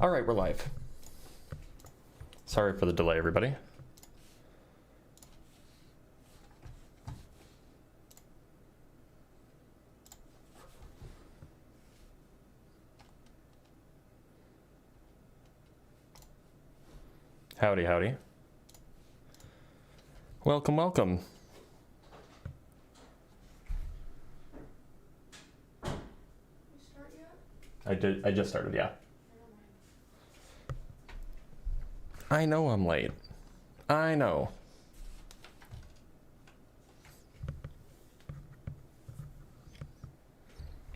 All right, we're live. Sorry for the delay, everybody. Howdy, howdy. Welcome, welcome. You start yet? I just started, yeah. I know I'm late. I know.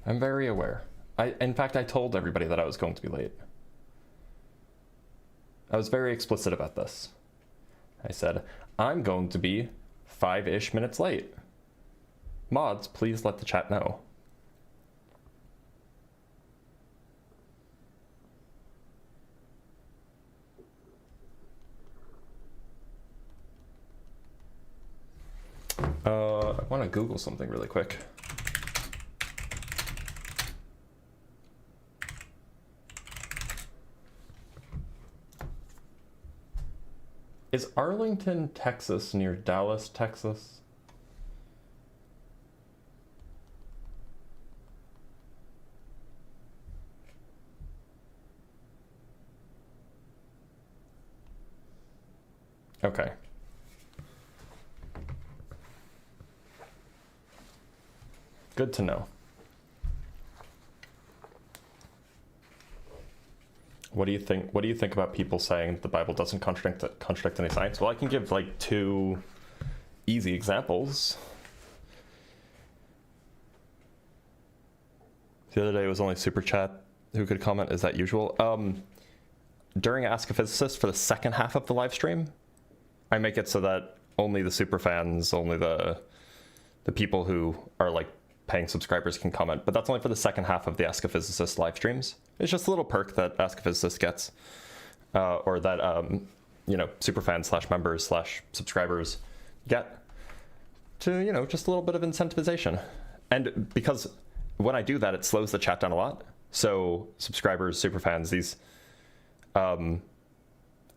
I'm very aware. In fact, I told everybody that I was going to be late. I was very explicit about this. I said, I'm going to be 5-ish minutes late. Mods, please let the chat know. I want to Google something really quick. Is Arlington, Texas near Dallas, Texas? Okay. Good to know. What do you think? What do you think about people saying the Bible doesn't contradict any science? Well, I can give like 2 easy examples. The other day it was only Super Chat who could comment. Is that usual? During Ask a Physicist for the second half of the live stream, I make it so that only the super fans, only the people who are like paying subscribers can comment, but that's only for the second half of the Ask a Physicist live streams. It's just a little perk that Ask a Physicist gets, or that you know, superfans / members / subscribers get, to, you know, just a little bit of incentivization. And because when I do that, it slows the chat down a lot. So subscribers, superfans, these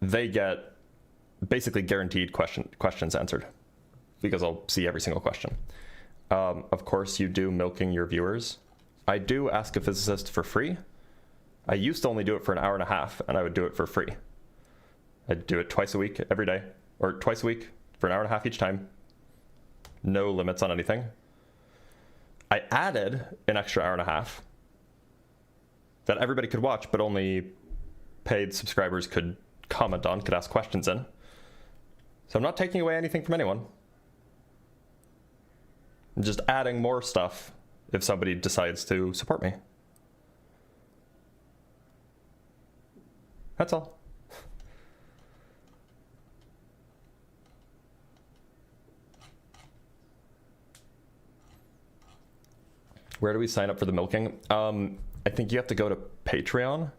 they get basically guaranteed questions answered, because I'll see every single question. Of course, you do milking your viewers. I do Ask a Physicist for free. I used to only do it for an hour and a half, and I would do it for free. I'd do it twice a week, every day, or twice a week for an hour and a half each time. No limits on anything. I added an extra hour and a half that everybody could watch, but only paid subscribers could comment on, could ask questions in. So I'm not taking away anything from anyone. I'm just adding more stuff if somebody decides to support me. That's all. Where do we sign up for the milking? I think you have to go to Patreon.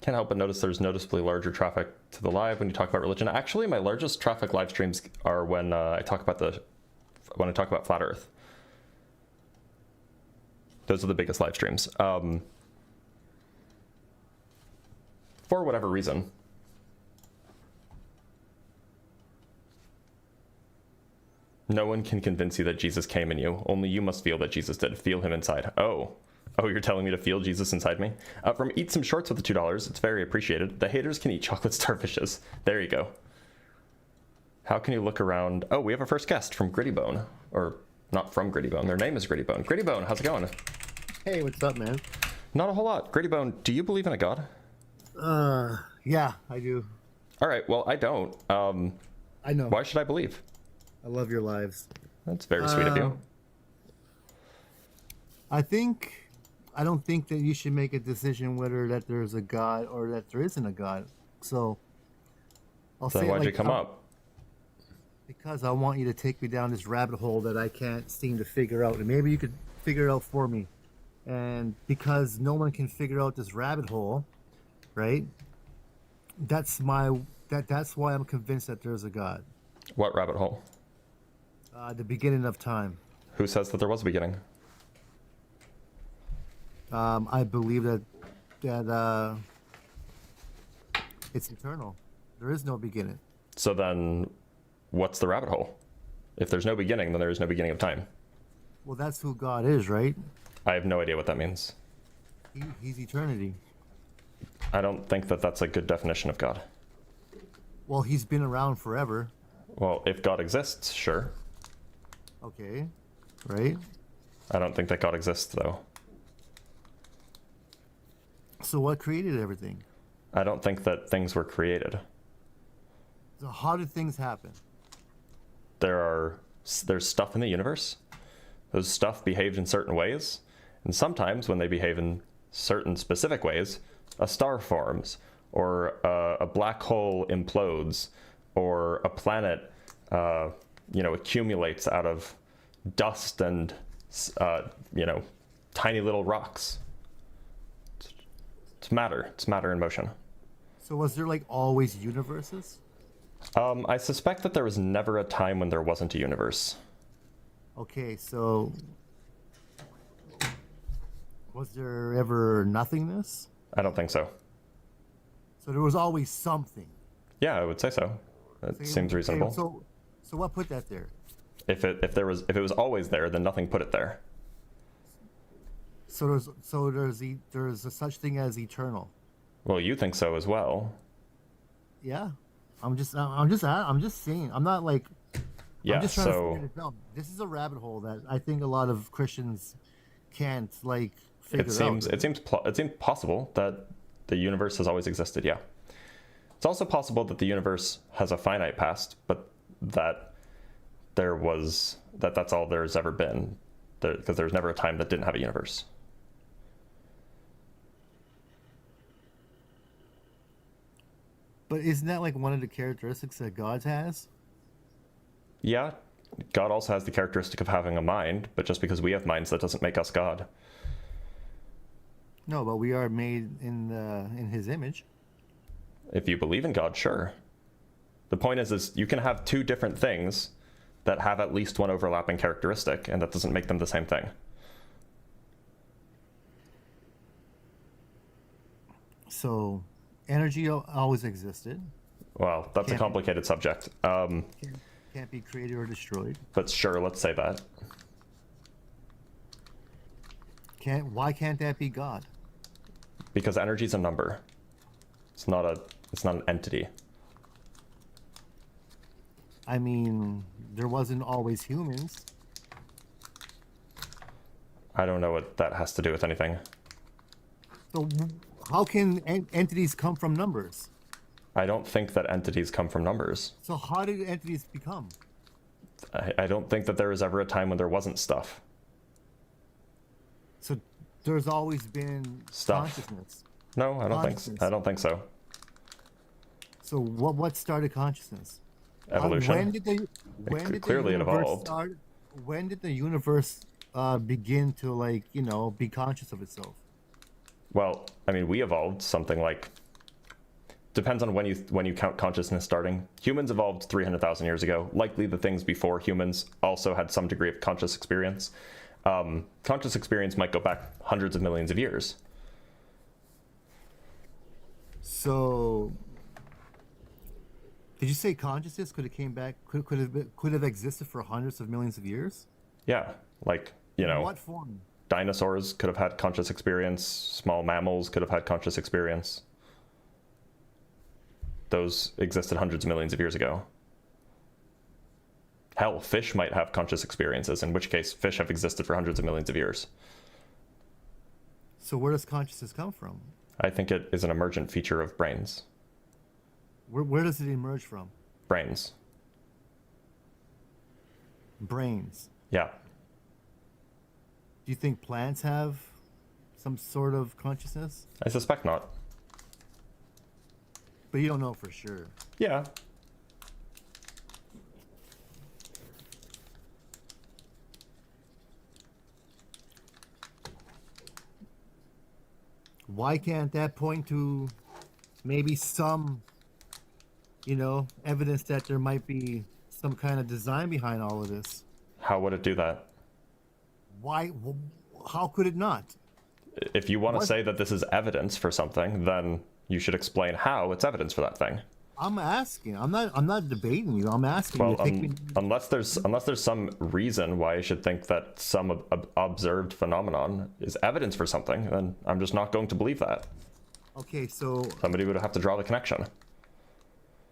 Can't help but notice there's noticeably larger traffic to the live when you talk about religion. Actually, my largest traffic live streams are when I talk about flat Earth. Those are the biggest live streams. For whatever reason. No one can convince you that Jesus came in you. Only you must feel that Jesus did. Feel him inside. Oh, you're telling me to feel Jesus inside me? From Eat Some Shorts with the $2, it's very appreciated. The haters can eat chocolate starfishes. There you go. How can you look around? Oh, we have our first guest from Grittybone. Or not from Grittybone. Their name is Grittybone. Grittybone, how's it going? Hey, what's up, man? Not a whole lot. Grittybone, do you believe in a god? Yeah, I do. All right, well, I don't. I know. Why should I believe? I love your lives. That's very sweet of you. I don't think that you should make a decision whether that there's a God or that there isn't a God. So I'll say, why'd you come up? Because I want you to take me down this rabbit hole that I can't seem to figure out, and maybe you could figure it out for me. And because no one can figure out this rabbit hole, right? That's why I'm convinced that there's a God. What rabbit hole? The beginning of time. Who says that there was a beginning? I believe that it's eternal. There is no beginning. So then, what's the rabbit hole? If there's no beginning, then there is no beginning of time. Well, that's who God is, right? I have no idea what that means. He's eternity. I don't think that that's a good definition of God. Well, he's been around forever. Well, if God exists, sure. Okay, right? I don't think that God exists, though. So what created everything? I don't think that things were created. So how did things happen? There's stuff in the universe. Those stuff behaved in certain ways, and sometimes when they behave in certain specific ways, a star forms, or a black hole implodes, or a planet, accumulates out of dust and, tiny little rocks. It's matter. It's matter in motion. So was there like always universes? I suspect that there was never a time when there wasn't a universe. Okay, so was there ever nothingness? I don't think so. So there was always something. Yeah, I would say so. That seems reasonable. So what put that there? If it was always there, then nothing put it there. So there's a such thing as eternal. Well, you think so as well. Yeah, I'm just saying. I'm not like. Yeah. I'm just trying to So figure this out. This is a rabbit hole that I think a lot of Christians can't like figure out. it seems possible that the universe has always existed. Yeah. It's also possible that the universe has a finite past, but that that's all there's ever been, because there's never a time that didn't have a universe. But isn't that like one of the characteristics that God has? Yeah, God also has the characteristic of having a mind, but just because we have minds, that doesn't make us God. No, but we are made in His image. If you believe in God, sure. The point is you can have two different things that have at least one overlapping characteristic, and that doesn't make them the same thing. So, energy always existed. Well, that's a complicated subject. Can't be created or destroyed. But sure, let's say that. Why can't that be God? Because energy is a number. It's not an entity. I mean, there wasn't always humans. I don't know what that has to do with anything. So how can entities come from numbers? I don't think that entities come from numbers. So how did entities become? I don't think that there was ever a time when there wasn't stuff. So there's always been Stuff. consciousness. No, I don't think so. So what started consciousness? Evolution. When did the Clearly it universe evolved. start? When did the universe begin to be conscious of itself? Well, I mean, we evolved something like, depends on when you count consciousness starting. Humans evolved 300,000 years ago. Likely the things before humans also had some degree of conscious experience. Conscious experience might go back hundreds of millions of years. So, did you say consciousness could have existed for hundreds of millions of years? Yeah, like, What form? dinosaurs could have had conscious experience. Small mammals could have had conscious experience. Those existed hundreds of millions of years ago. Hell, fish might have conscious experiences, in which case fish have existed for hundreds of millions of years. So where does consciousness come from? I think it is an emergent feature of brains. Where does it emerge from? Brains. Brains. Yeah. Do you think plants have some sort of consciousness? I suspect not. But you don't know for sure. Yeah. why can't that point to maybe some, evidence that there might be some kind of design behind all of this? How would it do that? Why? How could it not? If you want to What? say that this is evidence for something, then you should explain how it's evidence for that thing. I'm asking. I'm not debating you. I'm asking Well, you. Take me. unless there's some reason why I should think that some observed phenomenon is evidence for something, then I'm just not going to believe that. Okay, so Somebody would have to draw the connection.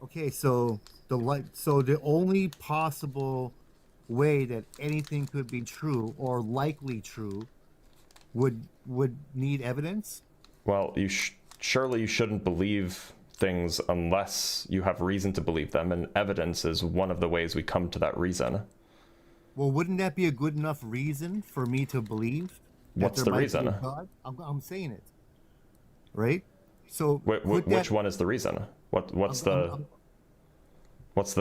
the only possible way that anything could be true or likely true would need evidence. Well, surely you shouldn't believe things unless you have reason to believe them, and evidence is one of the ways we come to that reason. Well, wouldn't that be a good enough reason for me to believe that What's there the might be reason? a God? I'm saying it, right? So Which one is the reason? What's the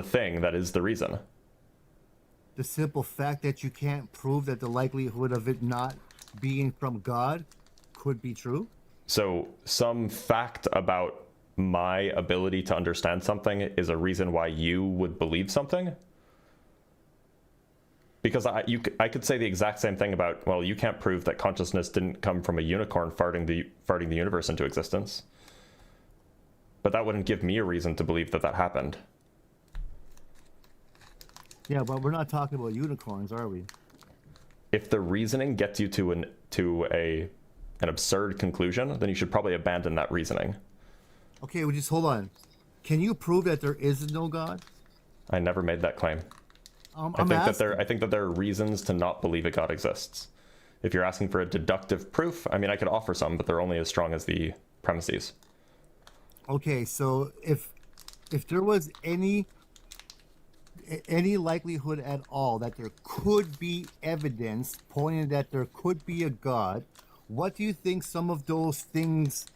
thing that is the reason? the simple fact that you can't prove that the likelihood of it not being from God could be true? So some fact about my ability to understand something is a reason why you would believe something? Because I could say the exact same thing about, well, you can't prove that consciousness didn't come from a unicorn farting the universe into existence. But that wouldn't give me a reason to believe that happened. Yeah, but we're not talking about unicorns, are we? If the reasoning gets you to an absurd conclusion, then you should probably abandon that reasoning. Okay, well, just hold on. Can you prove that there is no God? I never made that claim. I'm I think asking. that there are reasons to not believe a God exists. If you're asking for a deductive proof, I mean, I could offer some, but they're only as strong as the premises. Okay, so if there was any likelihood at all that there could be evidence pointing that there could be a God, what do you think some of those things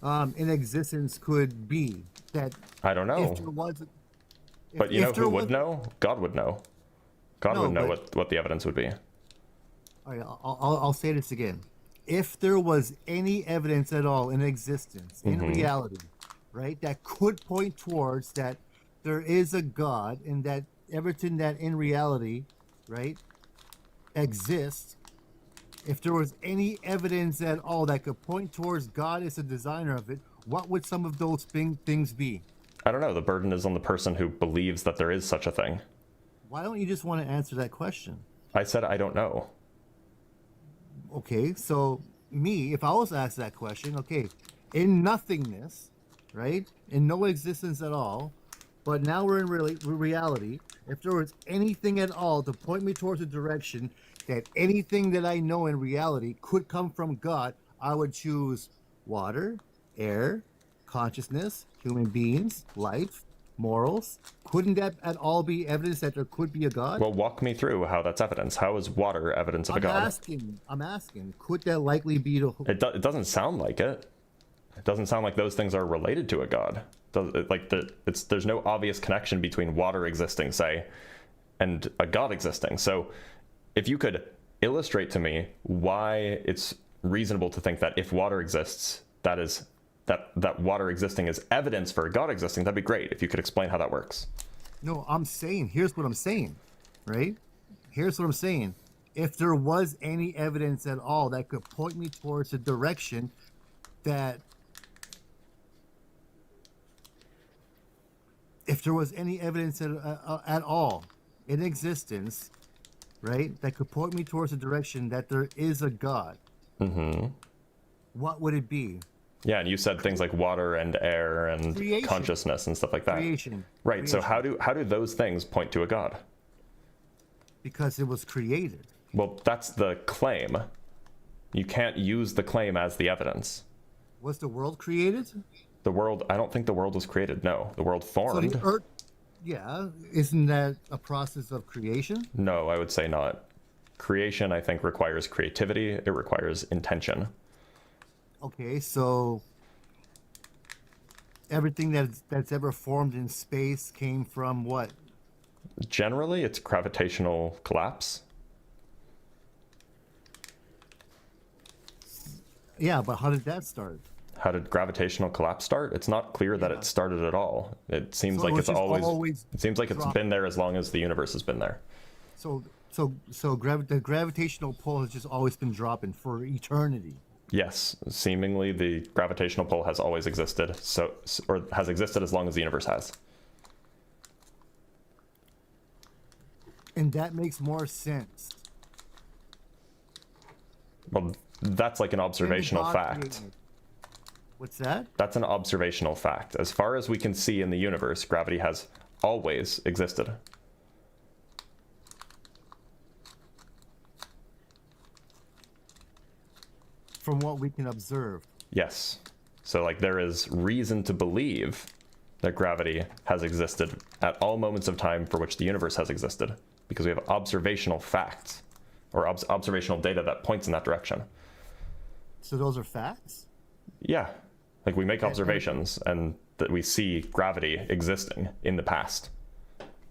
in existence could be? That I don't know. if there was, But you know who would know? God would know. God No, would know but- what the evidence would be. All right, I'll say this again. If there was any evidence at all in existence, in reality, right, that could point towards that there is a God and that everything that in reality, right, exists, if there was any evidence at all that could point towards God as the designer of it, what would some of those things be? I don't know. The burden is on the person who believes that there is such a thing. Why don't you just want to answer that question? I said I don't know. Okay, so me, if I was asked that question, okay, in nothingness, right, in no existence at all, but now we're in reality, if there was anything at all to point me towards a direction that anything that I know in reality could come from God, I would choose water, air, consciousness, human beings, life, morals. Couldn't that at all be evidence that there could be a God? Well, walk me through how that's evidence. How is water evidence of a God? I'm asking, could that likely be the It doesn't sound like it. It doesn't sound like those things are related to a God. There's no obvious connection between water existing, say, and a God existing. So if you could illustrate to me why it's reasonable to think that if water exists, that water existing is evidence for a God existing, that'd be great if you could explain how that works. No, I'm saying, here's what I'm saying, right? Here's what I'm saying. If there was any evidence at all that could point me towards a direction that, if there was any evidence at all in existence, right, that could point me towards a direction that there is a God, what would it be? Yeah, and you said things like water and air and Creation. consciousness and stuff like that. Creation. Right. So Creation. how do those things point to a God? Because it was created. Well, that's the claim. You can't use the claim as the evidence. Was the world created? The world, I don't think the world was created. No, the world So formed. the earth, yeah, isn't that a process of creation? No, I would say not. Creation, I think, requires creativity. It requires intention. Okay, so everything that's ever formed in space came from what? Generally, it's gravitational collapse. Yeah, but how did that start? How did gravitational collapse start? It's not clear that it started at all. It seems So like it's just always it seems like it's dropping. been there as long as the universe has been there. So the gravitational pull has just always been dropping for eternity. Yes, seemingly the gravitational pull has always existed, or has existed as long as the universe has. And that makes more sense. Well, that's like an observational God fact. created it. What's that? That's an observational fact. As far as we can see in the universe, gravity has always existed. From what we can observe. Yes. So like there is reason to believe that gravity has existed at all moments of time for which the universe has existed, because we have observational facts or observational data that points in that direction. So those are facts? Yeah. Like we make observations and that we see gravity existing in the past.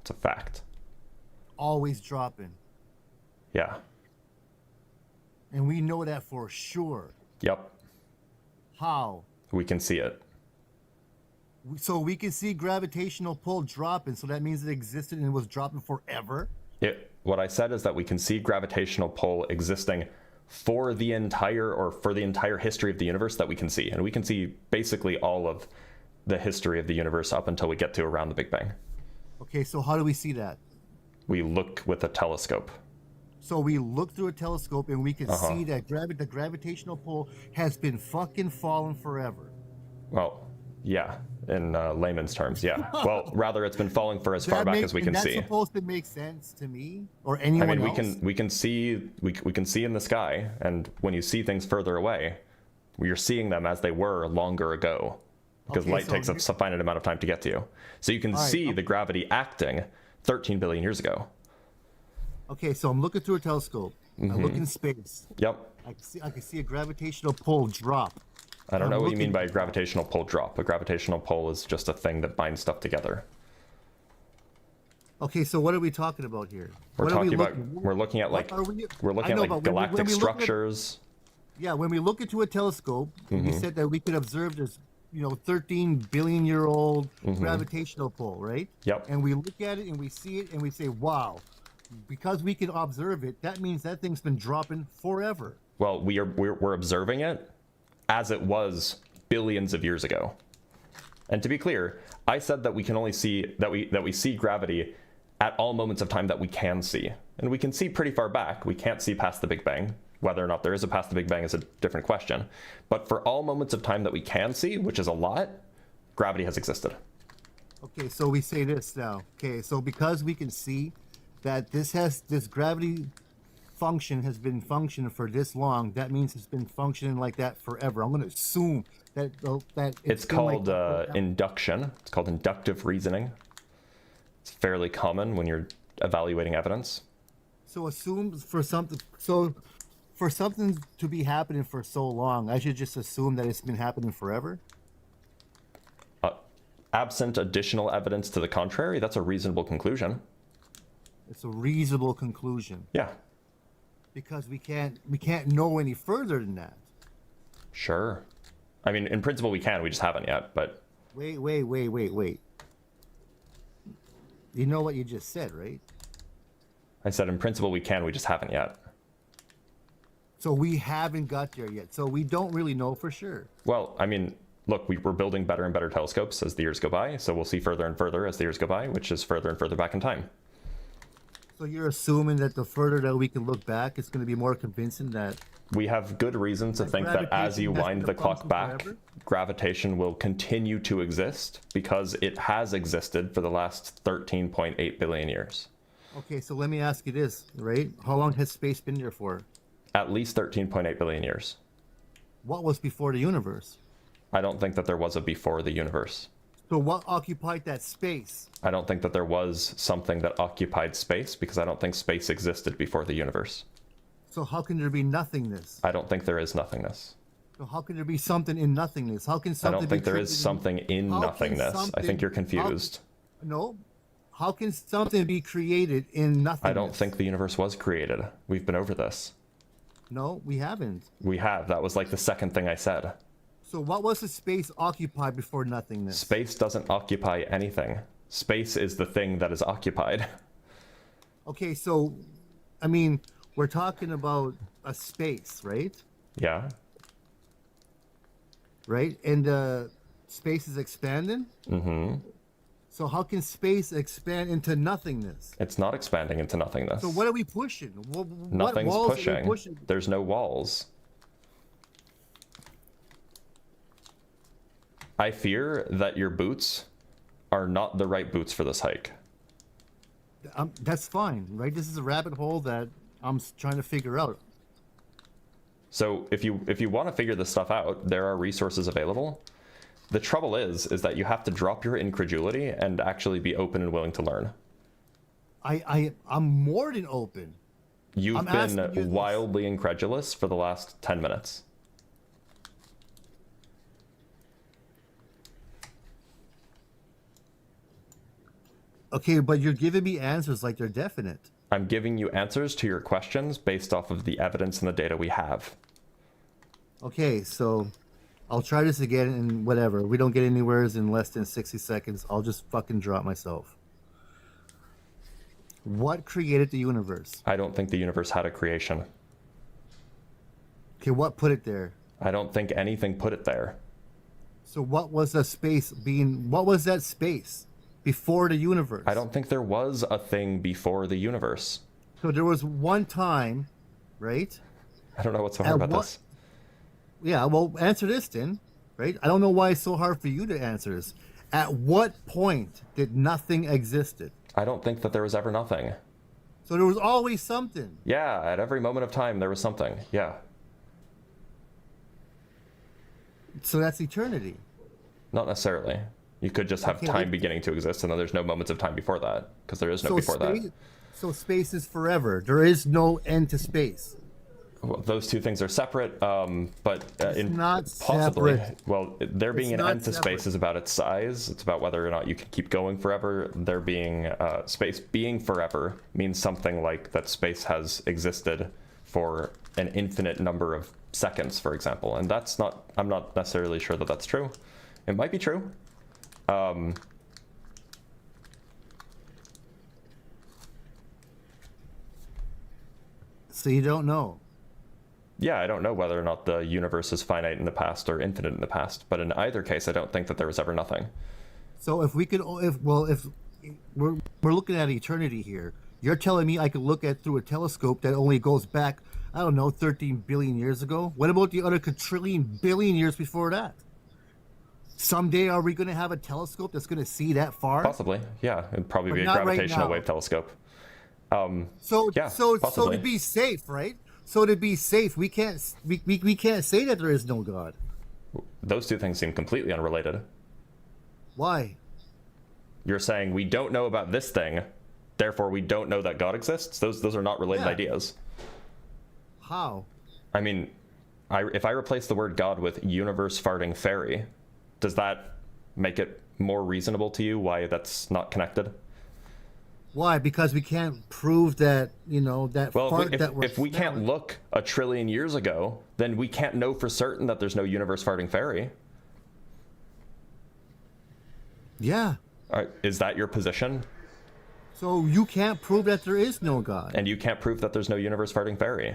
It's a fact. Always dropping. Yeah. And we know that for sure. Yep. How? We can see it. So we can see gravitational pull dropping, so that means it existed and it was dropping forever? What I said is that we can see gravitational pull existing for the entire history of the universe that we can see. And we can see basically all of the history of the universe up until we get to around the Big Bang. Okay, so how do we see that? We look with a telescope. So we look through a telescope and we can see that the gravitational pull has been fucking falling forever. Well, yeah, in layman's terms, yeah. Well, rather it's been falling for as far back as we can see. That's supposed to make sense to me or anyone else? I mean, we can see in the sky, and when you see things further away, you're seeing them as they were longer ago, because light takes a finite amount of time to get to you. So you can see the gravity acting 13 billion years ago. Okay, so I'm looking through a telescope. I look in space. Yep. I can see a gravitational pull drop. I don't know what you mean by a gravitational pull drop. A gravitational pull is just a thing that binds stuff together. Okay, so what are we talking about here? We're looking at like galactic structures. Yeah, when we look into a telescope, we said that we could observe this, 13 billion year old gravitational pull, right? Yep. And we look at it and we see it and we say, wow, because we can observe it, that means that thing's been dropping forever. Well, we're observing it as it was billions of years ago. And to be clear, I said that we can only see that we see gravity at all moments of time that we can see. And we can see pretty far back. We can't see past the Big Bang. Whether or not there is a past the Big Bang is a different question. But for all moments of time that we can see, which is a lot, gravity has existed. Okay, so we say this now. Okay, so because we can see that this gravity function has been functioning for this long, that means it's been functioning like that forever. I'm going to assume that it's called induction. It's called inductive reasoning. It's fairly common when you're evaluating evidence. So assume for something to be happening for so long, I should just assume that it's been happening forever? Absent additional evidence to the contrary, that's a reasonable conclusion. It's a reasonable conclusion. Yeah. Because we can't know any further than that. Sure. I mean, in principle we can, we just haven't yet, but... Wait. You know what you just said, right? I said in principle we can, we just haven't yet. So we haven't got there yet. So we don't really know for sure. Well, I mean, look, we're building better and better telescopes as the years go by, so we'll see further and further as the years go by, which is further and further back in time. So you're assuming that the further that we can look back, it's going to be more convincing that... We have good reason to think that as you wind the clock back, gravitation will continue to exist because it has existed for the last 13.8 billion years. Okay, so let me ask you this, right? How long has space been there for? At least 13.8 billion years. What was before the universe? I don't think that there was a before the universe. So what occupied that space? I don't think that there was something that occupied space because I don't think space existed before the universe. So how can there be nothingness? I don't think there is nothingness. So how can there be something in nothingness? How can something I don't think there is something in nothingness. I think you're confused. No. How can something be created in nothingness? I don't think the universe was created. We've been over this. No, we haven't. We have. That was like the second thing I said. So what was the space occupied before nothingness? Space doesn't occupy anything. Space is the thing that is occupied. Okay, so, I mean, we're talking about a space, right? Yeah. Right? And space is expanding? Mm-hmm. So how can space expand into nothingness? It's not expanding into nothingness. So what are we pushing? What Nothing's walls are we pushing. pushing? There's no walls. I fear that your boots are not the right boots for this hike. That's fine, right? This is a rabbit hole that I'm trying to figure out. So if you want to figure this stuff out, there are resources available. The trouble is that you have to drop your incredulity and actually be open and willing to learn. I'm more than open. You've asking you been this. wildly incredulous for the last 10 minutes. Okay, but you're giving me answers like they're definite. I'm giving you answers to your questions based off of the evidence and the data we have. Okay, so I'll try this again and whatever. We don't get anywhere in less than 60 seconds. I'll just fucking drop myself. What created the universe? I don't think the universe had a creation. Okay, what put it there? I don't think anything put it there. So what was the space being, what was that space before the universe? I don't think there was a thing before the universe. So there was one time, right? I don't know what's so hard about this. Yeah, well, answer this then, right? I don't know why it's so hard for you to answer this. At what point did nothing existed? I don't think that there was ever nothing. So there was always something. Yeah, at every moment of time there was something. Yeah. So that's eternity. Not necessarily. You could just have Okay, time beginning to exist and then there's no moments of time before that, because there is no before that. So space is forever. There is no end to space. Well, those two things are separate, but in not possibly, separate. well, there being It's an not end to space separate. is about its size. It's about whether or not you can keep going forever. There being space being forever means something like that space has existed for an infinite number of seconds, for example, and that's not. I'm not necessarily sure that that's true. It might be true. So you don't know. Yeah, I don't know whether or not the universe is finite in the past or infinite in the past, but in either case, I don't think that there was ever nothing. So if we could, if we're looking at eternity here, you're telling me I could look at through a telescope that only goes back, I don't know, 13 billion years ago? What about the other quadrillion billion years before that? Someday are we going to have a telescope that's going to see that far? Possibly, yeah. It'd probably But be a not right gravitational now. wave telescope. So Yeah, so possibly. to be safe, right? So to be safe, we can't say that there is no God. Those two things seem completely unrelated. Why? You're saying we don't know about this thing, therefore we don't know that God exists? Those are not related Yeah. ideas. How? I mean, if I replace the word God with universe farting fairy, does that make it more reasonable to you why that's not connected? Why? Because we can't prove that, you know, that Well, fart that we're if we can't smelling. look a trillion years ago, then we can't know for certain that there's no universe farting fairy. Yeah. Is that your position? So you can't prove that there is no God. And you can't prove that there's no universe farting fairy?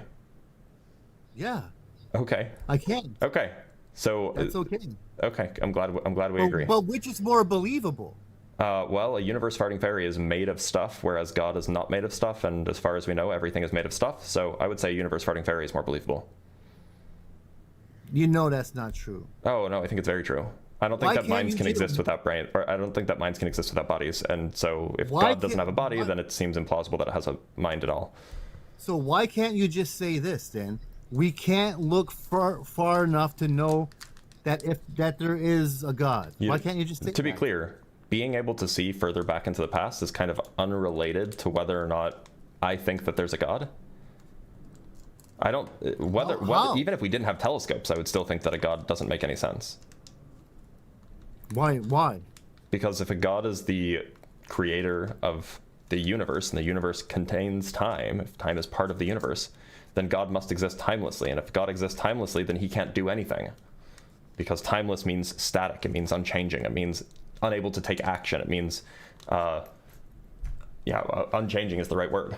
Yeah. Okay. I can. Okay. So That's okay. okay, I'm glad we agree. But which is more believable? Well, a universe farting fairy is made of stuff, whereas God is not made of stuff, and as far as we know, everything is made of stuff. So I would say universe farting fairy is more believable. You know that's not true. Oh no, I think it's very true. I don't think Why that can't minds you can do- exist without brain, or I don't think that minds can exist without bodies. And so if Why God doesn't can't- have a body, why- then it seems implausible that it has a mind at all. So why can't you just say this then? We can't look far enough to know that there is a God. Why can't you just say To be that? clear, being able to see further back into the past is kind of unrelated to whether or not I think that there's a God. I don't How? even if we didn't have telescopes, I would still think that a God doesn't make any sense. Why? Because if a God is the creator of the universe and the universe contains time, if time is part of the universe, then God must exist timelessly. And if God exists timelessly, then he can't do anything. because timeless means static. It means unchanging. It means unable to take action. It means, unchanging is the right word.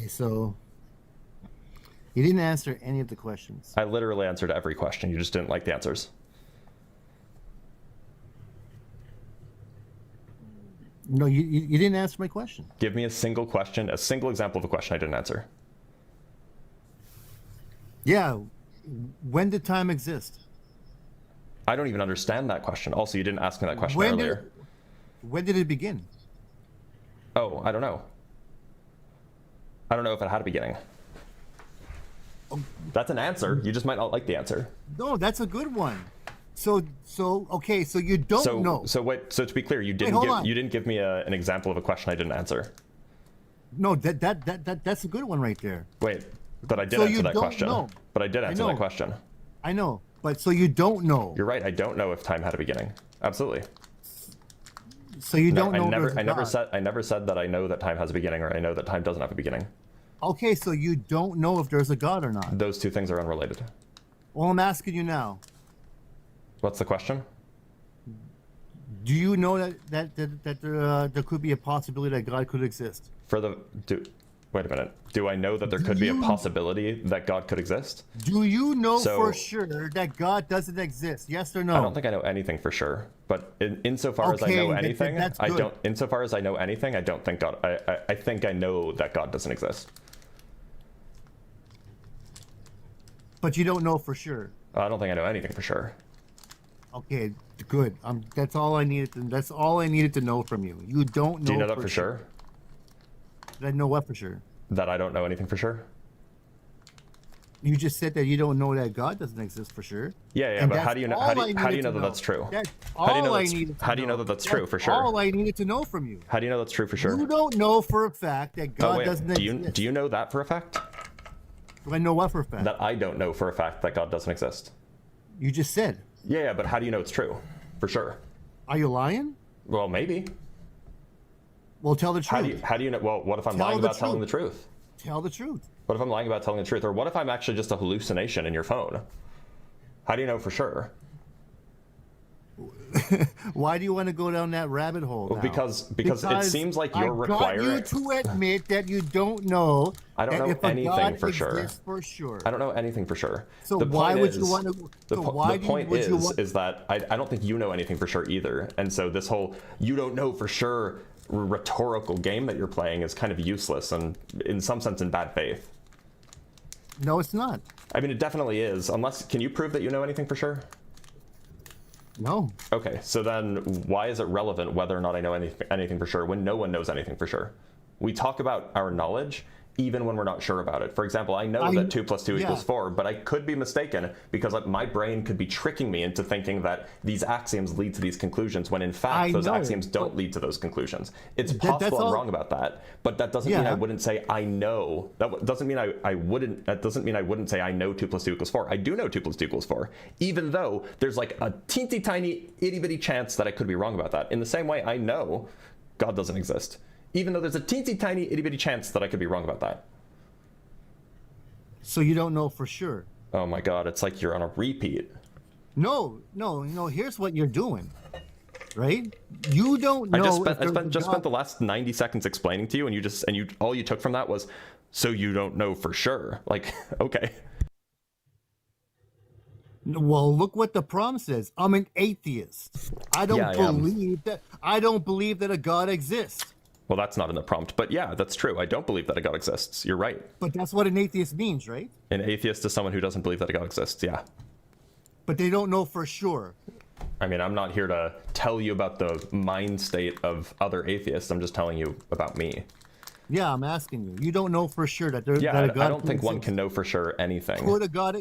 So you didn't answer any of the questions. I literally answered every question. You just didn't like the answers. No, you didn't answer my question. Give me a single question, a single example of a question I didn't answer. Yeah. When did time exist? I don't even understand that question. Also, you didn't ask me that question earlier. When did it begin? Oh, I don't know. I don't know if it had a beginning. That's an answer. You just might not like the answer. No, that's a good one. So okay, so you don't know. So wait, so to be clear, you didn't give me an example of a question I didn't answer. No, that's a good one right there. Wait, but I did answer that question. Know. But I did answer that question. I know, but so you don't know. You're right. I don't know if time had a beginning. Absolutely. So you don't know. I never said that I know that time has a beginning or I know that time doesn't have a beginning. Okay, so you don't know if there's a God or not. Those two things are unrelated. Well, I'm asking you now. What's the question? Do you know that there could be a possibility that God could exist? Wait a minute. Do I know that there could be a possibility that God could exist? Do you know for sure that God doesn't exist? Yes or no? I don't think I know anything for sure. But insofar as I know anything, I don't. Insofar as I know anything, I don't think God. I think I know that God doesn't exist. But you don't know for sure. I don't think I know anything for sure. Okay, good. That's all I needed. That's all I needed to know from you. You don't know. Do you know that for sure? I know what for sure? That I don't know anything for sure? You just said that you don't know that God doesn't exist for sure. Yeah, but how do you know? How do you know that that's true? How do you know that that's true for sure? All I needed to know from you. How do you know that's true for sure? You don't know for a fact that God doesn't exist. Do you know that for a fact? Do I know what for a fact? That I don't know for a fact that God doesn't exist. You just said. Yeah, but how do you know it's true? For sure. Are you lying? Well, maybe. Well, tell the truth. How do you know? Well, what if I'm lying about telling the truth? Tell the truth. What if I'm lying about telling the truth? Or what if I'm actually just a hallucination in your phone? How do you know for sure? Why do you want to go down that rabbit hole now? Because it seems like you're requiring... I got you to admit that you don't know. I don't know anything for sure. For sure. I don't know anything for sure. So why would you want to... The point is that I don't think you know anything for sure either. And so this whole you don't know for sure rhetorical game that you're playing is kind of useless and in some sense in bad faith. No, it's not. I mean, it definitely is. Can you prove that you know anything for sure? No. Okay, so then why is it relevant whether or not I know anything for sure when no one knows anything for sure? We talk about our knowledge even when we're not sure about it. For example, I know that 2 + 2 = 4, but I could be mistaken because my brain could be tricking me into thinking that these axioms lead to these conclusions when in fact those axioms don't lead to those conclusions. It's possible I'm wrong about that, but that doesn't mean I wouldn't say I know. That doesn't mean I wouldn't. That doesn't mean I wouldn't say I know 2 + 2 = 4. I do know 2 + 2 = 4, even though there's like a teensy tiny itty bitty chance that I could be wrong about that. In the same way, I know God doesn't exist, even though there's a teensy tiny itty bitty chance that I could be wrong about that. So you don't know for sure. Oh my God, it's like you're on a repeat. No, here's what you're doing, right? You don't know. I just spent the last 90 seconds explaining to you, and all you took from that was, so you don't know for sure. Like, okay. Well, look what the prompt says. I'm an atheist. I don't believe that a God exists. Well, that's not in the prompt, but yeah, that's true. I don't believe that a God exists. You're right. But that's what an atheist means, right? An atheist is someone who doesn't believe that a God exists, yeah. But they don't know for sure. I mean, I'm not here to tell you about the mind state of other atheists. I'm just telling you about me. Yeah, I'm asking you. You don't know for sure that there's that a God I don't think one can know for sure anything. Could a God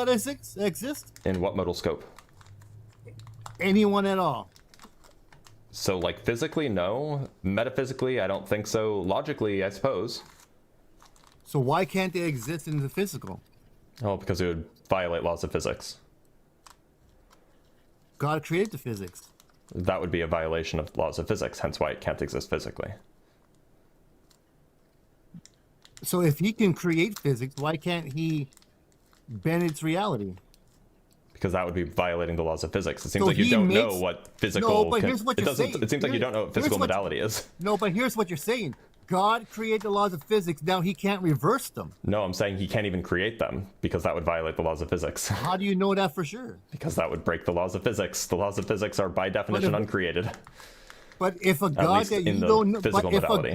exist? In what modal scope? Anyone at all. So, like, physically, no. Metaphysically, I don't think so. Logically, I suppose. So why can't they exist in the physical? Oh, because it would violate laws of physics. God created the physics. That would be a violation of laws of physics, hence why it can't exist physically. So if he can create physics, why can't he bend its reality? Because that would be violating the laws of physics. It seems So like you he don't makes- know what physical... No, but here's what it you're doesn't. saying. It seems like you don't know what physical Here's what- modality is. No, but here's what you're saying. God created the laws of physics. Now he can't reverse them. No, I'm saying he can't even create them because that would violate the laws of physics. How do you know that for sure? Because that would break the laws of physics. The laws of physics are by definition uncreated. But if a God least that in you the don't know, physical modality.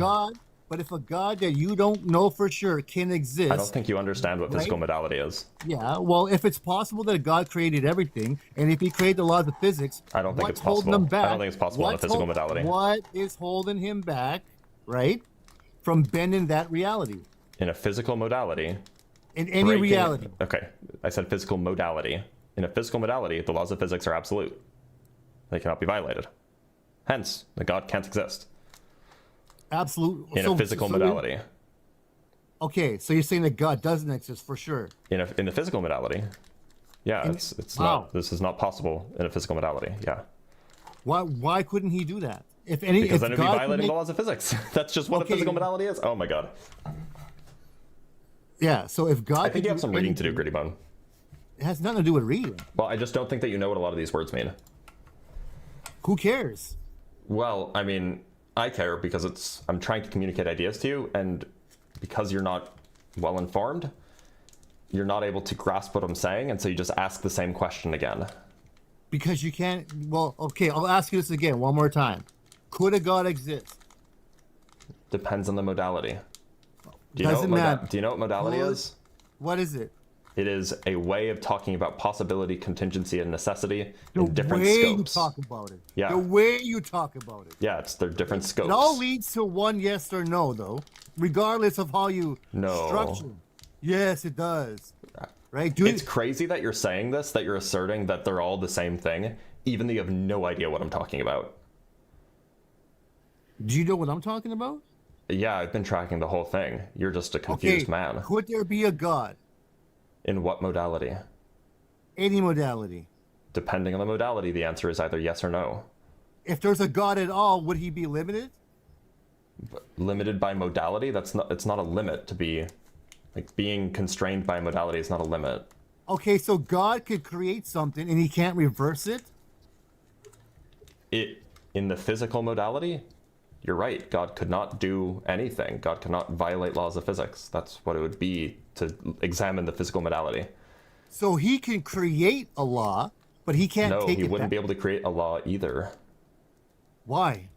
but if a God that you don't know for sure can exist, I don't think you understand what physical modality is. yeah. Well, if it's possible that God created everything, and if He created the laws of physics, I don't think what's it's holding possible. Him back? I don't think it's possible in a What's physical modality. What is holding Him back, right, from bending that reality In a physical modality... in any reality? Okay, I said physical modality. In a physical modality, the laws of physics are absolute. They cannot be violated. Hence, the God can't exist. Absolute. In a physical modality. Okay, so you're saying that God doesn't exist for sure. In the physical modality. Yeah, it's wow. not. This is not possible in a physical modality. Yeah. Why couldn't He do that? If any, Because if then it'd be God could violating make- the laws of physics. That's just what a Okay. physical modality is. Oh my god. Yeah. So if God, I think you have some reading to do, anything, Gritty Bone. It has nothing to do with reading. Well, I just don't think that you know what a lot of these words mean. Who cares? Well, I mean, I care because I'm trying to communicate ideas to you, and because you're not well informed, you're not able to grasp what I'm saying, and so you just ask the same question again. Because you can't. Well, okay. I'll ask you this again one more time. Could a God exist? Depends on the modality. Do you Doesn't know what matter. Do you know what modality Could- is? What is it? It is a way of talking about possibility, contingency, and necessity in The different way scopes. you talk about it. Yeah. The way you talk about it. Yeah, they're different scopes. It all leads to one yes or no, though, regardless of how you No. structure. Yes, it does. Right? It's crazy that you're saying this, that you're asserting that they're all the same thing, even though you have no idea what I'm talking about. Do you know what I'm talking about? Yeah, I've been tracking the whole thing. You're just a confused man. Could there be a God? In what modality? Any modality. Depending on the modality, the answer is either yes or no. If there's a God at all, would He be limited? Limited by modality? It's not a limit to be, like, being constrained by a modality is not a limit. Okay, so God could create something and He can't reverse it? In the physical modality, you're right. God could not do anything. God could not violate laws of physics. That's what it would be to examine the physical modality. So He can create a law, but He can't No, take he it wouldn't back. be able to create a law either. Why?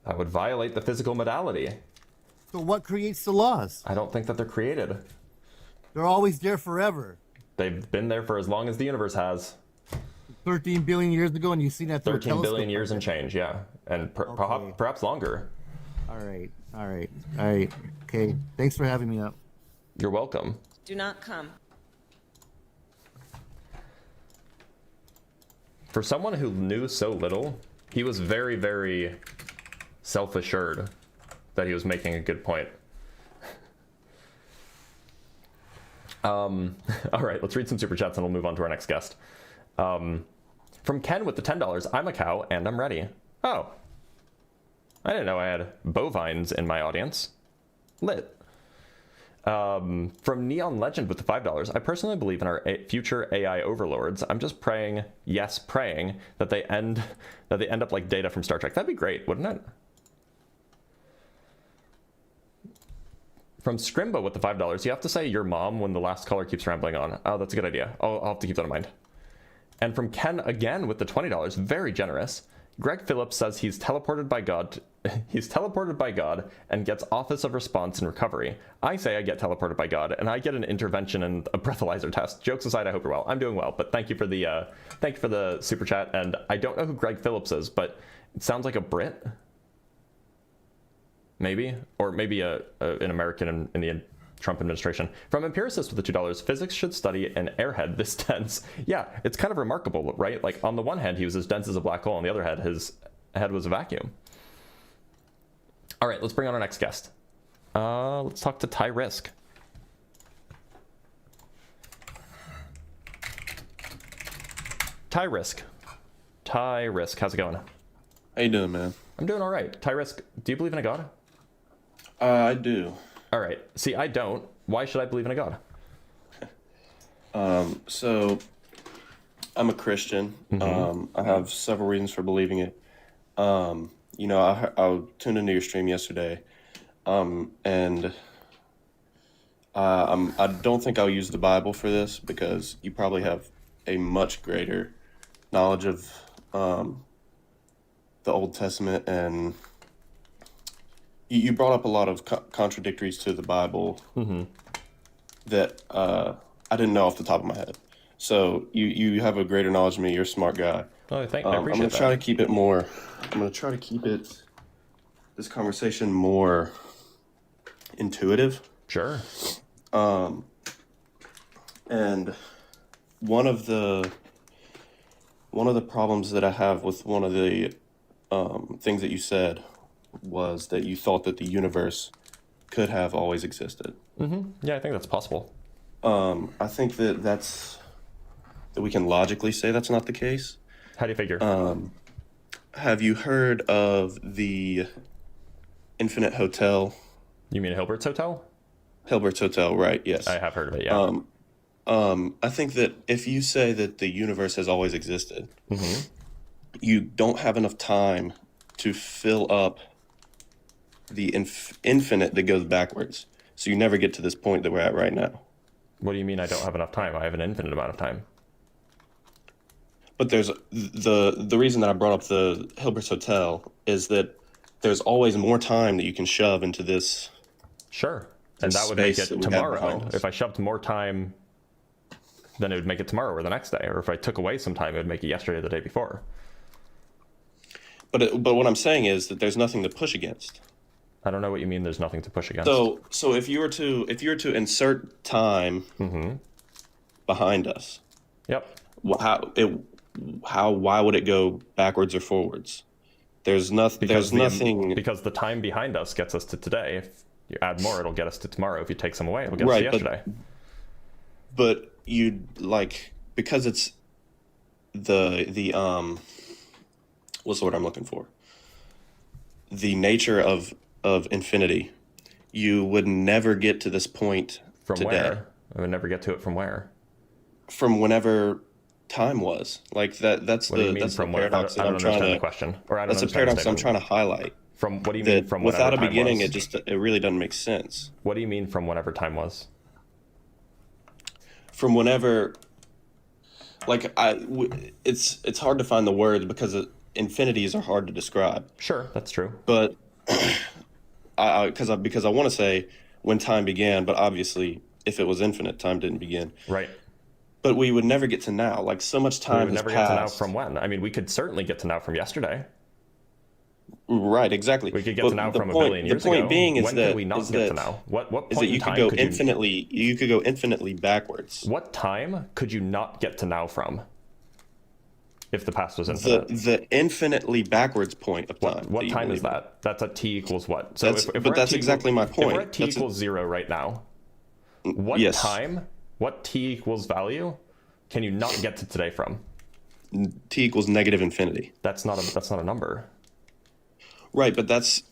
That would violate the physical modality. So what creates the laws? I don't think that they're created. They're always there forever. They've been there for as long as the universe has. 13 billion years ago, and you've seen that through a 13 billion telescope. years and change, yeah. And perhaps longer. All right. Okay, thanks for having me up. You're welcome. Do not come. For someone who knew so little, he was very, very self-assured that he was making a good point. All right, let's read some super chats and we'll move on to our next guest. From Ken with the $10, I'm a cow and I'm ready. Oh, I didn't know I had bovines in my audience. Lit. From Neon Legend with the $5, I personally believe in our future AI overlords. I'm just praying that they end up like Data from Star Trek. That'd be great, wouldn't it? From Scrimba with the $5, you have to say your mom when the last caller keeps rambling on. Oh, that's a good idea. I'll have to keep that in mind. And from Ken again with the $20, very generous. Greg Phillips says he's teleported by God. He's teleported by God and gets Office of Response and Recovery. I say I get teleported by God and I get an intervention and a breathalyzer test. Jokes aside, I hope you're well. I'm doing well, but thank you for the super chat. And I don't know who Greg Phillips is, but it sounds like a Brit. Maybe, or maybe an American in the Trump administration. From Empiricist with the $2, physics should study an airhead this dense. Yeah, it's kind of remarkable, right? Like on the one hand, he was as dense as a black hole. On the other hand, his head was a vacuum. All right, let's bring on our next guest. Let's talk to Ty Risk. Ty Risk. Ty Risk, how's it going? How you doing, man? I'm doing all right. Ty Risk, do you believe in a god? I do. All right. See, I don't. Why should I believe in a god? So I'm a Christian. I have several reasons for believing it. I tuned into your stream yesterday, and I don't think I'll use the Bible for this because you probably have a much greater knowledge of the Old Testament, and you brought up a lot of contradictories to the Bible that I didn't know off the top of my head. So you have a greater knowledge than me. You're a smart guy. Oh, I appreciate I'm gonna that. try to keep it more. I'm gonna try to keep this conversation more intuitive. Sure. And one of the problems that I have with one of the things that you said was that you thought that the universe could have always existed. Yeah, I think that's possible. I think that we can logically say that's not the case. How do you figure? Have you heard of the Infinite Hotel? You mean Hilbert's Hotel? Hilbert's Hotel, right? Yes. I have heard of it, yeah. I think that if you say that the universe has always existed, you don't have enough time to fill up the infinite that goes backwards. So you never get to this point that we're at right now. What do you mean I don't have enough time? I have an infinite amount of time. But there's the reason that I brought up the Hilbert's Hotel is that there's always more time that you can shove into this. Sure. And that would make space it that we have behind tomorrow. us. If I shoved more time, then it would make it tomorrow or the next day. Or if I took away some time, it would make it yesterday or the day before. But what I'm saying is that there's nothing to push against. I don't know what you mean there's nothing to push against. So if you were to insert time behind us, Yep. why would it go backwards or forwards? There's nothing. Because the time behind us gets us to today. If you add more, it'll get us to tomorrow. If you take some away, it'll get us to yesterday. But because it's the what's the word I'm looking for? The nature of infinity, you would never get to this point From today. where? I would never get to it from where? From whenever time was. Like that's What do you mean that's the from where? paradox I that don't I'm trying understand to. the question. Or I don't That's the understand paradox the I'm statement. trying to highlight. From what do you mean from whatever Without a time beginning, was? it really doesn't make sense. What do you mean from whenever time was? From whenever, it's hard to find the words because infinities are hard to describe. Sure, that's true. But because I want to say when time began, but obviously if it was infinite, time didn't begin. Right. But we would never get to now. Like so much We time would has never get to now passed. from when? I mean, we could certainly get to now from yesterday. Right, exactly. We could get But to now the from a point- billion years the point ago. being is when that could we not is get to that- now? What is point that in you time could go could infinitely. You could go infinitely backwards. What time could you not get to now from? If the past was infinite. The infinitely backwards point of time. What that you time is believe in. that? That's at t equals what? So That's- if but we're at that's t exactly my If we're point. at t That's equals 0 right now, what Yes. time, what t equals value can you not get to today from? T equals negative infinity. That's not a number. Right, but that's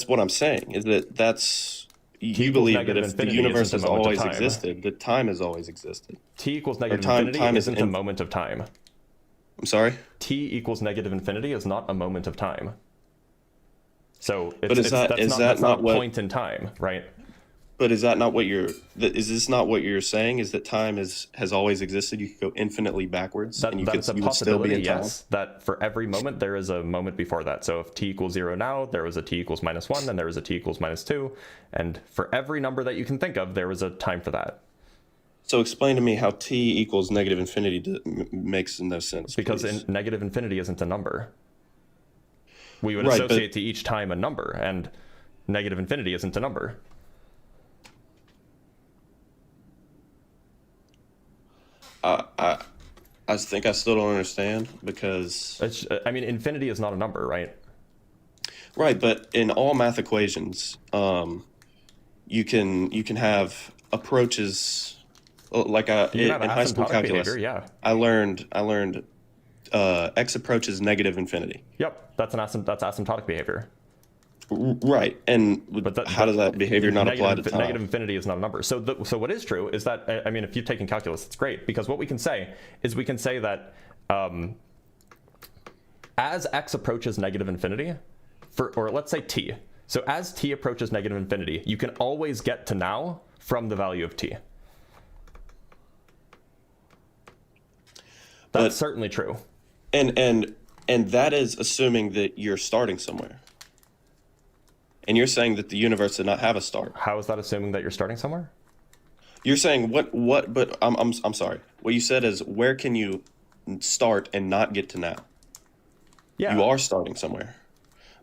what I'm saying. Is that's you equals believe that negative if the infinity universe isn't has a moment of always time. existed, that time has always existed. T equals negative time- infinity time is isn't a in- moment of time. I'm sorry, T equals negative infinity is not a moment of time. So it's, But is that- that's is not, that that's not not a what- point in time, right? but is that not what you're? Is this not what you're saying? Is that time has always existed? You could go infinitely backwards, and you That's a you would still be possibility, in time. yes. That for every moment there is a moment before that. So if t equals 0 now, there was a t equals -1, then there was a t equals -2, and for every number that you can think of, there was a time for that. So explain to me how t equals negative infinity makes no sense. Because please. negative infinity isn't a number. We would Right, but- associate to each time a number, and negative infinity isn't a number. I think I still don't understand because I mean, infinity is not a number, right? right, but in all math equations, you can have approaches like You can have in high school asymptotic calculus. behavior, yeah. I learned x approaches negative infinity. Yep, that's asymptotic behavior. Right, and how does that behavior not apply to time? Negative infinity is not a number. So what is true is that, I mean, if you've taken calculus, it's great, because what we can say is we can say that as x approaches negative infinity, or let's say t. So as t approaches negative infinity, you can always get to now from the value of t. That's certainly true. And that is assuming that you're starting somewhere. And you're saying that the universe did not have a start. How is that assuming that you're starting somewhere? You're saying what? But I'm sorry. What you said is, where can you start and not get to now? Yeah. You are starting somewhere.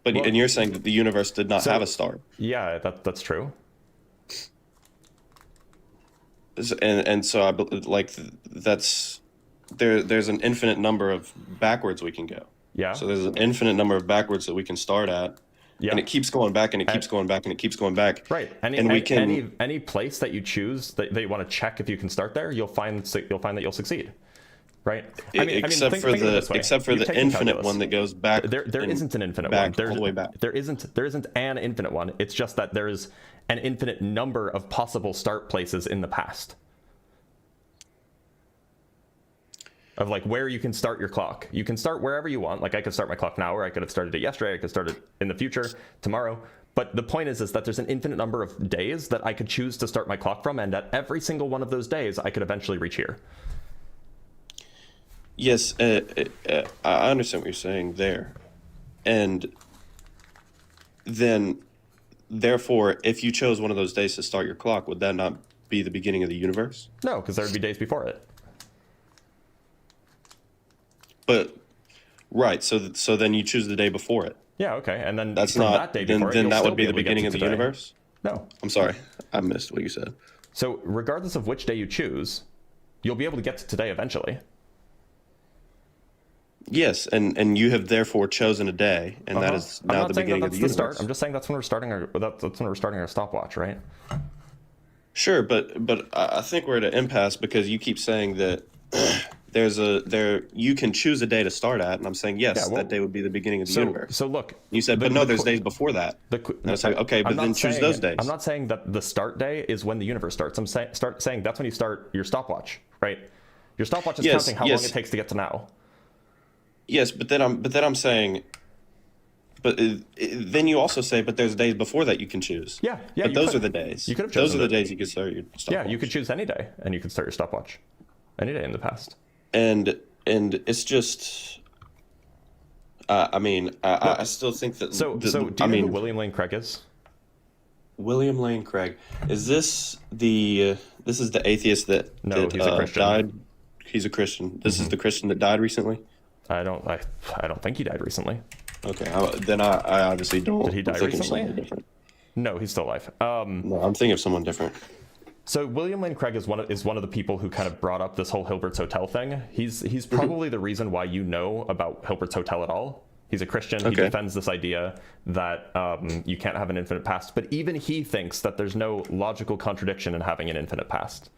But and you're saying that the universe did not have a start. Yeah, that's true. And so that's there's an infinite number of backwards we can go. Yeah. So there's an infinite number of backwards that we can start at. Yeah. And it keeps going back, and it keeps going back, and it keeps going back. Right. Any place that you choose that you want to check if you can start there, you'll find that you'll succeed. Right. Except for the infinite one that goes back. There isn't an infinite one. All the way back. There isn't an infinite one. It's just that there's an infinite number of possible start places in the past. Of like where you can start your clock. You can start wherever you want. Like I could start my clock now, or I could have started it yesterday. I could start it in the future, tomorrow. But the point is that there's an infinite number of days that I could choose to start my clock from, and at every single one of those days, I could eventually reach here. Yes, I understand what you're saying there. And then, therefore, if you chose one of those days to start your clock, would that not be the beginning of the universe? No, because there would be days before it. But, right, so then you choose the day before it. Yeah, okay, and then that's from not, that day before then it, that would be the beginning of the universe? No. I'm sorry, I missed what you said. So regardless of which day you choose, you'll be able to get to today eventually. Yes, and you have therefore chosen a day, and that is now the beginning of the universe. Start. I'm just saying that's when we're starting our stopwatch, right? Sure, but I think we're at an impasse because you keep saying that you can choose a day to start at, and I'm saying yes, that day would be the beginning of the universe. So look, you said, but no, there's days before that. And I say, okay, but then choose those days. I'm not saying that the start day is when the universe starts. I'm saying that's when you start your stopwatch, right? Your stopwatch is counting how long it takes to get to now. Yes, but then I'm saying, but then you also say, but there's days before that you can choose. Yeah. But those are the days. You could have chosen those are the days you could start your stopwatch. Yeah, you could choose any day, and you could start your stopwatch any day in the past. And it's just, I still think that. So do you know who William Lane Craig is? William Lane Craig, is this the atheist that he's a Christian. Died? He's a Christian. This is the Christian that died recently. I don't think he died recently. Okay, then I obviously don't. Did he die recently? Different. No, he's still alive. No, I'm thinking of someone different. So William Lane Craig is one of the people who kind of brought up this whole Hilbert's Hotel thing. He's probably the reason why you know about Hilbert's Hotel at all. He's a Christian. Okay. He defends this idea that you can't have an infinite past. But even he thinks that there's no logical contradiction in having an infinite past.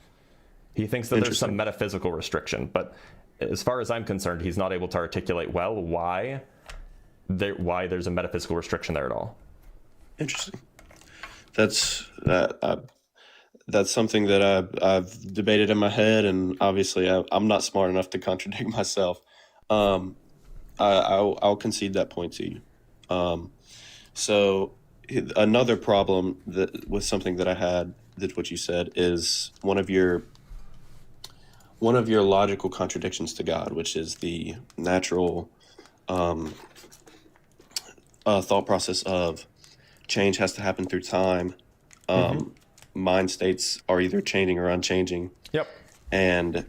He thinks that there's some metaphysical restriction. But as far as I'm concerned, he's not able to articulate well why there's a metaphysical restriction there at all. Interesting. That's something that I've debated in my head, and obviously I'm not smart enough to contradict myself. I'll concede that point to you. So another problem with something that I had, that what you said, is one of your logical contradictions to God, which is the natural thought process of change has to happen through time. Mind states are either changing or unchanging. Yep. And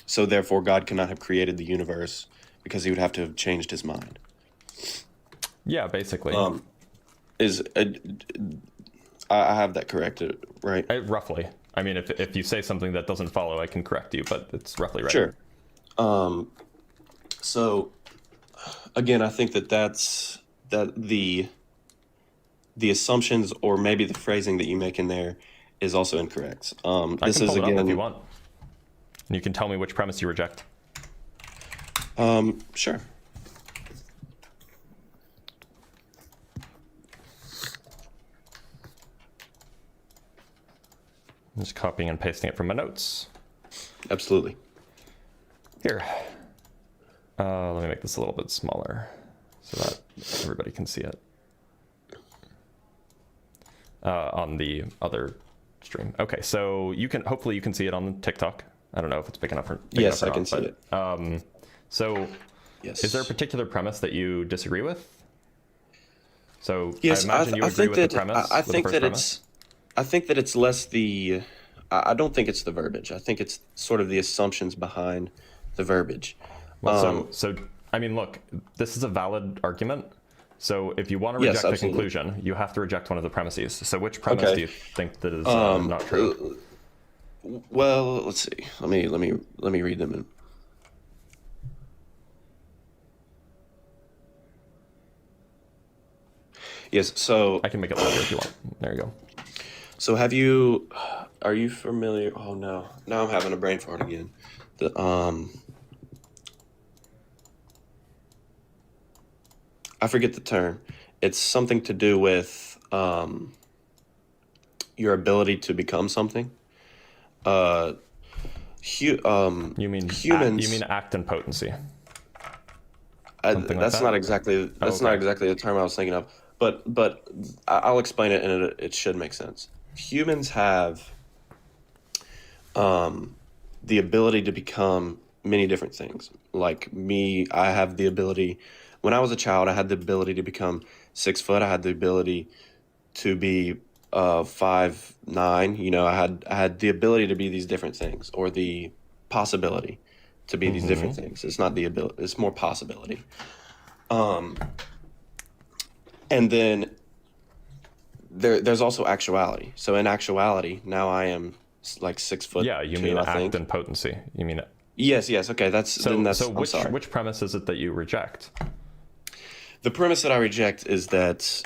so therefore God cannot have created the universe because he would have to have changed his mind. Yeah, basically. I have that corrected, right? Roughly. I mean, if you say something that doesn't follow, I can correct you, but it's roughly right. Sure. So again, I think that the assumptions, or maybe the phrasing that you make in there, is also incorrect. I can pull it up if you want. And you can tell me which premise you reject. Sure. I'm just copying and pasting it from my notes. Absolutely. Here. Let me make this a little bit smaller so that everybody can see it. On the other stream. Okay, so hopefully you can see it on TikTok. I don't know if it's big enough or Yes, I can see it. So Yes. is there a particular premise that you disagree with? So Yes, I imagine you agree with the premise. I think that it's less the. I don't think it's the verbiage. I think it's sort of the assumptions behind the verbiage. Well, so I mean, look, this is a valid argument. So if you want to Yes, reject the absolutely. conclusion, you have to reject one of the premises. So which premise Okay. do you think that is not true? Well, let's see. Let me read them in. Yes. So I can make it louder if you want. There you go. So are you familiar? Oh no, now I'm having a brain fart again. I forget the term. It's something to do with your ability to become something. You mean humans? you mean act and potency? That's that? not exactly not exactly the term I was thinking of. But I'll explain it, and it should make sense. Humans have the ability to become many different things. Like me, I have the ability. When I was a child, I had the ability to become 6 foot. I had the ability to be 5'9". You know, I had the ability to be these different things, or the possibility to be these different things. It's not the ability; it's more possibility. And then there's also actuality. So in actuality, now I am like 6 foot. Yeah, you 2, mean I act think. and potency. You mean it. Yes. Okay. So I'm which sorry. which premise is it that you reject? The premise that I reject is that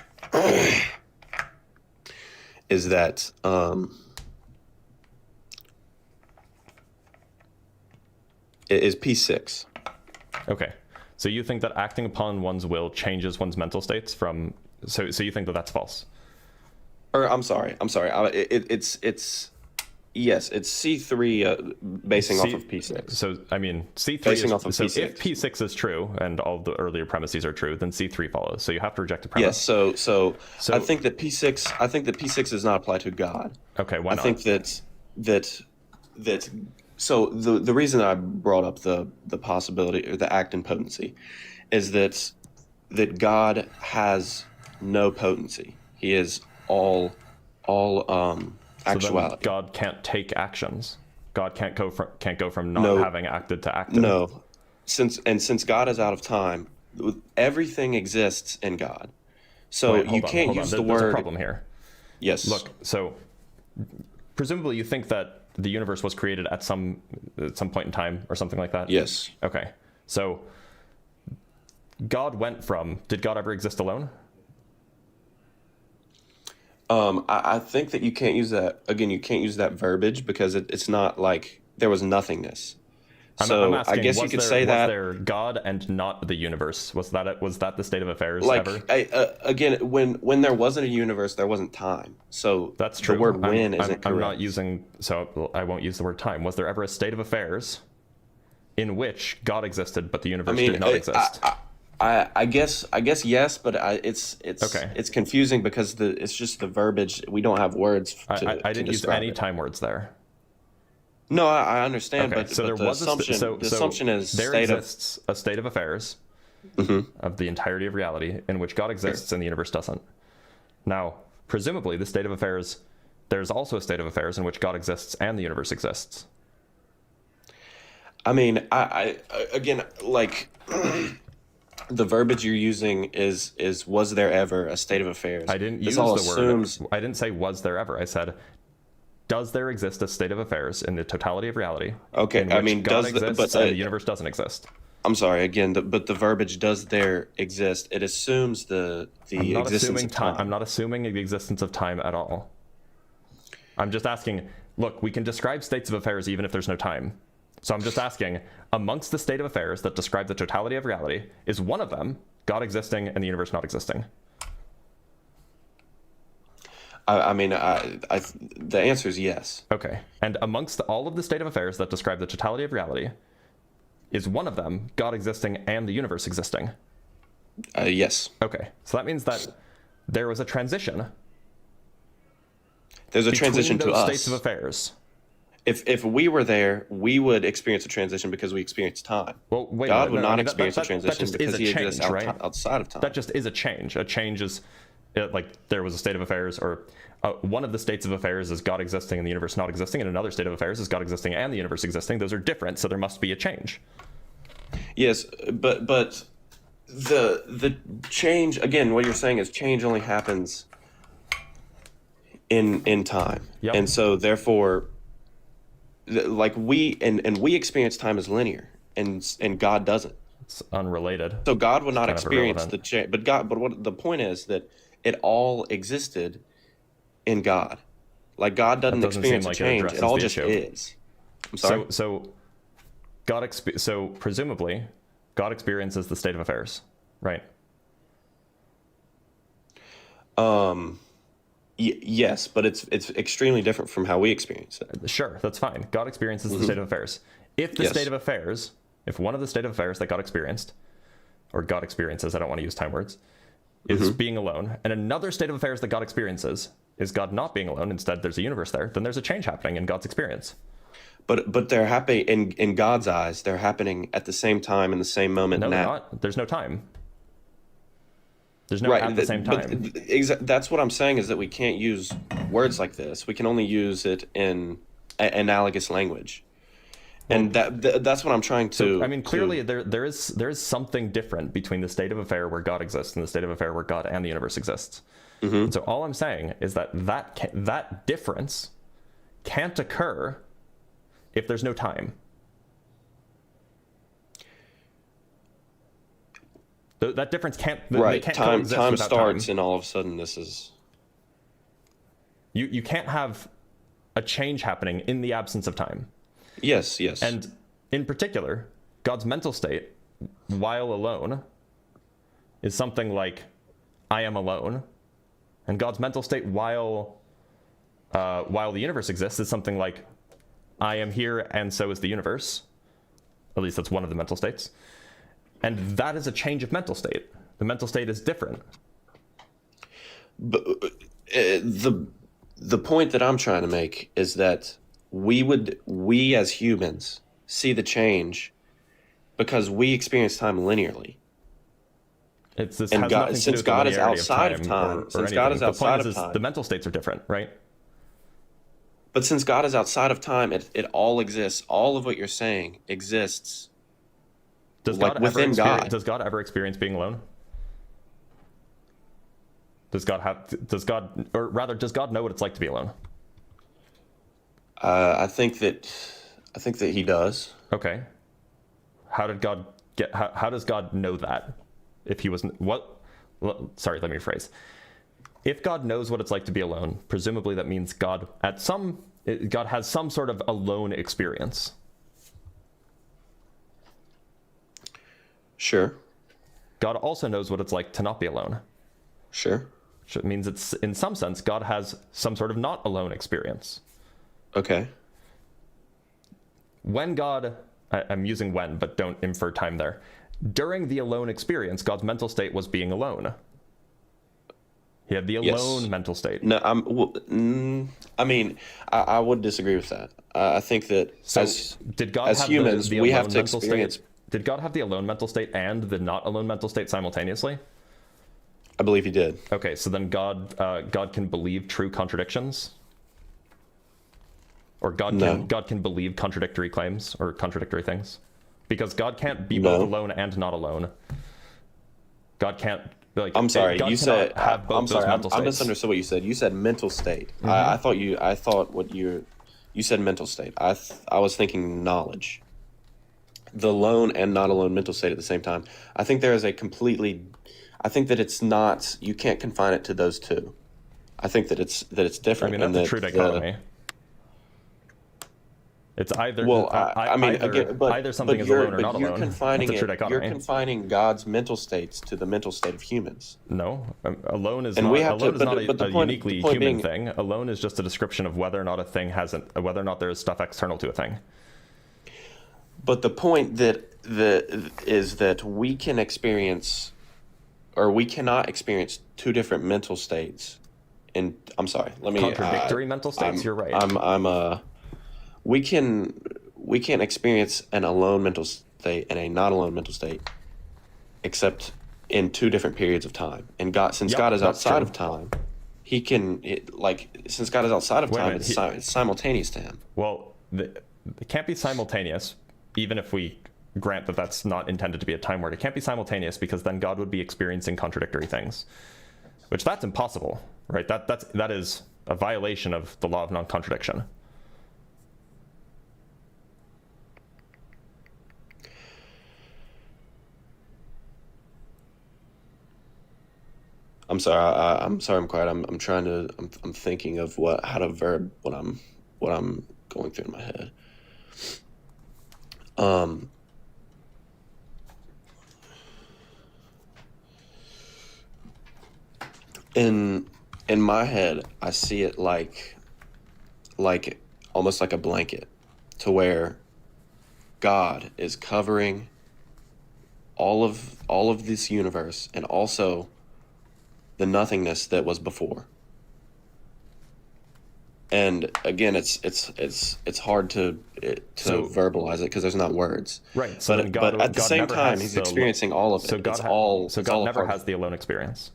it is P6. Okay. So you think that acting upon one's will changes one's mental states from so you think that that's false? Or I'm sorry. It's yes, it's C3 basing off of P6. So I mean C3 Basing is, off of so P6. if P6 is true and all the earlier premises are true, then C3 follows. So you have to reject the premise. Yes, so I think that P6 does not apply to God. Okay, why not? I think that so the reason I brought up the possibility or the act and potency is that God has no potency. He is all actuality. So then God can't take actions. God can't go from not having acted to acting. No. Since God is out of time, everything exists in God. So Wait, you can't hold on. use There's the word. a problem here. Yes. Look, so presumably you think that the universe was created at some point in time or something like that? Yes. Okay. So God went from, did God ever exist alone? I think that you can't use that again. You can't use that verbiage because it's not like there was nothingness. So I'm asking, I guess you could say was that there God and not the universe? Was that the state of affairs like ever? again when there wasn't a universe, there wasn't time. So That's true. The word "when" isn't I'm correct. not using, so I won't use the word time. Was there ever a state of affairs in which God existed but the universe did not exist? I guess yes, but it's Okay. It's confusing because it's just the verbiage. We don't have words. I didn't use describe any it. time words there. No, I understand, Okay, but so there the was assumption is there state exists a state of affairs of the entirety of reality in which God exists and the universe doesn't. Now, presumably, the state of affairs, there's also a state of affairs in which God exists and the universe exists. I mean, I again, like the verbiage you're using is was there ever a state of affairs? I didn't use all the assumes, word. I didn't say was there ever. I said, does there exist a state of affairs in the totality of reality? Okay, in I which mean, God does the- exists but, and the universe doesn't exist? I'm sorry, again, but the verbiage "does there exist?" It assumes the I'm not existence assuming of time. I'm not assuming the existence of time at all. I'm just asking. Look, we can describe states of affairs even if there's no time. So I'm just asking, amongst the state of affairs that describe the totality of reality, is one of them God existing and the universe not existing? The answer is yes. Okay. And amongst all of the state of affairs that describe the totality of reality, is one of them God existing and the universe existing? Yes. Okay. So that means that there was a transition. There's a transition to those us. States of affairs. If we were there, we would experience a transition because we experience time. Well, wait, God would not I mean, experience a transition because he exists right? outside of time. That just is a change. A change is like there was a state of affairs, or one of the states of affairs is God existing and the universe not existing, and another state of affairs is God existing and the universe existing. Those are different, so there must be a change. Yes, but the change, again, what you're saying is change only happens in time. Yep. And so therefore, like we experience time as linear, and God doesn't. It's unrelated. So God would not kind of experience irrelevant. the change, but what the point is that it all existed in God. Like God doesn't doesn't experience seem a like it change; addresses it all the just issue. is. I'm sorry. So presumably God experiences the state of affairs, right? Yes, but it's extremely different from how we experience it. Sure, that's fine. God experiences the state of affairs. If the Yes. state of affairs, if one of the state of affairs that God experienced, or God experiences, I don't want to use time words, is being alone, and another state of affairs that God experiences is God not being alone, instead there's a universe there, then there's a change happening in God's experience. But they're happening in God's eyes. They're happening at the same time in the same moment. No, now. they're not. There's no time. There's no Right, at the same time. That's what I'm saying, is that we can't use words like this. We can only use it in analogous language, and that's what I'm trying to. I mean, clearly there is something different between the state of affair where God exists and the state of affair where God and the universe exists. And so all I'm saying is that difference can't occur if there's no time. That difference can't. Right, They can't time coexist without starts, time. and all of a sudden this is. You can't have a change happening in the absence of time. Yes. And in particular, God's mental state, while alone, is something like, I am alone. And God's mental state while the universe exists is something like, I am here and so is the universe. At least that's one of the mental states. And that is a change of mental state. The mental state is different. But the point that I'm trying to make is that we as humans see the change because we experience time linearly. This And has God- nothing to since do with God the is linearity outside of of time, or since God anything. is The outside point of is time. the mental states are different, right? But since God is outside of time, it all exists. All of what you're saying exists. Does Like God within ever God. Does God ever experience being alone? Does God know what it's like to be alone? I think that he does. Okay. How does God know that? If he wasn't sorry, let me rephrase. If God knows what it's like to be alone, presumably that means God has some sort of alone experience. Sure. God also knows what it's like to not be alone. Sure. Which means it's, in some sense, God has some sort of not alone experience. Okay. When God, I'm using when, but don't infer time there. During the alone experience, God's mental state was being alone. He had the alone mental state. No, I would disagree with that. I think that Did God as have humans, the we alone have to mental experience. state? Did God have the alone mental state and the not alone mental state simultaneously? I believe he did. Okay, so then God can believe true contradictions, or God can believe contradictory claims or contradictory things, because God can't be both alone and not alone. God can't. I'm sorry. God You cannot said. have both I'm sorry. those mental I states. misunderstood what you said. You said mental state. I thought what you said mental state. I was thinking knowledge. The alone and not alone mental state at the same time. I think there is a completely. I think that it's not. You can't confine it to those two. I think that it's different. I mean, that's a true dichotomy. It's either Well, I mean, either, again, but either something but is you're alone or not but you're alone. confining That's a true it. You're dichotomy. confining God's mental states to the mental state of humans. No, alone is And not. we have to- Alone is but not the- but the a point- uniquely the point human being- thing. Alone is just a description of whether or not a thing whether or not there is stuff external to a thing. But the point is that we can experience, or we cannot experience, two different mental states. And I'm sorry, let me Contradictory mental states. You're right. We can experience an alone mental state and a not alone mental state, except in two different periods of time. And since Yep, God is that's outside true. of time, since God is outside of Wait a time, minute, it's simultaneous to him. Well, it can't be simultaneous, even if we grant that that's not intended to be a time word. It can't be simultaneous because then God would be experiencing contradictory things, which that's impossible, right? That is a violation of the law of non-contradiction. I'm sorry. I'm sorry. I'm quiet. I'm trying to. I'm thinking of how to verb what I'm going through in my head. In my head, I see it like almost like a blanket, to where God is covering all of this universe and also the nothingness that was before. And again, it's hard to verbalize it because there's not words. Right. So then But at the God same never time, has he's the experiencing all of it. So God, it's all God never part has the alone experience.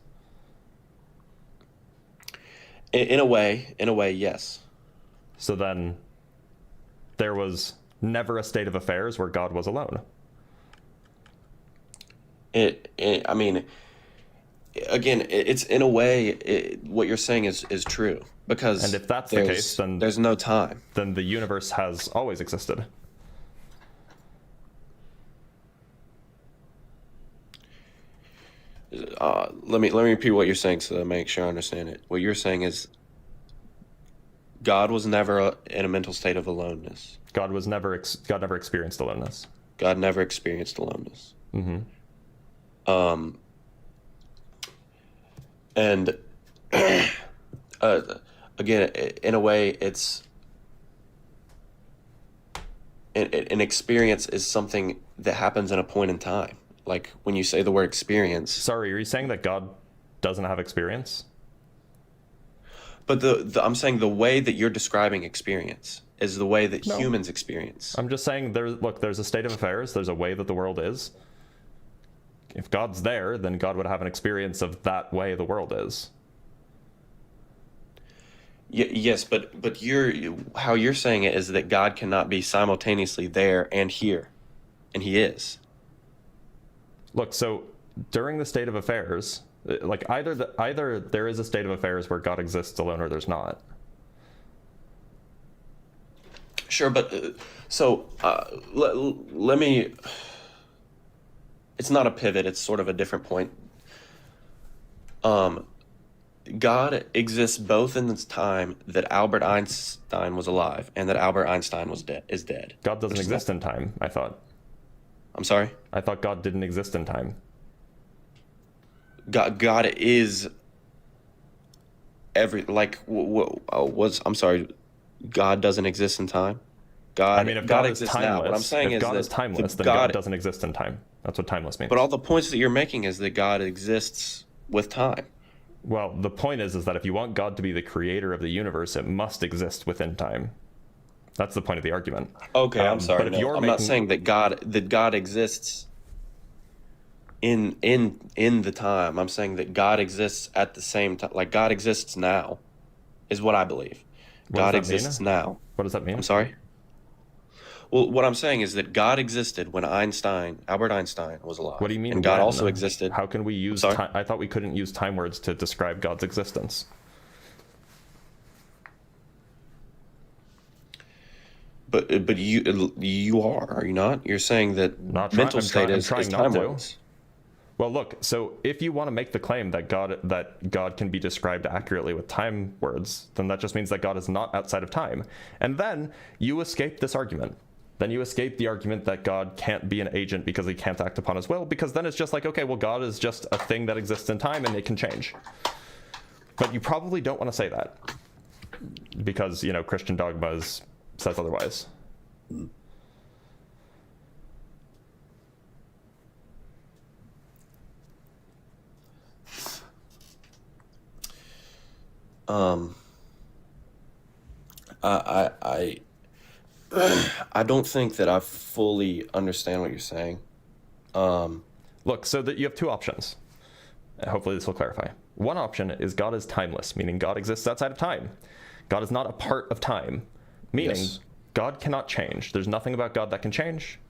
in a way, yes. So then there was never a state of affairs where God was alone. I mean, again, it's in a way, what you're saying is true, because And if that's the case, then there's no time. Then the universe has always existed. Let me repeat what you're saying so that I make sure I understand it. What you're saying is God was never in a mental state of aloneness. God never experienced aloneness. God never experienced aloneness. Mm-hmm. And again, in a way, it's an experience is something that happens in a point in time. Like when you say the word experience. Sorry, are you saying that God doesn't have experience? But I'm saying the way that you're describing experience is the way that humans experience. I'm just saying there's a state of affairs. There's a way that the world is. If God's there, then God would have an experience of that way the world is. Yes, but how you're saying it is that God cannot be simultaneously there and here, and he is. Look, so during the state of affairs, like either there is a state of affairs where God exists alone or there's not. Sure, but let me. It's not a pivot. It's sort of a different point. God exists both in this time that Albert Einstein was alive and that Albert Einstein is dead. God doesn't exist in time, I thought. I'm sorry? I thought God didn't exist in time. God is I'm sorry. God doesn't exist in time. I mean, if God is exists timeless, now. What I'm saying if is God is timeless, then God doesn't exist in time. That's what timeless means. But all the points that you're making is that God exists with time. Well, the point is that if you want God to be the creator of the universe, it must exist within time. That's the point of the argument. Okay, I'm sorry. But if I'm not saying that God exists in the time. I'm saying that God exists at the same time. Like God exists now, is what I believe. God exists now. What does that mean? I'm sorry. Well, what I'm saying is that God existed when Albert Einstein was alive. What do you mean? And God also existed. How can we use time? I thought we couldn't use time words to describe God's existence. But you are you not? You're saying that Not mental I'm state trying is not time to. words. Well, look, so if you want to make the claim that God can be described accurately with time words, then that just means that God is not outside of time. And then you escape this argument. Then you escape the argument that God can't be an agent because he can't act upon his will, because then it's just like, okay, well, God is just a thing that exists in time and it can change. But you probably don't want to say that because, you know, Christian dogmas says otherwise. I don't think that I fully understand what you're saying. Look, so that you have two options. Hopefully this will clarify. One option is God is timeless, meaning God exists outside of time. God is not a part of time, meaning Yes. God cannot change. There's nothing about God that can change,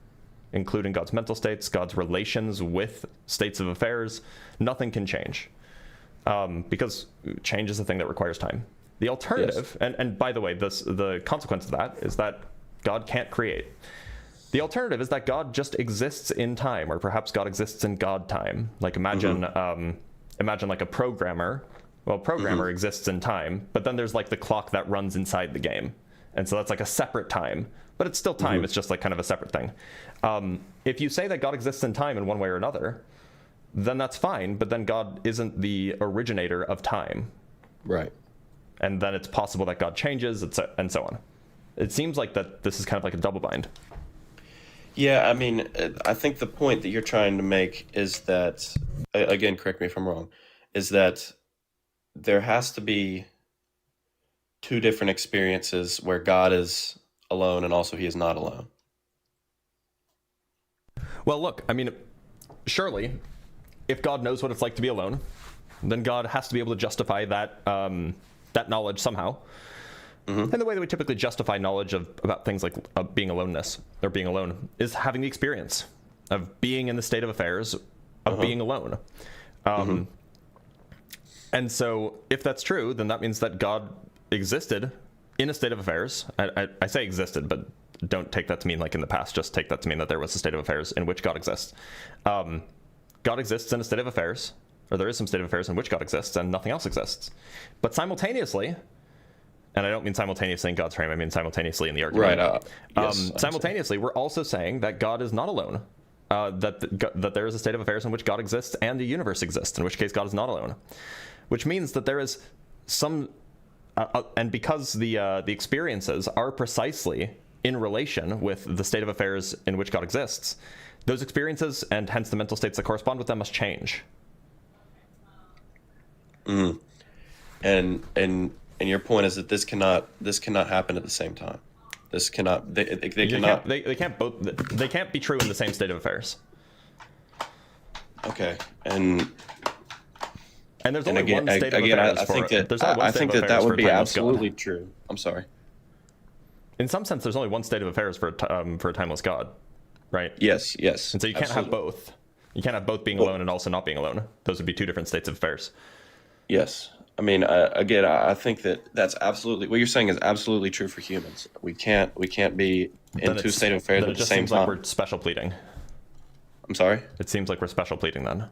including God's mental states, God's relations with states of affairs. Nothing can change because change is a thing that requires time. The alternative, and by the way, the consequence of that is that God can't create. The alternative is that God just exists in time, or perhaps God exists in God time. Like imagine like a programmer. Well, programmer exists in time, but then there's like the clock that runs inside the game. And so that's like a separate time, but it's still time. It's just like kind of a separate thing. If you say that God exists in time in one way or another, then that's fine, but then God isn't the originator of time. Right. And then it's possible that God changes, and so on. It seems like that this is kind of like a double bind. Yeah, I mean, I think the point that you're trying to make is that, again, correct me if I'm wrong, is that there has to be two different experiences where God is alone and also he is not alone. Well, look, I mean, surely, if God knows what it's like to be alone, then God has to be able to justify that that knowledge somehow. And the way that we typically justify knowledge about things like being aloneness or being alone is having the experience of being in the state of affairs of being alone. And so if that's true, then that means that God existed in a state of affairs. I say existed, but don't take that to mean like in the past. Just take that to mean that there was a state of affairs in which God exists. God exists in a state of affairs, or there is some state of affairs in which God exists and nothing else exists. But simultaneously, and I don't mean simultaneously in God's frame, I mean simultaneously in the argument. Right. Yes, simultaneously, we're also saying that God is not alone. That there is a state of affairs in which God exists and the universe exists, in which case God is not alone. Which means that there is some, and because the experiences are precisely in relation with the state of affairs in which God exists, those experiences and hence the mental states that correspond with them must change. And your point is that this cannot happen at the same time. This cannot. They cannot. They can't be true in the same state of affairs. Okay. And there's only again, one state of again, affairs I think for it. that There's only one I state think of that affairs would for be timeless God. absolutely true. I'm sorry. In some sense, there's only one state of affairs for a timeless God, right? Yes. And so you can't have both. You can't have both being alone and also not being alone. Those would be two different states of affairs. Yes. I mean, again, I think that's absolutely what you're saying is absolutely true for humans. We can't be in two state of affairs at the same time. Like we're special pleading. I'm sorry. It seems like we're special pleading then.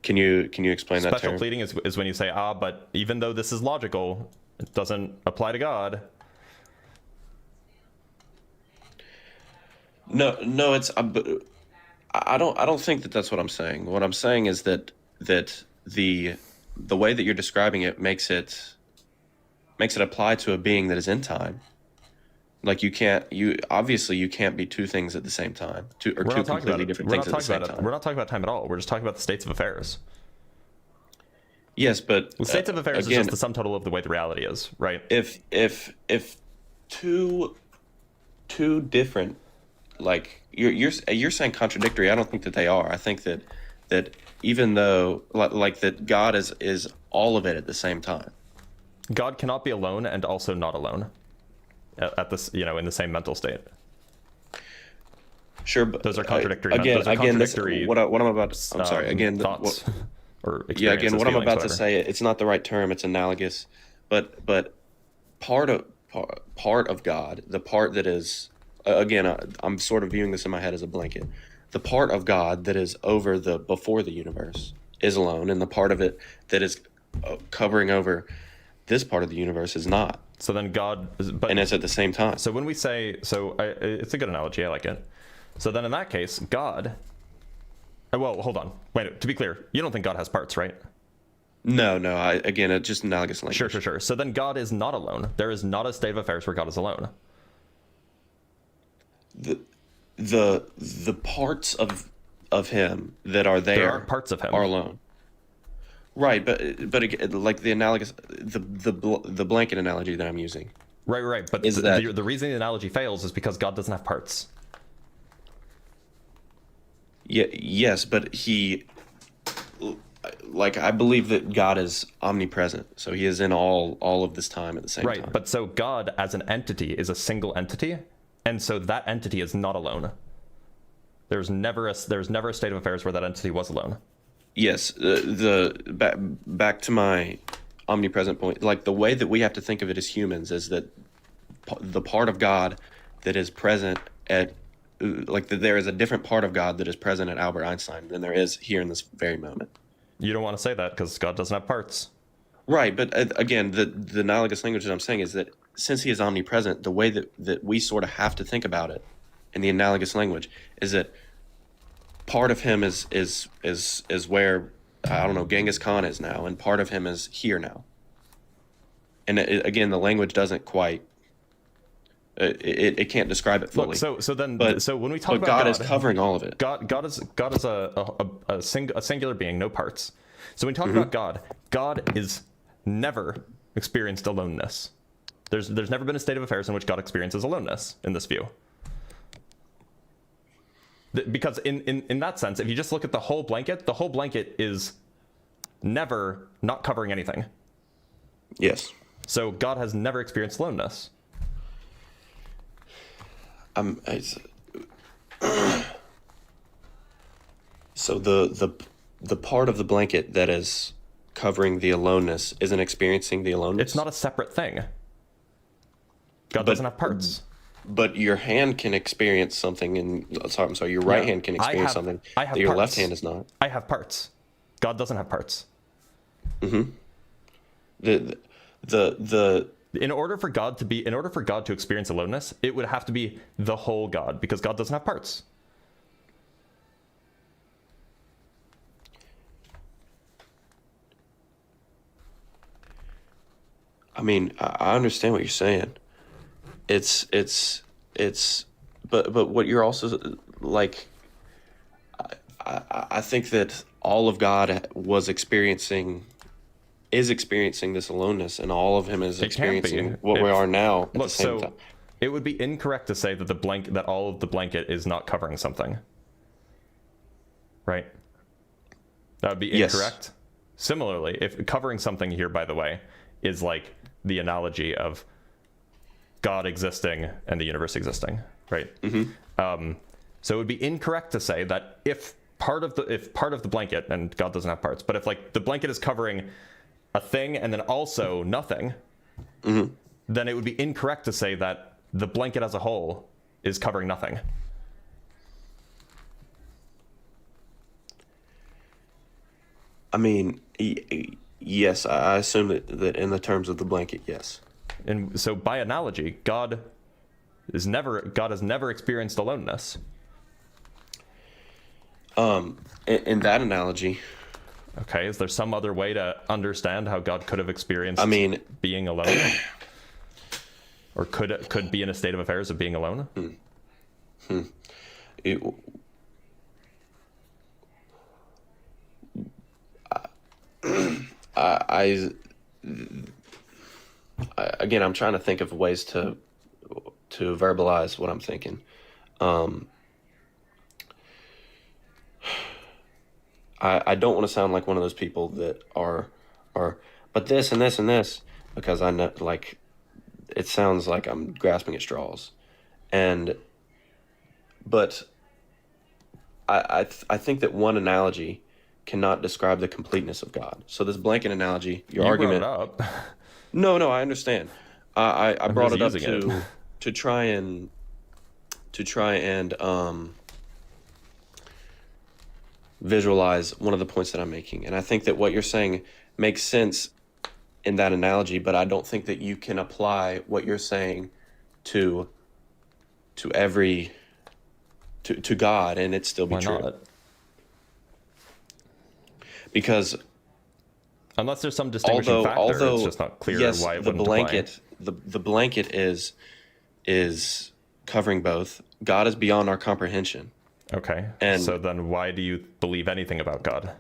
Can you explain that term? Special pleading is when you say, but even though this is logical, it doesn't apply to God. No, it's. I don't think that that's what I'm saying. What I'm saying is that the way that you're describing it makes it apply to a being that is in time. Like you obviously can't be two things at the same time, two completely different things at the same time. We're not talking about time at all. We're just talking about the states of affairs. Yes, but the states of affairs is just the sum total of the way the reality is, right? If two different, like you're saying contradictory, I don't think that they are. I think that even though like that God is all of it at the same time. God cannot be alone and also not alone at this, in the same mental state. Sure, but those are contradictory. What I'm about to, I'm sorry. Again, thoughts or again, what I'm about to say, it's not the right term. It's analogous, but part of God, the part that is, again, I'm sort of viewing this in my head as a blanket. the part of God that is over the before the universe is alone, and the part of it that is covering over this part of the universe is not. So then God, but And it's at the same time. so when we say, it's a good analogy, I like it. So then in that case, God, well, hold on, wait, to be clear, you don't think God has parts, right? No, again, it's just analogous language. Sure. So then God is not alone. There is not a state of affairs where God is alone. The parts of him that are There are parts of him. are alone. Right, but again, like the analogous, the blanket analogy that I'm using. Right. But Is that- the reason the analogy fails is because God doesn't have parts. Yeah, yes, but he, like, I believe that God is omnipresent, so he is in all of this time at the same time. Right, but so God as an entity is a single entity, and so that entity is not alone. There's never a state of affairs where that entity was alone. Yes, back to my omnipresent point. Like, the way that we have to think of it as humans is that the part of God that is present at, like, there is a different part of God that is present at Albert Einstein than there is here in this very moment. You don't want to say that because God doesn't have parts. Right, but again, the analogous language that I'm saying is that since he is omnipresent, the way that we sort of have to think about it in the analogous language is that part of him is where, I don't know, Genghis Khan is now, and part of him is here now. And again, the language doesn't quite, it can't describe it fully. Look, so when we talk but about God is covering all of it. God is a singular being, no parts. So when we talk about God is never experienced aloneness. There's never been a state of affairs in which God experiences aloneness in this view. Because in that sense, if you just look at the whole blanket is never not covering anything. Yes. So God has never experienced aloneness. So the part of the blanket that is covering the aloneness isn't experiencing the aloneness? It's not a separate thing. God doesn't have parts. But your hand can experience something, I'm sorry, your right hand can experience something that your left hand is not. I have parts. God doesn't have parts. Mm-hmm. In order for God to experience aloneness, it would have to be the whole God, because God doesn't have parts. I mean, I understand what you're saying. But what you're also, like, I think that all of God is experiencing this aloneness, and all of him is experiencing what we are now at the same time. It would be incorrect to say that that all of the blanket is not covering something. Right? That would be incorrect. Yes. Similarly, if covering something here, by the way, is like the analogy of God existing and the universe existing, right? Mm-hmm. So it would be incorrect to say that if part of the blanket, and God doesn't have parts, but if like the blanket is covering a thing and then also nothing, mm-hmm. then it would be incorrect to say that the blanket as a whole is covering nothing. I mean, yes, I assume that in the terms of the blanket, yes. And so by analogy, God has never experienced aloneness. In that analogy. Okay, is there some other way to understand how God could have experienced being alone? Or could be in a state of affairs of being alone? Again, I'm trying to think of ways to verbalize what I'm thinking. I don't want to sound like one of those people that are, but this and this and this, because I know, like, it sounds like I'm grasping at straws, but I think that one analogy cannot describe the completeness of God. So this blanket analogy, your argument. Brought it up. No, I understand. I brought it up to try and visualize one of the points that I'm making. And I think that what you're saying makes sense in that analogy, but I don't think that you can apply what you're saying to God and it still be Why true. not? Because Unless there's some distinguishing factor, it's just not clear yes, why it the wouldn't blanket, apply. the blanket is covering both. God is beyond our comprehension. Okay. And so then why do you believe anything about God?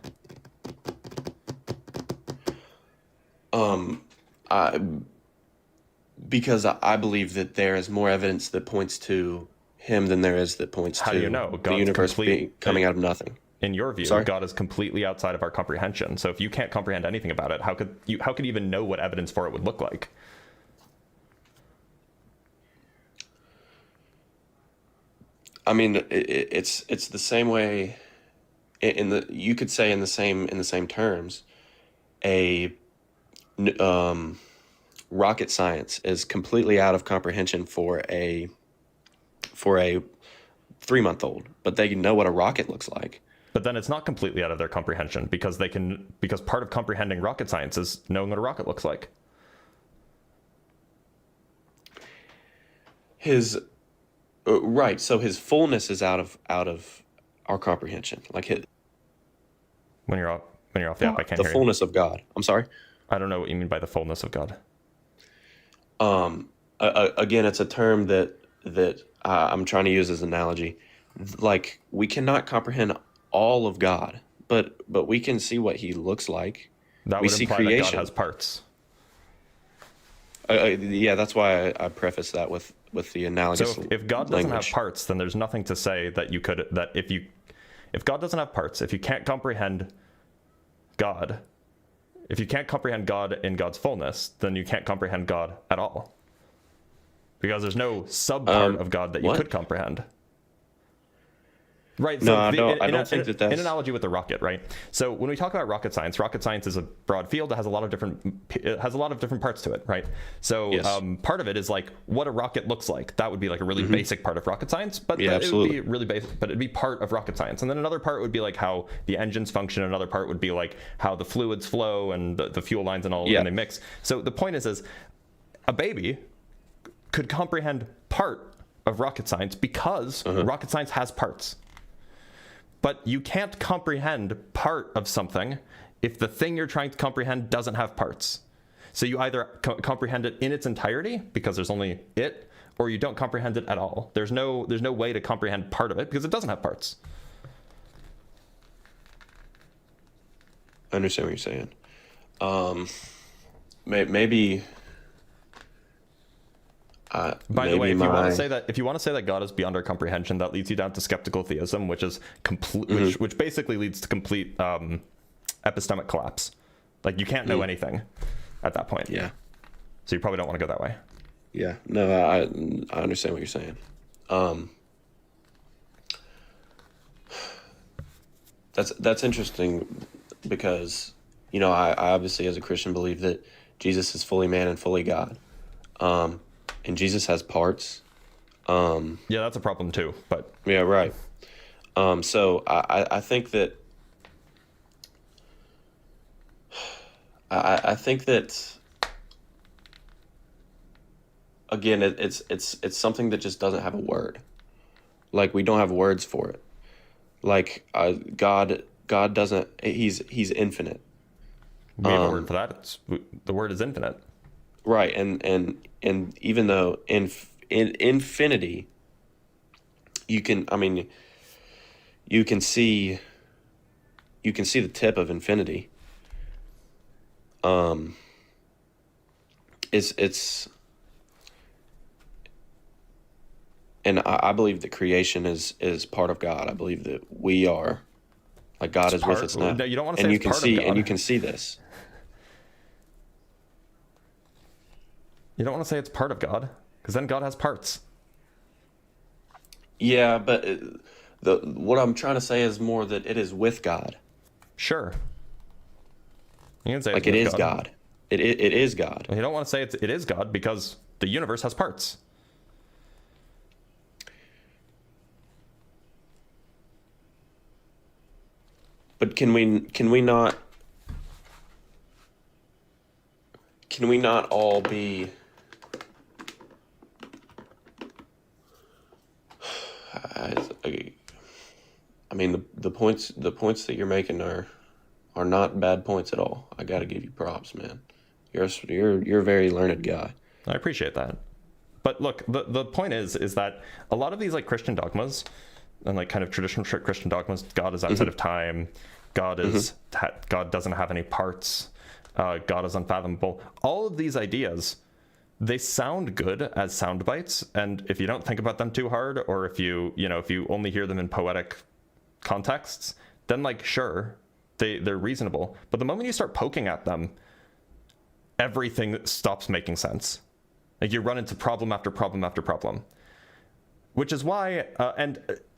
Because I believe that there is more evidence that points to him than there is that points How to do you know? the God's universe complete- coming out of nothing. In your view, Sorry? God is completely outside of our comprehension. So if you can't comprehend anything about it, how could you even know what evidence for it would look like? I mean, it's the same way. You could say in the same terms, rocket science is completely out of comprehension for a 3-month-old, but they know what a rocket looks like. But then it's not completely out of their comprehension because part of comprehending rocket science is knowing what a rocket looks like. Right, so his fullness is out of our comprehension. Like When you're off the app, I can't the hear fullness of God. I'm sorry. you. I don't know what you mean by the fullness of God. Again, it's a term that I'm trying to use as an analogy. Like, we cannot comprehend all of God, but we can see what he looks like. That We would see imply that creation. God has parts. Yeah, that's why I preface that with the analogous. So if God doesn't language. have parts, then there's nothing to say that if God doesn't have parts, if you can't comprehend God, if you can't comprehend God in God's fullness, then you can't comprehend God at all. Because there's no sub-part of God that you what? could comprehend. Right. No, I don't think that's... In analogy with the rocket, right? So when we talk about rocket science is a broad field that has a lot of different parts to it, right? So Yes. part of it is like what a rocket looks like. That would be like a really basic part of rocket science, but Yeah, it would absolutely. be really basic, but it'd be part of rocket science. And then another part would be like how the engines function. Another part would be like how the fluids flow and the fuel lines and all, Yeah. and they mix. So the point is a baby could comprehend part of rocket science because rocket science has parts. But you can't comprehend part of something if the thing you're trying to comprehend doesn't have parts. So you either comprehend it in its entirety because there's only it, or you don't comprehend it at all. There's no way to comprehend part of it because it doesn't have parts. I understand what you're saying. Maybe. By the way, maybe if you want to say that God is beyond our comprehension, that leads you down to skeptical theism, which is which basically leads to complete epistemic collapse. Like you can't know anything at that point. Yeah. So you probably don't want to go that way. Yeah. No, I understand what you're saying. That's interesting because, I obviously as a Christian believe that Jesus is fully man and fully God. And Jesus has parts. Yeah, that's a problem too. But Yeah, right. So I think that I think that again it's something that just doesn't have a word. Like we don't have words for it. Like God doesn't. He's infinite. we have a word for that. The word is infinite. Right, and even though in infinity, you can see the tip of infinity. It's and I believe that creation is part of God. I believe that we are, like God is with us now. No, you don't want to say and you it's can part see of God. and you can see this. You don't want to say it's part of God, because then God has parts. Yeah, but what I'm trying to say is more that it is with God. Sure. You can say Like it's it with is God. It is God. You don't want to say it is God because the universe has parts. But can we not all be I mean the points that you're making are not bad points at all. I got to give you props, man. You're a very learned guy. I appreciate that. But look, the point is that a lot of these like Christian dogmas and like kind of traditional Christian dogmas, God is outside of time, God is God doesn't have any parts, God is unfathomable. All of these ideas, they sound good as sound bites, and if you don't think about them too hard, or if you only hear them in poetic contexts, then like sure, they're reasonable. But the moment you start poking at them, everything stops making sense. Like you run into problem after problem after problem, which is why,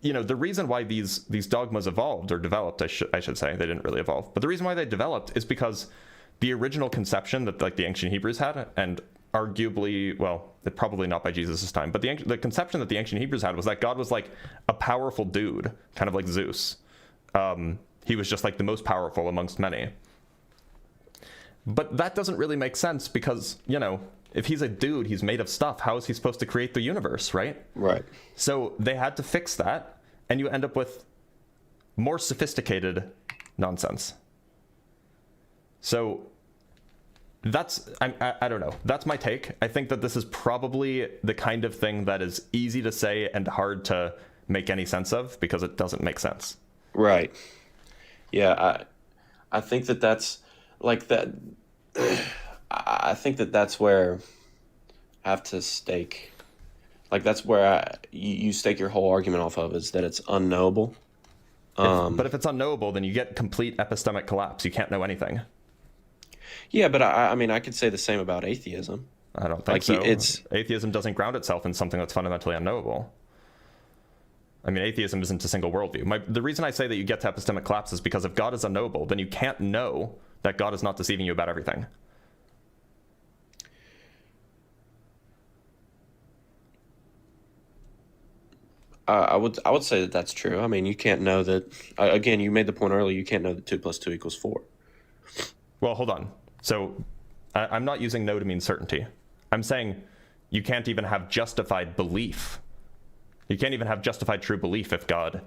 the reason why these dogmas evolved or developed, I should say, they didn't really evolve, but the reason why they developed is because the original conception that like the ancient Hebrews had, and arguably, well, probably not by Jesus' time, but the conception that the ancient Hebrews had was that God was like a powerful dude, kind of like Zeus. He was just like the most powerful amongst many. But that doesn't really make sense because, if he's a dude, he's made of stuff, how is he supposed to create the universe, right? Right. So they had to fix that, and you end up with more sophisticated nonsense. So I don't know. That's my take. I think that this is probably the kind of thing that is easy to say and hard to make any sense of because it doesn't make sense. Right. Yeah, I think that's like that. I think that's where I have to stake. Like that's where you stake your whole argument off of, is that it's unknowable. But if it's unknowable, then you get complete epistemic collapse. You can't know anything. Yeah, but I mean, I could say the same about atheism. I don't think so. Atheism doesn't ground itself in something that's fundamentally unknowable. I mean, atheism isn't a single worldview. The reason I say that you get to epistemic collapse is because if God is unknowable, then you can't know that God is not deceiving you about everything. I would say that that's true. I mean, you can't know that. Again, you made the point earlier. You can't know that 2 + 2 = 4. Well, hold on. So I'm not using no to mean certainty. I'm saying you can't even have justified belief. You can't even have justified true belief if God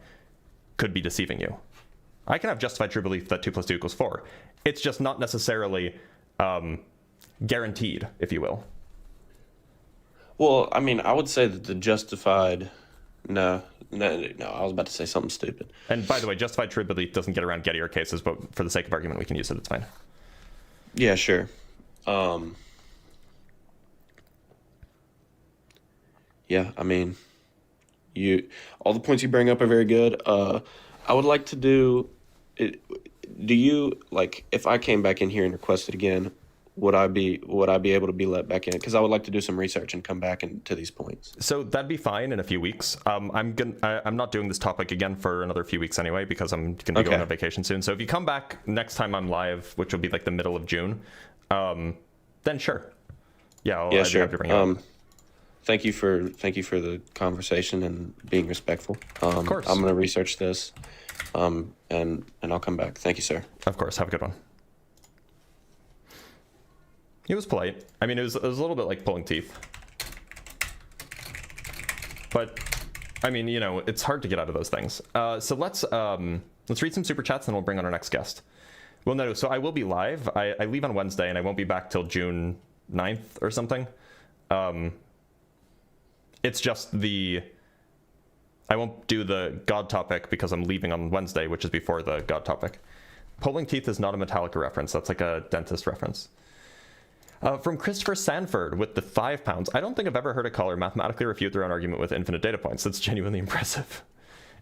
could be deceiving you. I can have justified true belief that 2 + 2 = 4. It's just not necessarily guaranteed, if you will. Well, I mean, I would say that the justified... No, I was about to say something stupid. And by the way, justified true belief doesn't get around Gettier cases, but for the sake of argument, we can use it. It's fine. Yeah, sure. Yeah, I mean, all the points you bring up are very good. I would like to do it. Do you, like, if I came back in here and requested again, would I be able to be let back in? Because I would like to do some research and come back into these points. So that'd be fine in a few weeks. I'm not doing this topic again for another few weeks anyway, because I'm gonna be going on vacation soon. So if you come back next time I'm live, which will be like the middle of June, then sure. Yeah, I'd sure. be happy to bring it up. Thank you for the conversation and being respectful. Of course. I'm gonna research this, and I'll come back. Thank you, sir. Of course. Have a good one. He was polite. I mean, it was a little bit like pulling teeth. But, I mean, it's hard to get out of those things. So let's read some super chats and we'll bring on our next guest. Well, no, so I will be live. I leave on Wednesday and I won't be back till June 9th or something. It's just I won't do the God topic because I'm leaving on Wednesday, which is before the God topic. Pulling teeth is not a Metallica reference. That's like a dentist reference. From Christopher Sanford with the £5. I don't think I've ever heard a caller mathematically refute their own argument with infinite data points. That's genuinely impressive.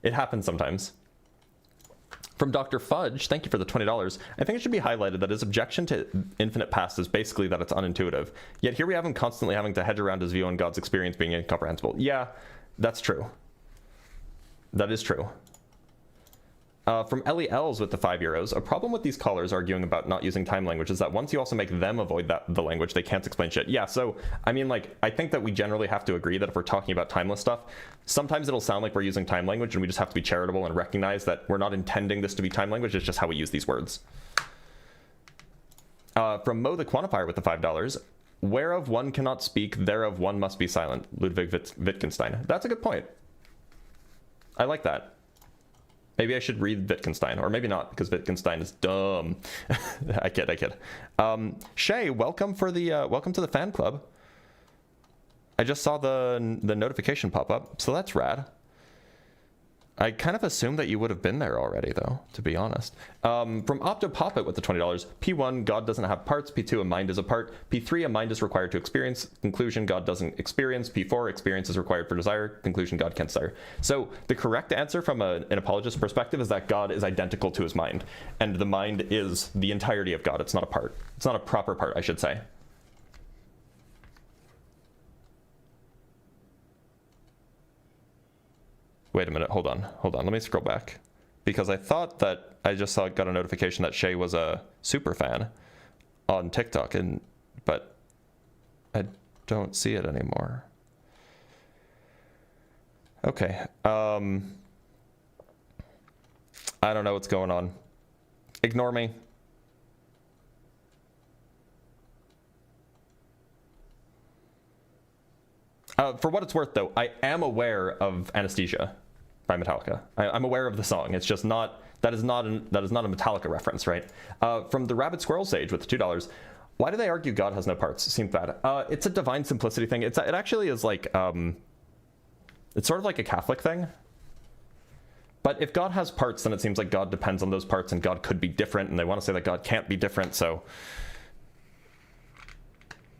It happens sometimes. From Dr. Fudge, thank you for the $20. I think it should be highlighted that his objection to infinite past is basically that it's unintuitive. Yet here we have him constantly having to hedge around his view on God's experience being incomprehensible. Yeah, that's true. That is true. From Ellie L's with the €5, a problem with these callers arguing about not using time language is that once you also make them avoid the language, they can't explain shit. Yeah, so, I mean, like, I think that we generally have to agree that if we're talking about timeless stuff, sometimes it'll sound like we're using time language, and we just have to be charitable and recognize that we're not intending this to be time language, it's just how we use these words. From Mo the Quantifier with the $5, whereof one cannot speak, thereof one must be silent. Ludwig Wittgenstein. That's a good point. I like that. Maybe I should read Wittgenstein, or maybe not, because Wittgenstein is dumb. I kid. Shay, welcome to the fan club. I just saw the notification pop up, so that's rad. I kind of assumed that you would have been there already, though, to be honest. From Optopoppet with the $20, P1, God doesn't have parts. P2, a mind is a part. P3, a mind is required to experience. Conclusion, God doesn't experience. P4, experience is required for desire. Conclusion, God can't desire. So the correct answer from an apologist perspective is that God is identical to his mind. And the mind is the entirety of God. It's not a part. It's not a proper part, I should say. Wait a minute, hold on, let me scroll back. Because I thought that I just got a notification that Shay was a super fan on TikTok, but I don't see it anymore. Okay, I don't know what's going on. Ignore me. For what it's worth, though, I am aware of Anesthesia by Metallica. I'm aware of the song. It's just not that is not a Metallica reference, right? From the Rabbit Squirrel Sage with the $2. Why do they argue God has no parts? Seems bad. It's a divine simplicity thing. It actually is like it's sort of like a Catholic thing. But if God has parts, then it seems like God depends on those parts, and God could be different, and they want to say that God can't be different. So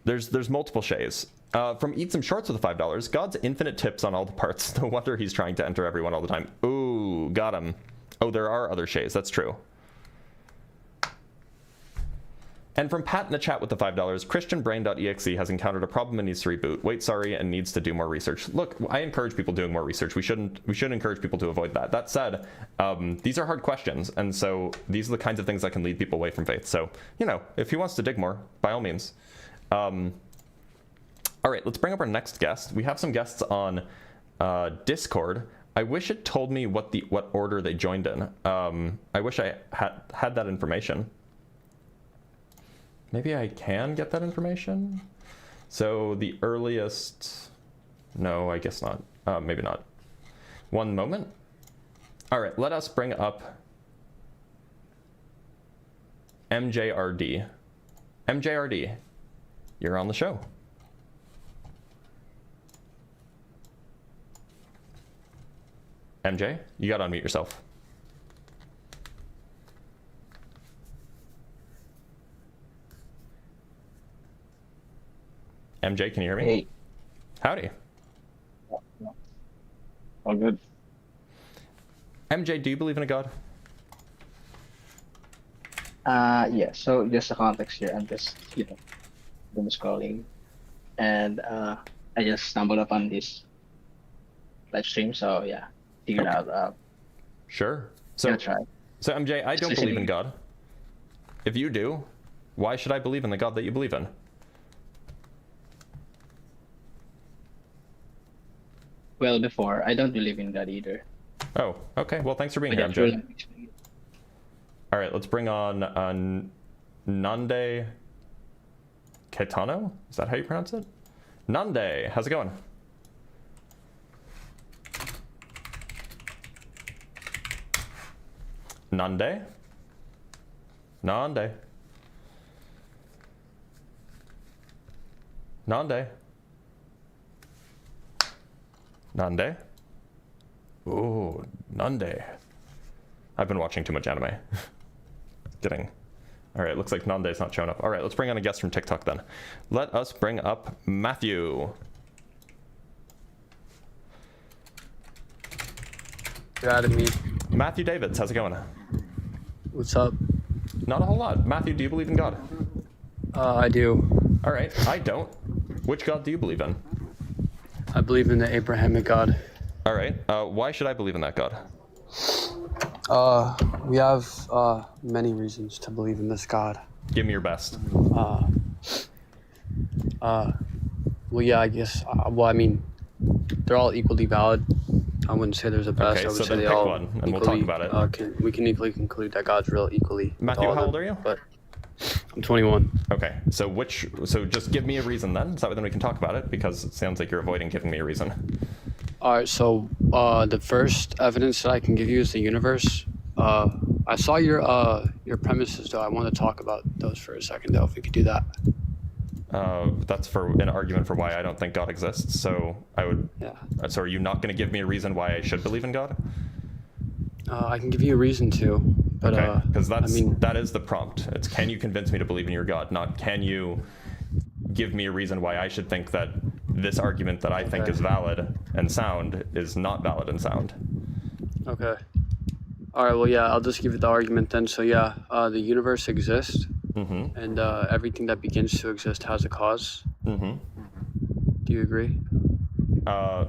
there's multiple shays. From Eat Some Shorts with the $5, God's infinite tips on all the parts. No wonder he's trying to enter everyone all the time. Ooh, got him. Oh, there are other shays. That's true. And from Pat in the chat with the $5, ChristianBrain.exe has encountered a problem and needs to reboot. Wait, sorry, and needs to do more research. Look, I encourage people doing more research. We should encourage people to avoid that. That said, these are hard questions, and so these are the kinds of things that can lead people away from faith. So, you know, if he wants to dig more, by all means. All right, let's bring up our next guest. We have some guests on Discord. I wish it told me what order they joined in. I wish I had that information. Maybe I can get that information. So the earliest, no, I guess not. Maybe not. One moment. All right, let us bring up MJRD. MJRD, you're on the show. MJ, you gotta unmute yourself. MJ, can you hear me? Hey. Howdy. All good. MJ, do you believe in a God? Yeah, so just a context here, I'm just, doom scrolling, and I just stumbled upon this live stream, so yeah, figured out. Sure. So Try. So MJ, I don't believe in God. If you do, why should I believe in the God that you believe in? Well, before, I don't believe in God either. Oh, okay. Well, thanks for being here, MJ. All right, let's bring on Nande Caetano. Is that how you pronounce it? Nande, how's it going? Nande? Nande? Nande? Nande? Ooh, Nande. I've been watching too much anime. Kidding. All right, looks like Nande's not showing up. All right, let's bring on a guest from TikTok then. Let us bring up Matthew. Got me. Matthew Davids, how's it going? What's up? Not a whole lot. Matthew, do you believe in God? I do. All right, I don't. Which God do you believe in? I believe in the Abrahamic God. All right, why should I believe in that God? We have many reasons to believe in this God. Give me your best. Well, yeah, I guess. Well, I mean, they're all equally valid. I wouldn't say there's a best. Okay, I would so say then they pick all one, and we'll talk equally, about it. we can equally conclude that God's real equally. with Matthew, all of how them, old are you? But I'm 21. Okay, so just give me a reason then, so that way then we can talk about it, because it sounds like you're avoiding giving me a reason. All right, so the first evidence that I can give you is the universe. I saw your premises, though. I want to talk about those for a second, though, if we could do that. That's for an argument for why I don't think God exists, so I would... Yeah. So are you not going to give me a reason why I should believe in God? I can give you a reason to, but Okay, because I mean, that is the prompt. It's can you convince me to believe in your God, not can you give me a reason why I should think that this argument that I think Okay. is valid and sound is not valid and sound. okay. All right, well, yeah, I'll just give you the argument then. So, yeah, the universe exists, Mm-hmm. and everything that begins to exist has a cause. Mm-hmm. Do you agree? I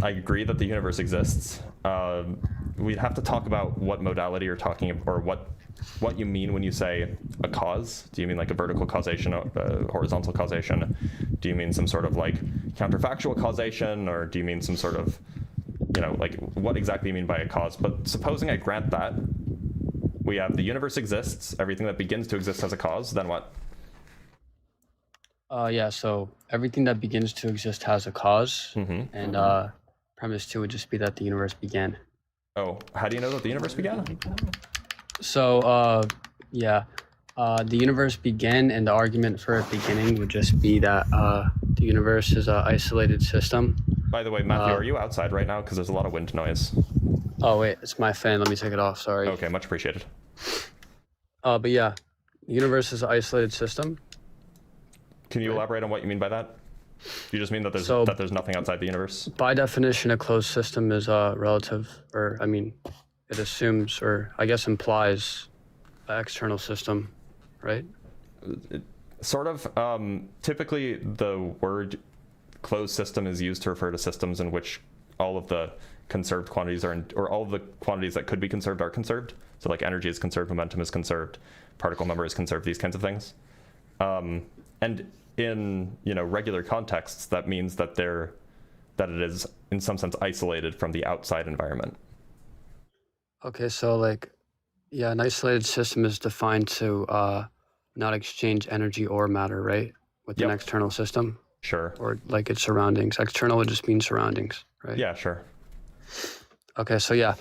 agree that the universe exists. We'd have to talk about what modality you're talking about, or what you mean when you say a cause. Do you mean like a vertical causation, horizontal causation? Do you mean some sort of like counterfactual causation, or do you mean some sort of, like what exactly you mean by a cause? But supposing I grant that, we have the universe exists, everything that begins to exist has a cause, then what? Yeah, so everything that begins to exist has a cause, Mm-hmm. and premise 2 would just be that the universe began. Oh, how do you know that the universe began? So, yeah, the universe began, and the argument for it beginning would just be that the universe is an isolated system. By the way, Matthew, are you outside right now? Because there's a lot of wind noise. Oh, wait, it's my fan. Let me take it off. Sorry. Okay, much appreciated. But yeah, the universe is an isolated system. Can you elaborate on what you mean by that? You just mean that there's nothing outside the universe? By definition, a closed system is relative, or I mean, it assumes, or I guess implies, an external system, right? Sort of. Typically, the word closed system is used to refer to systems in which all of the conserved quantities or all of the quantities that could be conserved are conserved. So like energy is conserved, momentum is conserved, particle number is conserved, these kinds of things. And in regular contexts, that means that it is in some sense isolated from the outside environment. Okay, so like, yeah, an isolated system is defined to not exchange energy or matter, right? With an Yep. external system, Sure. or like its surroundings. External would just mean surroundings, right? Yeah, sure. Okay, so yeah,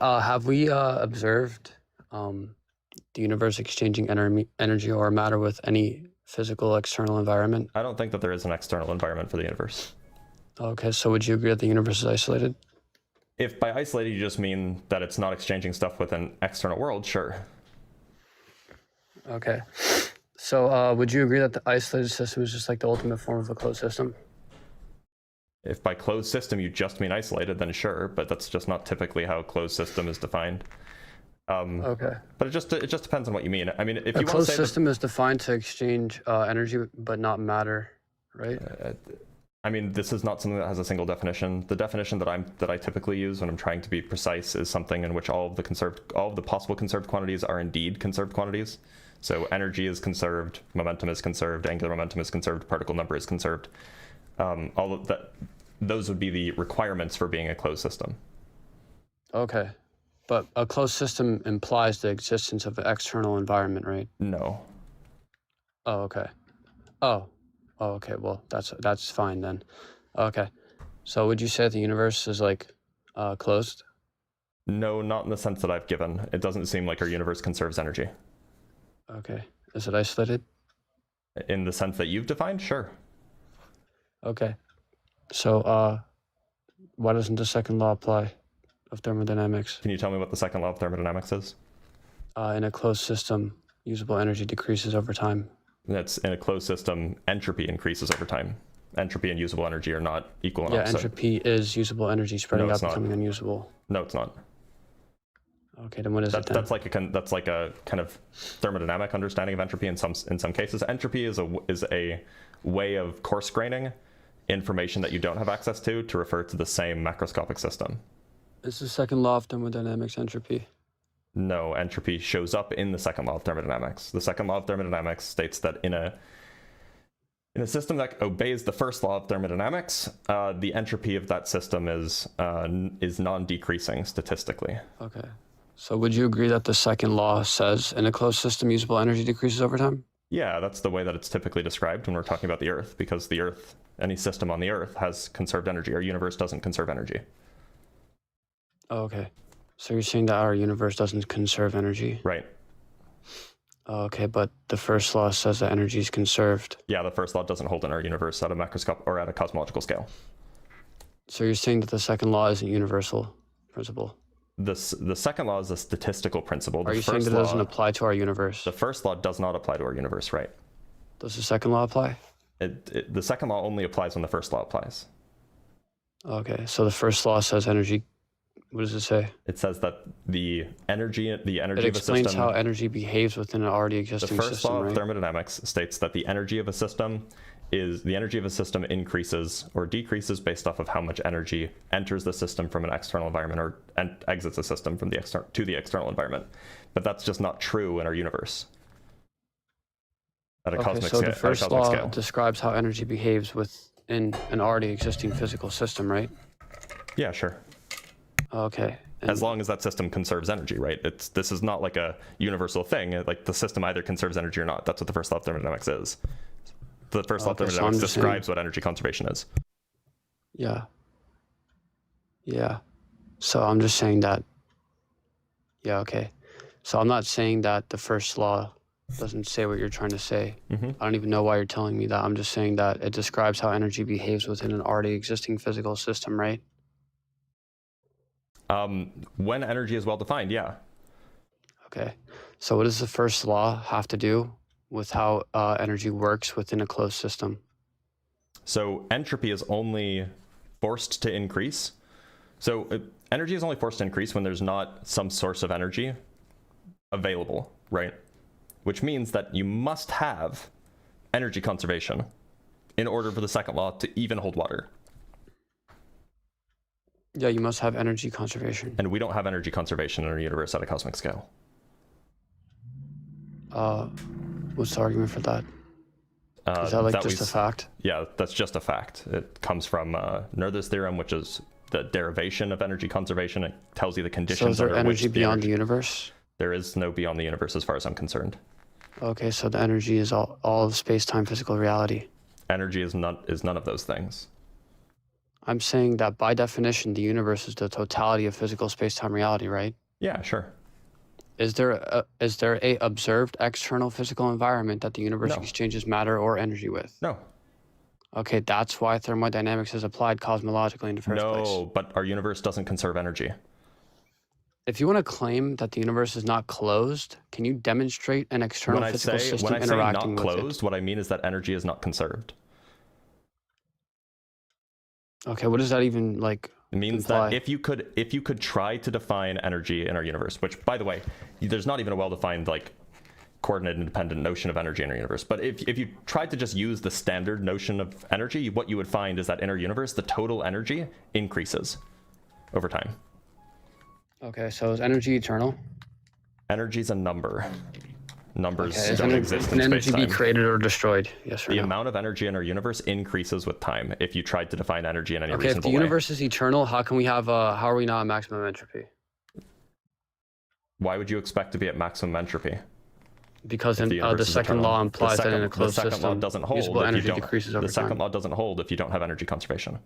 have we observed the universe exchanging energy or matter with any physical external environment? I don't think that there is an external environment for the universe. Okay, so would you agree that the universe is isolated? If by isolated you just mean that it's not exchanging stuff with an external world, sure. Okay, so would you agree that the isolated system is just like the ultimate form of a closed system? If by closed system you just mean isolated, then sure, but that's just not typically how a closed system is defined. Okay. But it just depends on what you mean. I mean, if A you want to closed say system is defined to exchange energy but not matter, right? I mean, this is not something that has a single definition. The definition that I typically use when I'm trying to be precise is something in which all of the possible conserved quantities are indeed conserved quantities. So energy is conserved, momentum is conserved, angular momentum is conserved, particle number is conserved. All of that, those would be the requirements for being a closed system. Okay. But a closed system implies the existence of an external environment, right? No. Oh, okay. Oh, okay. Well, that's fine then. Okay. So would you say the universe is like closed? No, not in the sense that I've given. It doesn't seem like our universe conserves energy. Okay. Is it isolated? In the sense that you've defined, sure. Okay. So why doesn't the second law apply of thermodynamics? Can you tell me what the second law of thermodynamics is? In a closed system, usable energy decreases over time. That's in a closed system, entropy increases over time. Entropy and usable energy are not equal and Yeah, opposite. entropy is usable energy spreading No, out, it's not. becoming unusable. No, it's not. Okay, then what is it then? That's like a kind of thermodynamic understanding of entropy in some cases. Entropy is a way of coarse graining information that you don't have access to refer to the same macroscopic system. Is the second law of thermodynamics entropy? No, entropy shows up in the second law of thermodynamics. The second law of thermodynamics states that in a system that obeys the first law of thermodynamics, the entropy of that system is non-decreasing statistically. Okay. So would you agree that the second law says in a closed system, usable energy decreases over time? Yeah, that's the way that it's typically described when we're talking about the Earth, because the Earth, any system on the Earth has conserved energy. Our universe doesn't conserve energy. Oh, okay. So you're saying that our universe doesn't conserve energy? Right. Oh, okay, but the first law says that energy is conserved. Yeah, the first law doesn't hold in our universe at a macroscope or at a cosmological scale. So you're saying that the second law is a universal principle? The second law is a statistical principle. Are you saying that it doesn't apply to our universe? The first law does not apply to our universe, right? Does the second law apply? The second law only applies when the first law applies. Okay, so the first law says energy. What does it say? It says that the energy It of a system... explains how energy behaves within an already The existing first system, law of right? thermodynamics states that the energy of a system increases or decreases based off of how much energy enters the system from an external environment or exits the system from to the external environment. But that's just not true in our universe. At a cosmic so scale. the first law describes how energy behaves within an already existing physical system, right? Yeah, sure. Okay. As long as that system conserves energy, right? This is not like a universal thing. Like the system either conserves energy or not. That's what the first law of thermodynamics is. The first law of thermodynamics describes what energy conservation is. Yeah. Yeah. So I'm just saying that. Yeah, okay. So I'm not saying that the first law doesn't say what you're trying to say. Mm-hmm. I don't even know why you're telling me that. I'm just saying that it describes how energy behaves within an already existing physical system, right? When energy is well defined, yeah. Okay. So what does the first law have to do with how energy works within a closed system? So entropy is only forced to increase. So energy is only forced to increase when there's not some source of energy available, right? Which means that you must have energy conservation in order for the second law to even hold water. Yeah, you must have energy conservation. And we don't have energy conservation in our universe at a cosmic scale. What's the argument for that? Is that like just a fact? Yeah, that's just a fact. It comes from Noether's theorem, which is the derivation of energy conservation. It tells you the conditions So is there under which energy beyond the universe? There is no beyond the universe as far as I'm concerned. Okay, so the energy is all of space-time physical reality. Energy is none of those things. I'm saying that by definition, the universe is the totality of physical space-time reality, right? Yeah, sure. Is there a observed external physical environment that the universe No. exchanges matter or energy with? No. Okay, that's why thermodynamics is applied cosmologically in the first place. No, but our universe doesn't conserve energy. If you want to claim that the universe is not closed, can you demonstrate an external physical system when I say interacting not with closed, what I mean is that energy is not conserved. it? Okay, what does that even like? It means imply? that if you could try to define energy in our universe, which by the way, there's not even a well-defined like coordinate independent notion of energy in our universe. But if you tried to just use the standard notion of energy, what you would find is that in our universe, the total energy increases over time. Okay, so is energy eternal? Energy is a number. Numbers Okay, don't exist in can energy space-time. be created or destroyed? Yes or The no? amount of energy in our universe increases with time if you tried to define energy in any Okay, if reasonable the way. universe is eternal, how can we have how are we not at maximum entropy? Why would you expect to be at maximum entropy? Because if the universe is second eternal? law implies that in a closed the second system, law doesn't hold usable if you energy don't, decreases over the second time. law doesn't hold if you don't have energy conservation.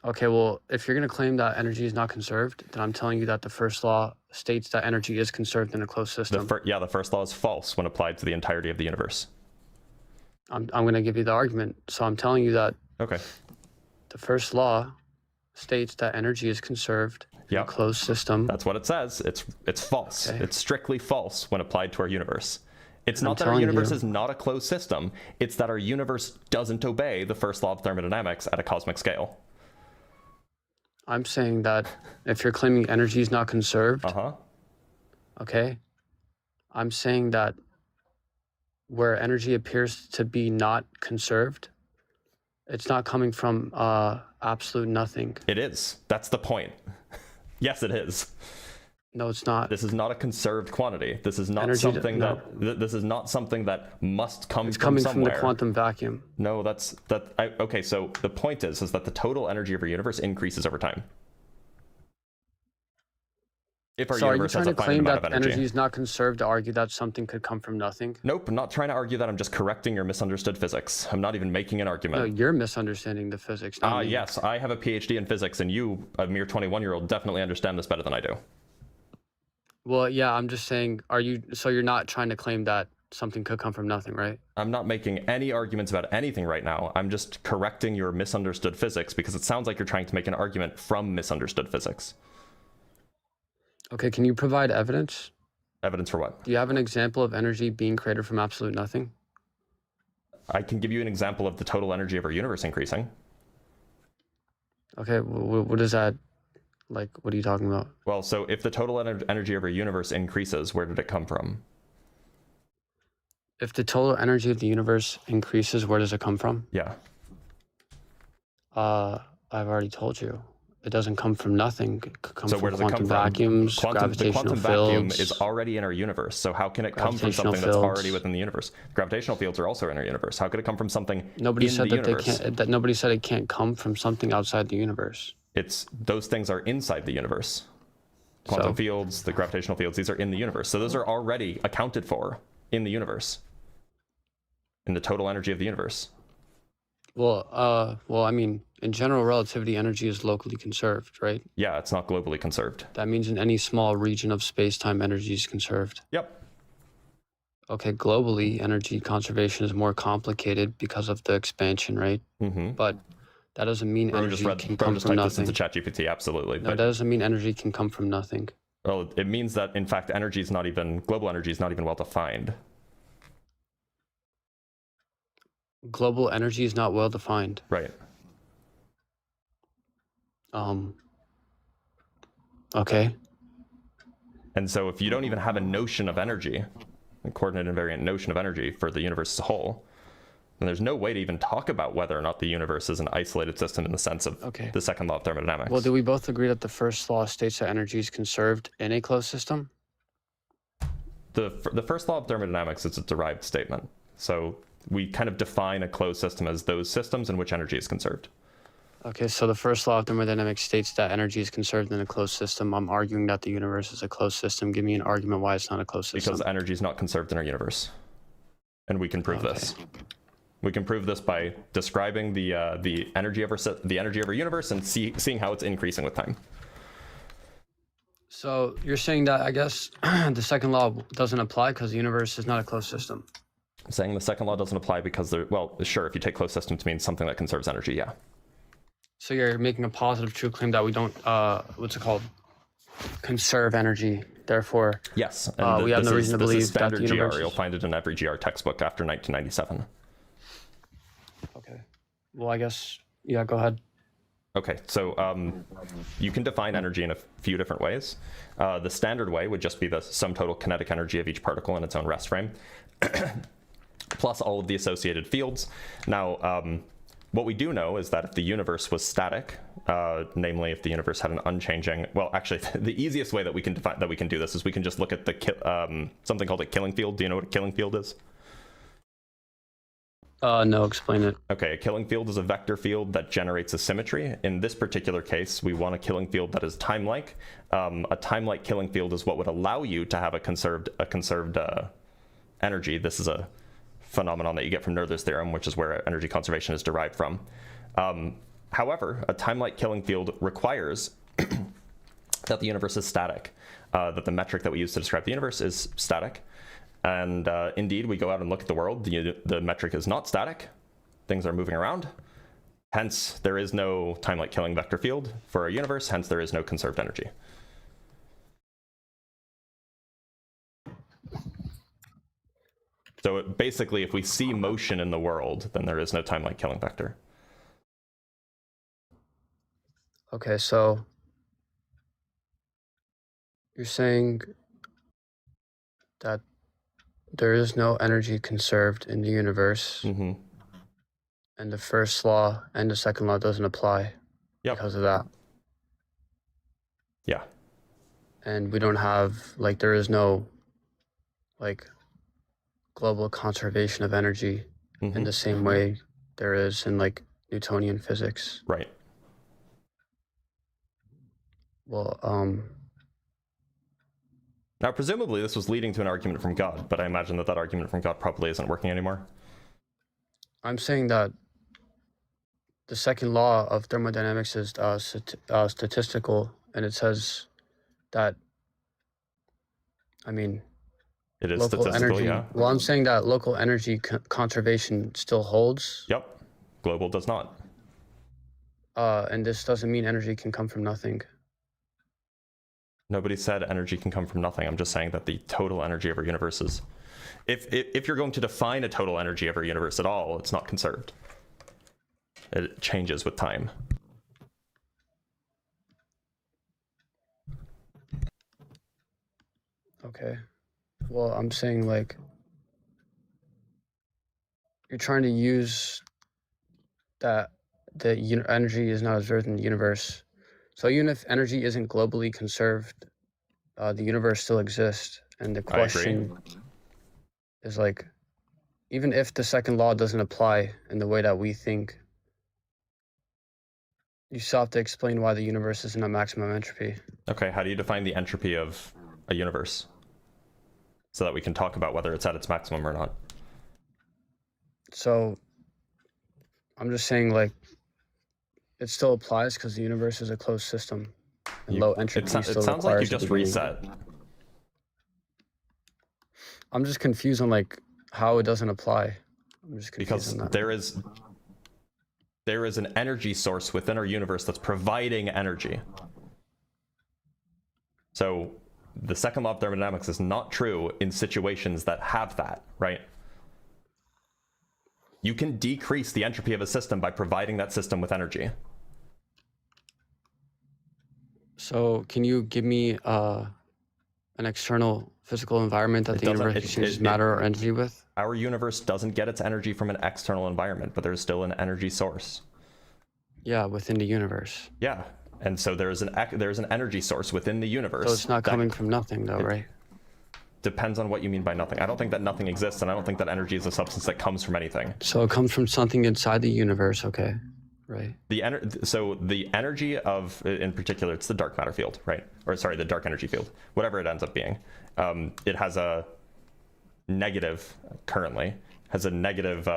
Okay, well, if you're going to claim that energy is not conserved, then I'm telling you that the first law states that energy is conserved in a closed system. The first law is false when applied to the entirety of the universe. I'm going to give you the argument. So I'm telling you that Okay. the first law states that energy is conserved in a Yep. closed system. That's what it says. It's false. Okay. It's strictly false when applied to our universe. It's I'm not that our telling universe you. is not a closed system. It's that our universe doesn't obey the first law of thermodynamics at a cosmic scale. I'm saying that if you're claiming energy is not conserved, okay, I'm saying that where energy appears to be not conserved, It's not coming from absolute nothing. It is. That's the point. Yes, it is. No, it's not. This is not a conserved quantity. This is not Energy something no. this is not something that must come It's from coming somewhere. from the quantum vacuum. No, okay, so the point is that the total energy of our universe increases over time. If our So are you universe trying has to a finite claim amount that of energy. energy is not conserved to argue that something could come from nothing? Nope, I'm not trying to argue that. I'm just correcting your misunderstood physics. I'm not even making an argument. No, you're misunderstanding the physics. Not me. Yes, I have a PhD in physics, and you, a mere 21-year-old, definitely understand this better than I do. Well, yeah, I'm just saying, so you're not trying to claim that something could come from nothing, right? I'm not making any arguments about anything right now. I'm just correcting your misunderstood physics because it sounds like you're trying to make an argument from misunderstood physics. Okay, can you provide evidence? Evidence for what? Do you have an example of energy being created from absolute nothing? I can give you an example of the total energy of our universe increasing. Okay, what is that? Like, what are you talking about? Well, so if the total energy of our universe increases, where did it come from? If the total energy of the universe increases, where does it come from? Yeah. I've already told you. It doesn't come from nothing. It could come So from where does it quantum come from? vacuums, The gravitational quantum vacuum fields. is already in our universe. So how can it come from Gravitational something that's fields. already within the universe? Gravitational fields are also in our universe. How could it come from something Nobody in said the that universe? nobody said it can't come from something outside the universe. Those things are inside the universe. Quantum fields, the gravitational fields, these are in the universe. So those are already accounted for in the universe, in the total energy of the universe. Well, I mean, in general relativity, energy is locally conserved, right? Yeah, it's not globally conserved. That means in any small region of space-time, energy is conserved. Yep. Okay, globally, energy conservation is more complicated because of the expansion, right? Mm-hmm. But that doesn't mean energy can come from typed nothing. this into ChatGPT, absolutely. No, that doesn't mean energy can come from nothing. Well, it means that, in fact, global energy is not even well defined. Global energy is not well defined. Right. Okay. And so if you don't even have a notion of energy, a coordinate invariant notion of energy for the universe as a whole, then there's no way to even talk about whether or not the universe is an isolated system in the sense of the second law of thermodynamics. Well, do we both agree that the first law states that energy is conserved in a closed system? The first law of thermodynamics is a derived statement. So we kind of define a closed system as those systems in which energy is conserved. Okay, so the first law of thermodynamics states that energy is conserved in a closed system. I'm arguing that the universe is a closed system. Give me an argument why it's not a closed system. Because energy is not conserved in our universe. And we can prove this. We can prove this by describing the energy of our universe and seeing how it's increasing with time. So you're saying that, I guess, the second law doesn't apply because the universe is not a closed system. Saying the second law doesn't apply because well, sure, if you take closed systems to mean something that conserves energy, yeah. So you're making a positive true claim that we don't, conserve energy. Therefore, yes, and we have no reason to believe that the universe. You'll find it in every GR textbook after 1997. Okay. Well, I guess, yeah, go ahead. Okay, so you can define energy in a few different ways. The standard way would just be the sum total kinetic energy of each particle in its own rest frame, plus all of the associated fields. Now, what we do know is that if the universe was static, namely if the universe had an unchanging, well, actually, the easiest way that we can do this is we can just look at the something called a killing field. Do you know what a killing field is? No, explain it. Okay, a killing field is a vector field that generates a symmetry. In this particular case, we want a killing field that is time-like. A time-like killing field is what would allow you to have a conserved energy. This is a phenomenon that you get from Noether's theorem, which is where energy conservation is derived from. However, a time-like killing field requires that the universe is static, that the metric that we use to describe the universe is static. And indeed, we go out and look at the world. The metric is not static. Things are moving around. Hence, there is no time-like killing vector field for our universe. Hence, there is no conserved energy. So basically, if we see motion in the world, then there is no time-like killing vector. Okay, so you're saying that there is no energy conserved in the universe. Mm-hmm. and the first law and the second law doesn't apply Yep. because of that. Yeah. And we don't have, like, there is no, like, global conservation of energy in the same way there is in, like, Newtonian physics. Right. Well, Now, presumably this was leading to an argument from God, but I imagine that that argument from God probably isn't working anymore. I'm saying that the second law of thermodynamics is statistical, and it says that, I mean, It is local statistical, energy. yeah. Well, I'm saying that local energy conservation still holds. Yep. Global does not. And this doesn't mean energy can come from nothing. Nobody said energy can come from nothing. I'm just saying that the total energy of our universe is... If you're going to define a total energy of our universe at all, it's not conserved. It changes with time. Okay. Well, I'm saying, like, you're trying to use that the energy is not observed in the universe. So even if energy isn't globally conserved, the universe still exists. And the question is, like, even if the second law doesn't apply in the way that we think, you still have to explain why the universe isn't at maximum entropy. Okay, how do you define the entropy of a universe? So that we can talk about whether it's at its maximum or not. So I'm just saying, like, it still applies because the universe is a closed system. And low entropy still it sounds like you requires a just beginning. reset. I'm just confused on, like, how it doesn't apply. I'm just confused Because on that. there is an energy source within our universe that's providing energy. So the second law of thermodynamics is not true in situations that have that, right? You can decrease the entropy of a system by providing that system with energy. So can you give me an external physical environment that the universe exchanges matter or energy with? Our universe doesn't get its energy from an external environment, but there's still an energy source. Yeah, within the universe. Yeah, and so there's an energy source within the universe. So it's not coming from nothing, though, right? Depends on what you mean by nothing. I don't think that nothing exists, and I don't think that energy is a substance that comes from anything. So it comes from something inside the universe, okay, right? So the energy of, in particular, it's the dark matter field, right? Or sorry, the dark energy field, whatever it ends up being. It has a negative, currently, has a negative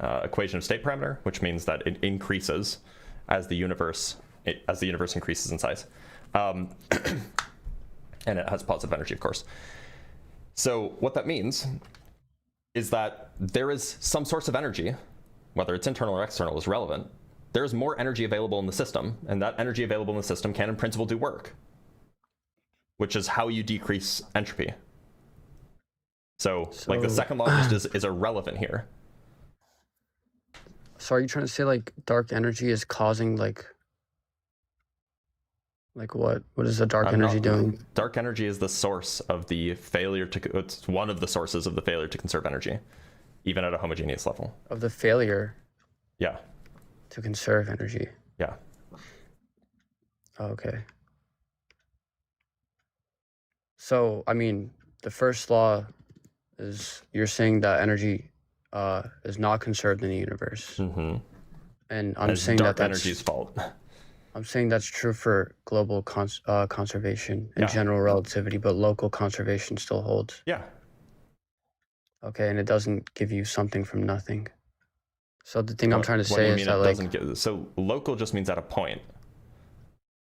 equation of state parameter, which means that it increases as the universe increases in size. And it has positive energy, of course. So what that means is that there is some source of energy, whether it's internal or external is relevant. There's more energy available in the system, and that energy available in the system can in principle do work, which is how you decrease entropy. So like the second law just is irrelevant here. So are you trying to say, like, dark energy is causing, like what? What is the dark energy doing? Dark energy is the source of the failure to, it's one of the sources of the failure to conserve energy, even at a homogeneous level. Of the failure Yeah. to conserve energy. Yeah. Oh, okay. So, I mean, the first law is, you're saying that energy is not conserved in the universe. Mm-hmm. And I'm It's saying dark that's energy's fault. I'm saying that's true for global conservation and general relativity, but local conservation still holds. Yeah. Okay, and it doesn't give you something from nothing. So the thing I'm trying to say is that, like, so local just means at a point.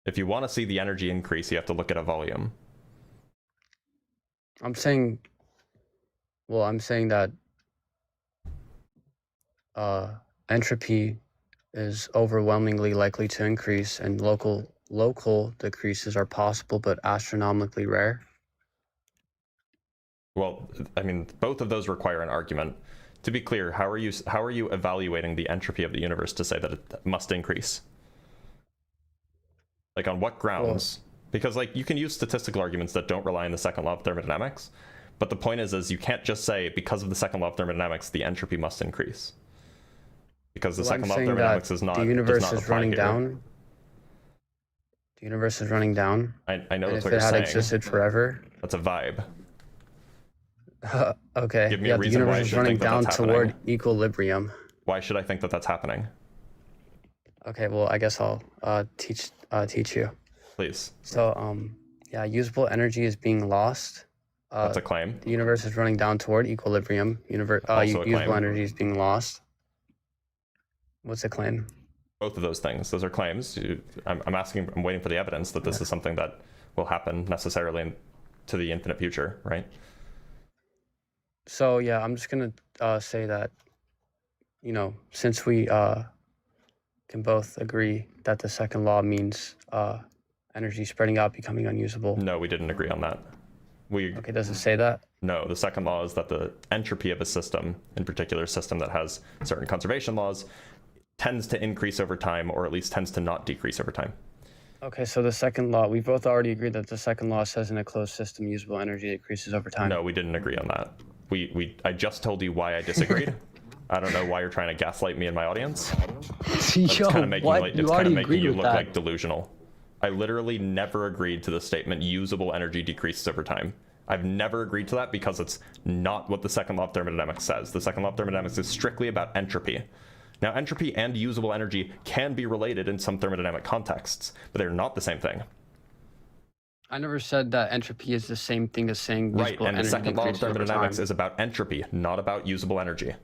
If you want to see the energy increase, you have to look at a volume. I'm saying that entropy is overwhelmingly likely to increase, and local decreases are possible but astronomically rare. Well, I mean, both of those require an argument. To be clear, how are you evaluating the entropy of the universe to say that it must increase? Like, on what grounds? Because, like, you can use statistical arguments that don't rely on the second law of thermodynamics, but the point is you can't just say, because of the second law of thermodynamics, the entropy must increase. Because the Well, second I'm law of saying thermodynamics that is not the universe does not is apply running here. down. The universe is running down. I know And that's if what it you're had saying. existed forever. That's a vibe. Okay. Give me yeah, a the reason why I universe is should running think that down that's toward happening. equilibrium. Why should I think that that's happening? Okay, well, I guess I'll teach you. Please. So, yeah, usable energy is being lost. That's a claim. The universe is running down toward equilibrium. Also a Usable claim. energy is being lost. What's a claim? Both of those things. Those are claims. I'm waiting for the evidence that this is something that will happen necessarily to the infinite future, right? So yeah, I'm just gonna say that, since we can both agree that the second law means energy spreading out, becoming unusable. No, we didn't agree on that. Okay, does it say that? No, the second law is that the entropy of a system, in particular a system that has certain conservation laws, tends to increase over time, or at least tends to not decrease over time. Okay, so the second law, we both already agreed that the second law says in a closed system, usable energy decreases over time. No, we didn't agree on that. I just told you why I disagreed. I don't know why you're trying to gaslight me and my audience. It's Yo, kind of making what? like, You it's kind already of making agreed you with look that. like delusional. I literally never agreed to the statement usable energy decreases over time. I've never agreed to that because it's not what the second law of thermodynamics says. The second law of thermodynamics is strictly about entropy. Now, entropy and usable energy can be related in some thermodynamic contexts, but they're not the same thing. I never said that entropy is the same thing as saying Right, usable and the energy second law of decreases over thermodynamics time. is about entropy, not about usable energy.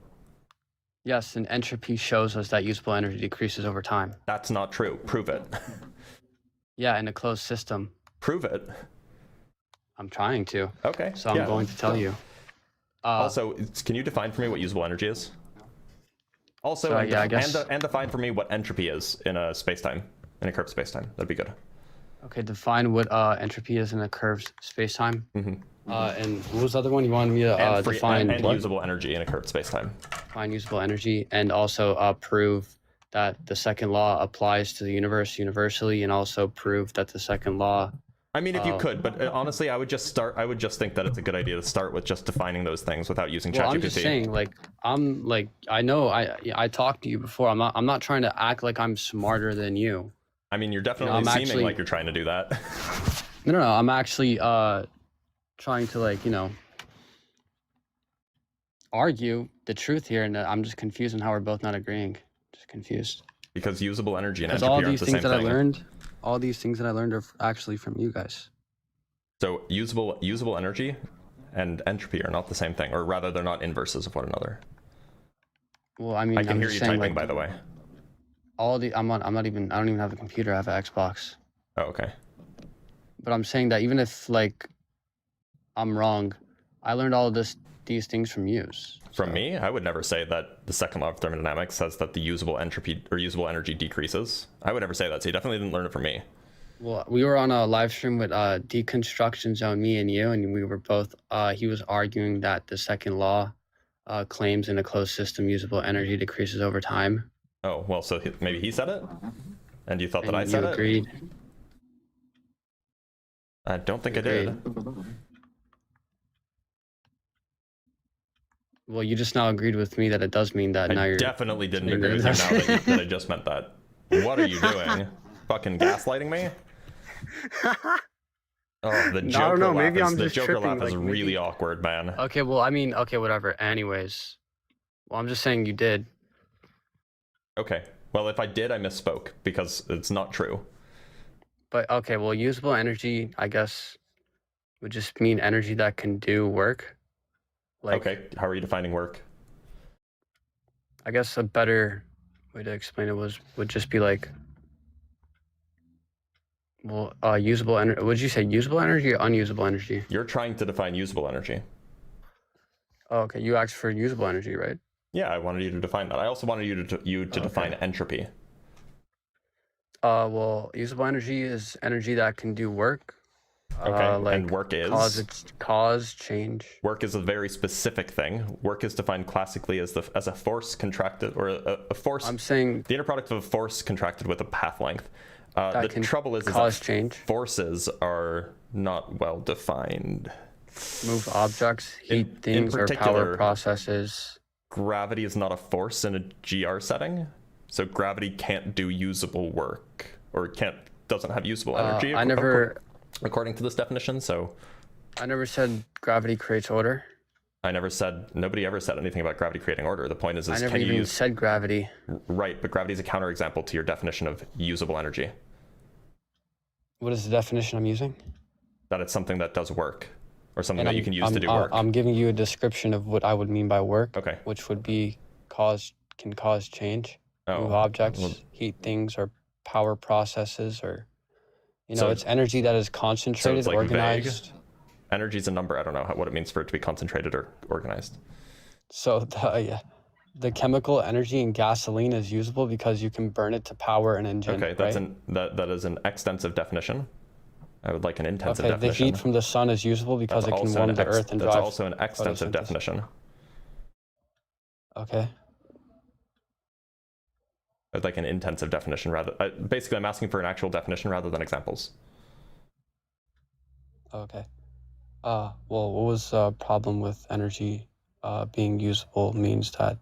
Yes, and entropy shows us that usable energy decreases over time. That's not true. Prove it. Yeah, in a closed system. Prove it. I'm trying to. Okay. So I'm going to tell you. Also, can you define for me what usable energy is? Also, So, yeah, I guess- and define for me what entropy is in a spacetime, in a curved spacetime. That'd be good. Okay, define what entropy is in a curved spacetime. Mm-hmm. And what was the other one you wanted me to And define? and what? usable energy in a curved spacetime. Define usable energy, and also prove that the second law applies to the universe universally, and also prove that the second law. I mean, if you could, but honestly, I would just think that it's a good idea to start with just defining those things without using ChatGPT. Well, I'm just saying, I know I talked to you before. I'm not trying to act like I'm smarter than you. I mean, you're definitely I'm seeming actually- like you're trying to do that. No, I'm actually trying to argue the truth here, and I'm just confused on how we're both not agreeing. Just confused. Because usable energy and Because entropy all aren't these the things same that thing. all these things that I learned are actually from you guys. So usable energy and entropy are not the same thing, or rather, they're not inverses of one another. Well, I mean, I can I'm hear just you saying, typing, like, by the way. I don't even have a computer. I have an Xbox. Oh, okay. But I'm saying that even if I'm wrong, I learned all of these things from you. From me, I would never say that the second law of thermodynamics says that the usable entropy or usable energy decreases. I would never say that. So you definitely didn't learn it from me. Well, we were on a live stream with Deconstruction Zone, me and you, and we were both. He was arguing that the second law claims in a closed system usable energy decreases over time. Oh, well, so maybe he said it, and you thought that I And said you it. agreed. I don't think I did. Well, you just now agreed with me that it does mean that. Now I you're definitely didn't saying agree with you that now it does. that I just meant that. What are you doing? Fucking gaslighting me? Oh, the No, I Joker don't know, laugh maybe is, I'm the just Joker tripping, laugh is like, maybe- really awkward, man. Okay, well, I mean, okay, whatever. Anyways, well, I'm just saying you did. Okay. Well, if I did, I misspoke because it's not true. But okay, well, usable energy, I guess, would just mean energy that can do work. Okay. How are you defining work? I guess a better way to explain it would just be usable energy. Would you say usable energy or unusable energy? You're trying to define usable energy. Oh, okay, you asked for usable energy, right? Yeah, I wanted you to define that. I also wanted you to define entropy. Well, usable energy is energy that can do work. Okay, and work is? Cause change. Work is a very specific thing. Work is defined classically as a force contracted, or a force. I'm saying the inner product of a force contracted with a path length. that The can trouble is cause that change. forces are not well defined. Move objects, heat In things, or particular- power processes. gravity is not a force in a GR setting, so gravity can't do usable work, or doesn't have usable energy. According to this definition. So I never said gravity creates order. Nobody ever said anything about gravity creating order. The point is I never even said gravity. Right, but gravity is a counterexample to your definition of usable energy. What is the definition I'm using? That it's something that does work, or something that you can use to do work. I'm giving you a description of what I would mean by work. Okay. Which would be can cause change, move objects, heat things, or power processes, or it's energy that is concentrated, so it's like organized. Vague. Energy is a number. I don't know what it means for it to be concentrated or organized. So the chemical energy in gasoline is usable because you can burn it to power an engine. Okay, that is an extensive definition. I would like an intensive definition. The heat from the sun is usable because it can warm the earth and drive. That's also an extensive definition. Okay. I'd like an intensive definition basically I'm asking for an actual definition rather than examples. Okay. Well, what was the problem with energy being usable means that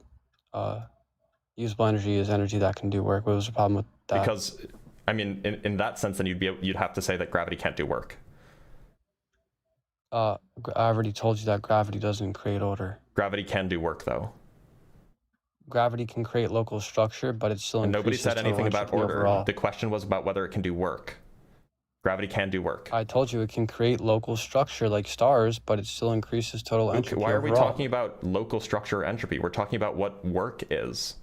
usable energy is energy that can do work? What was the problem with that? Because, I mean, in that sense, then you'd have to say that gravity can't do work. I already told you that gravity doesn't create order. Gravity can do work, though. Gravity can create local structure, but it still increases nobody said anything about order. Overall. The question was about whether it can do work. Gravity can do work. I told you it can create local structure like stars, but it still increases total entropy. Why are we overall. talking about local structure or entropy? We're talking about what work is.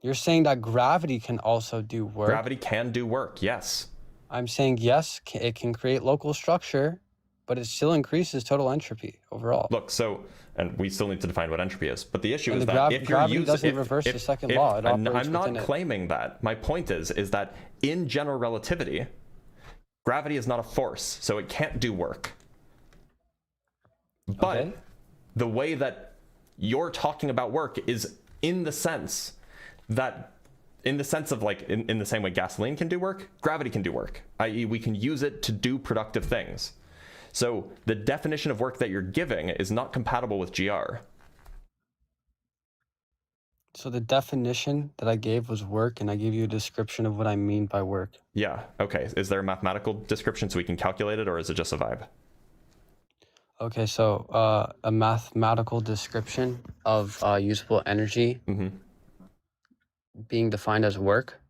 You're saying that gravity can also do work. Gravity can do work, yes. I'm saying yes, it can create local structure, but it still increases total entropy overall. Look, and we still need to define what entropy is. But the issue is that if you're gravity using, doesn't reverse the second law. It I'm operates not within it. claiming that. My point is that in general relativity, gravity is not a force, so it can't do work. But the way that you're talking about work is in the sense of like, in the same way gasoline can do work, gravity can do work, i.e. we can use it to do productive things. So the definition of work that you're giving is not compatible with GR. So the definition that I gave was work, and I gave you a description of what I mean by work. Yeah, okay. Is there a mathematical description so we can calculate it, or is it just a vibe? Okay, so a mathematical description of usable energy being defined as work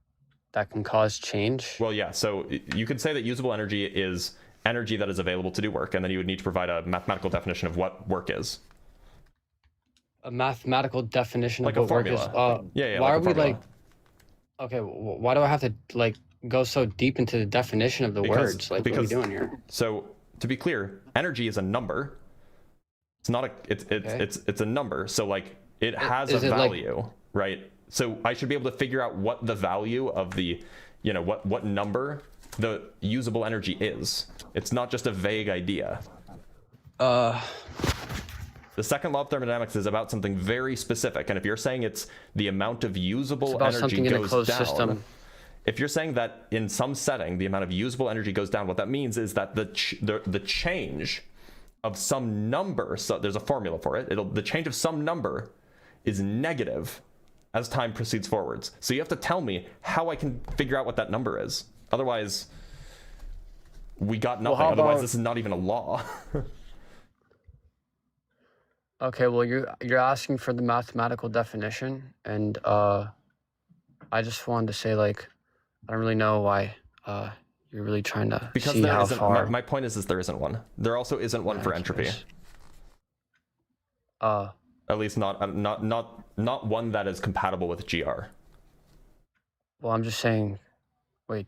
that can cause change. Well, yeah, so you could say that usable energy is energy that is available to do work, and then you would need to provide a mathematical definition of what work is. A mathematical definition like of what work is. Yeah, why like are we like? Okay, why do I have to like go so deep into the definition of the words? Like, what are we doing here? So to be clear, energy is a number. It's not a. It's a number. So like it has a value, right? So I should be able to figure out what the value of the, what number the usable energy is. It's not just a vague idea. The second law of thermodynamics is about something very specific, and if you're saying it's the amount of usable energy goes down, if you're saying that in some setting the amount of usable energy goes down, what that means is that the change of some number, so there's a formula for it, the change of some number is negative as time proceeds forwards. So you have to tell me how I can figure out what that number is. Otherwise, we got nothing. Well, Otherwise, this is not even a law. Okay, well, you're asking for the mathematical definition, and I just wanted to say, like, I don't really know why you're really trying to see how far. My point is there isn't one. There also isn't one for entropy. At least not one that is compatible with GR. Well, I'm just saying. Wait,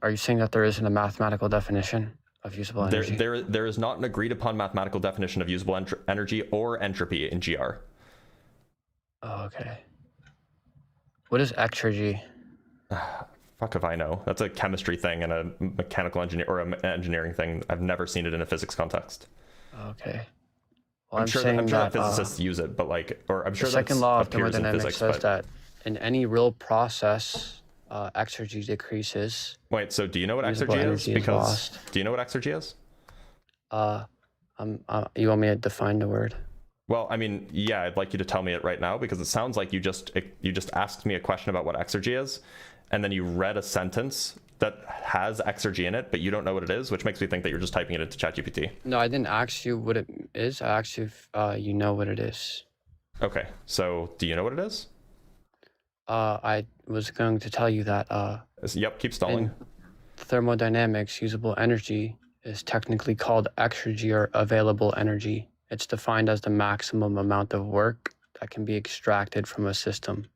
are you saying that there isn't a mathematical definition of usable energy? There is not an agreed upon mathematical definition of usable energy or entropy in GR. Oh, okay. What is exergy? Fuck if I know. That's a chemistry thing and a mechanical engineer or an engineering thing. I've never seen it in a physics context. Okay. Well, I'm sure that physicists use it, but I'm sure the second law of thermodynamics says that in any real process, exergy decreases. Wait, so do you know what exergy is? Do you know what exergy is? You want me to define the word? Well, I mean, yeah, I'd like you to tell me it right now, because it sounds like you just asked me a question about what exergy is, and then you read a sentence that has exergy in it, but you don't know what it is, which makes me think that you're just typing it into ChatGPT. No, I didn't ask you what it is. I asked you if you know what it is. Okay, so do you know what it is? I was going to tell you that Yep, keep stalling. in thermodynamics, usable energy is technically called exergy, or available energy. It's defined as the maximum amount of work that can be extracted from a system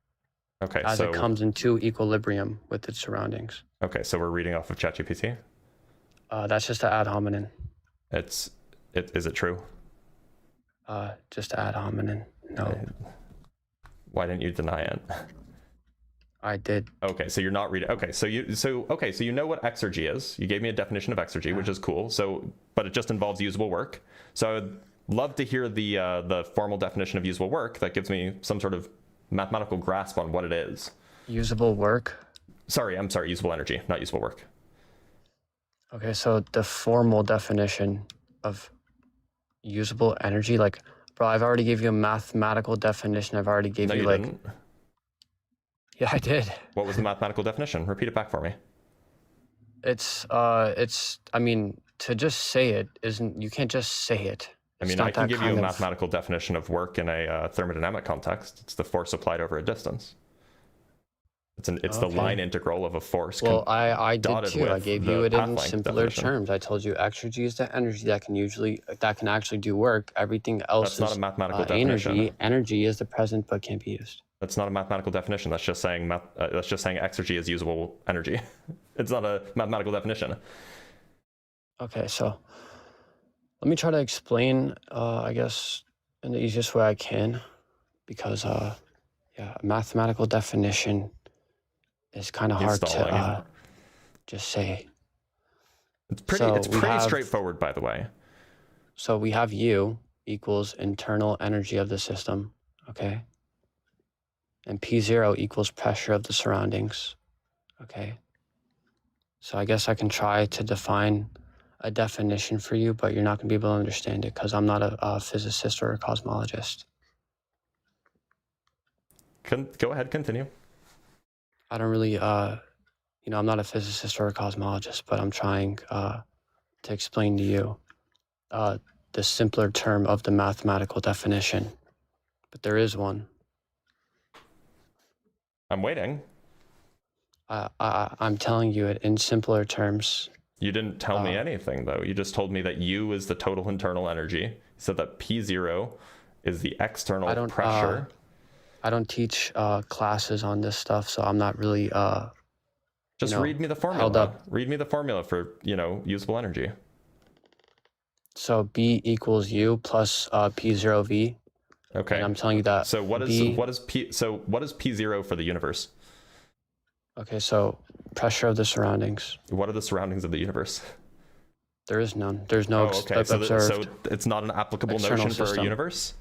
Okay, as so it comes into equilibrium with its surroundings. okay, so we're reading off of ChatGPT. That's just an ad hominem. Is it true? Just ad hominem. No, Why didn't you deny it? I did. Okay, so you're not reading. Okay, so you know what exergy is. You gave me a definition of exergy, which is cool. So, but it just involves usable work. So I would love to hear the formal definition of usable work that gives me some sort of mathematical grasp on what it is. Usable work. I'm sorry, usable energy, not usable work. Okay, so the formal definition of usable energy, like, bro, I've already gave you a mathematical definition. I've already gave No, you you like, didn't. yeah, I did. What was the mathematical definition? Repeat it back for me. It's, I mean, to just say it isn't, you can't just say it. I It's mean, not I can that give you a kind of- mathematical definition of work in a thermodynamic context. It's the force applied over a distance. It's the Okay. line integral of a force. Well, I did dotted too. I with gave the you it path in length simpler definition. terms. I told you exergy is the energy that can actually do work. Everything else That's not is a mathematical definition. energy. Energy is the present but can't be used. That's not a mathematical definition. That's just saying exergy is usable energy. It's not a mathematical definition. Okay, so let me try to explain, I guess, in the easiest way I can, because, yeah, a mathematical definition is kind of He's hard stalling. to just say. It's pretty. So It's we pretty have- straightforward, by the way. So we have U equals internal energy of the system, okay? And P0 equals pressure of the surroundings, okay? So I guess I can try to define a definition for you, but you're not going to be able to understand it because I'm not a physicist or a cosmologist. Go ahead, continue. I don't really, I'm not a physicist or a cosmologist, but I'm trying to explain to you the simpler term of the mathematical definition. But there is one. I'm waiting. I'm telling you it in simpler terms. You didn't tell me anything, though. You just told me that U is the total internal energy. You said that P0 is the external pressure. I don't teach classes on this stuff, so I'm not really Just read me the formula. held up. Read me the formula for, usable energy. So B equals U plus P0V. Okay. And I'm telling you that. So what is P0 for the universe? Okay, so pressure of the surroundings. What are the surroundings of the universe? There is none. There's no okay. So it's not an applicable external notion for system. a universe?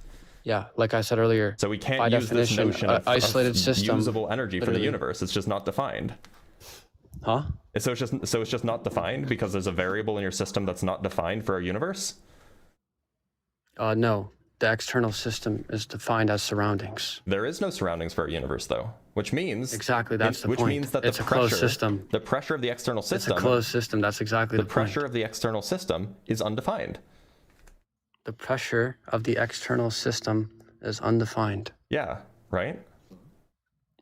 Yeah, like I said earlier. So we can't by use this definition, notion of isolated system, usable energy for the literally. universe. It's just not defined. Huh? So it's just not defined because there's a variable in your system that's not defined for our universe? No. The external system is defined as surroundings. There is no surroundings for our universe, though, which means Exactly, that's the which point. means that It's the a pressure, closed system. the pressure of the external system, It's a closed system. That's exactly the the pressure point. of the external system is undefined. The pressure of the external system is undefined. Yeah, right?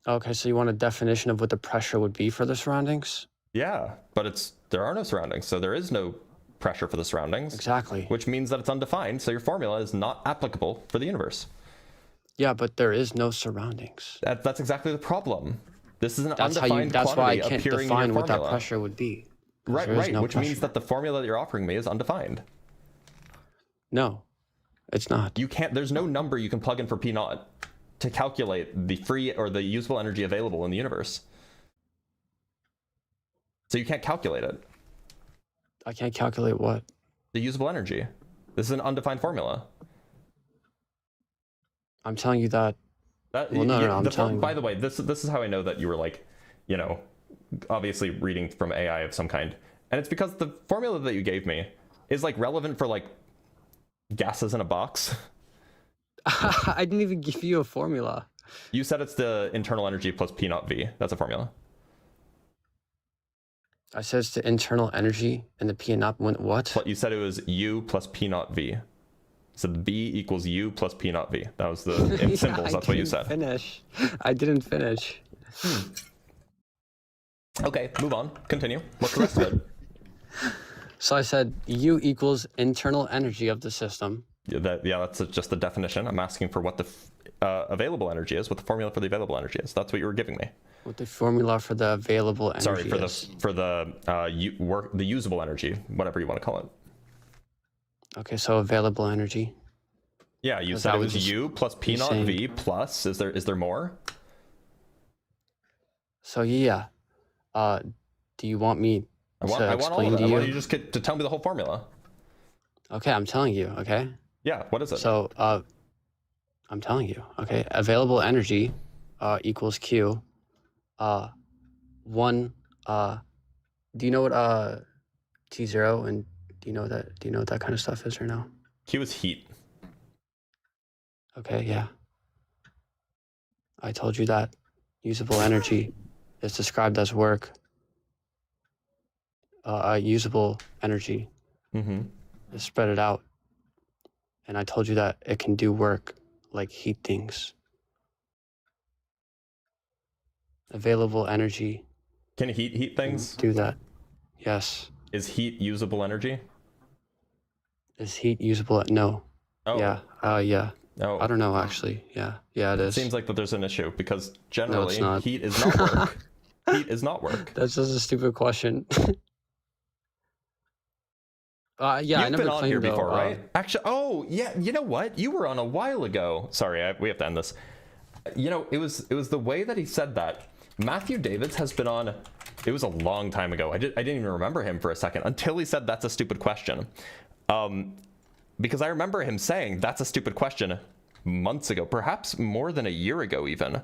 Okay, so you want a definition of what the pressure would be for the surroundings? Yeah, but there are no surroundings, so there is no pressure for the surroundings. Exactly. Which means that it's undefined, so your formula is not applicable for the universe. Yeah, but there is no surroundings. That's exactly the problem. This is an That's undefined why I quantity can't appearing define in your what that formula. pressure would be. 'Cause Right, there is right, no which means pressure. that the formula that you're offering me is undefined. No, it's not. You can't, there's no number you can plug in for P naught to calculate the free or the usable energy available in the universe. So you can't calculate it. I can't calculate what? The usable energy. This is an undefined formula. I'm telling you that. That, Well, no, I'm the telling you. By the way, this is how I know that you were like, obviously reading from AI of some kind. And it's because the formula that you gave me is like relevant for like gases in a box. I didn't even give you a formula. You said it's the internal energy plus P naught V. That's a formula. I said it's the internal energy and the P naught what? You said it was U plus P naught V. So B equals U plus P naught V. That was the in Yeah, symbols. That's what you said. I didn't finish. Okay, move on. Continue. What's the rest of it? So I said U equals internal energy of the system. Yeah, that's just the definition. I'm asking for what the available energy is, what the formula for the available energy is. That's what you were giving me. What the formula for the available energy Sorry, for is. the usable energy, whatever you want to call it. Okay, so available energy. Yeah, you Is said that it what was you U plus P naught saying? V plus. Is there more? So yeah, do you want me I want to all explain of it. to I want you? you just to tell me the whole formula. Okay, I'm telling you. Okay. Yeah, what is it? So I'm telling you. Okay, available energy equals Q. One. Do you know what T0 and do you know what that kind of stuff is or no? Q is heat. Okay, yeah. I told you that usable energy is described as work. Usable energy Mm-hmm. is spread it out. And I told you that it can do work like heat things. Available energy Can heat can things? do that. Yes. Is heat usable energy? Is heat usable? No. Oh. Yeah. Yeah. No. I don't know actually. Yeah. Yeah, it It is. seems like that there's an issue because generally not. heat is not work. Heat is not work. That's just a stupid question. Yeah, I You've never been on claimed here before, though, right? Actually, oh yeah. You know what? You were on a while ago. Sorry, we have to end this. You know, it was the way that he said that. Matthew Davids has been on. It was a long time ago. I didn't even remember him for a second until he said that's a stupid question. Because I remember him saying that's a stupid question months ago, perhaps more than a year ago even.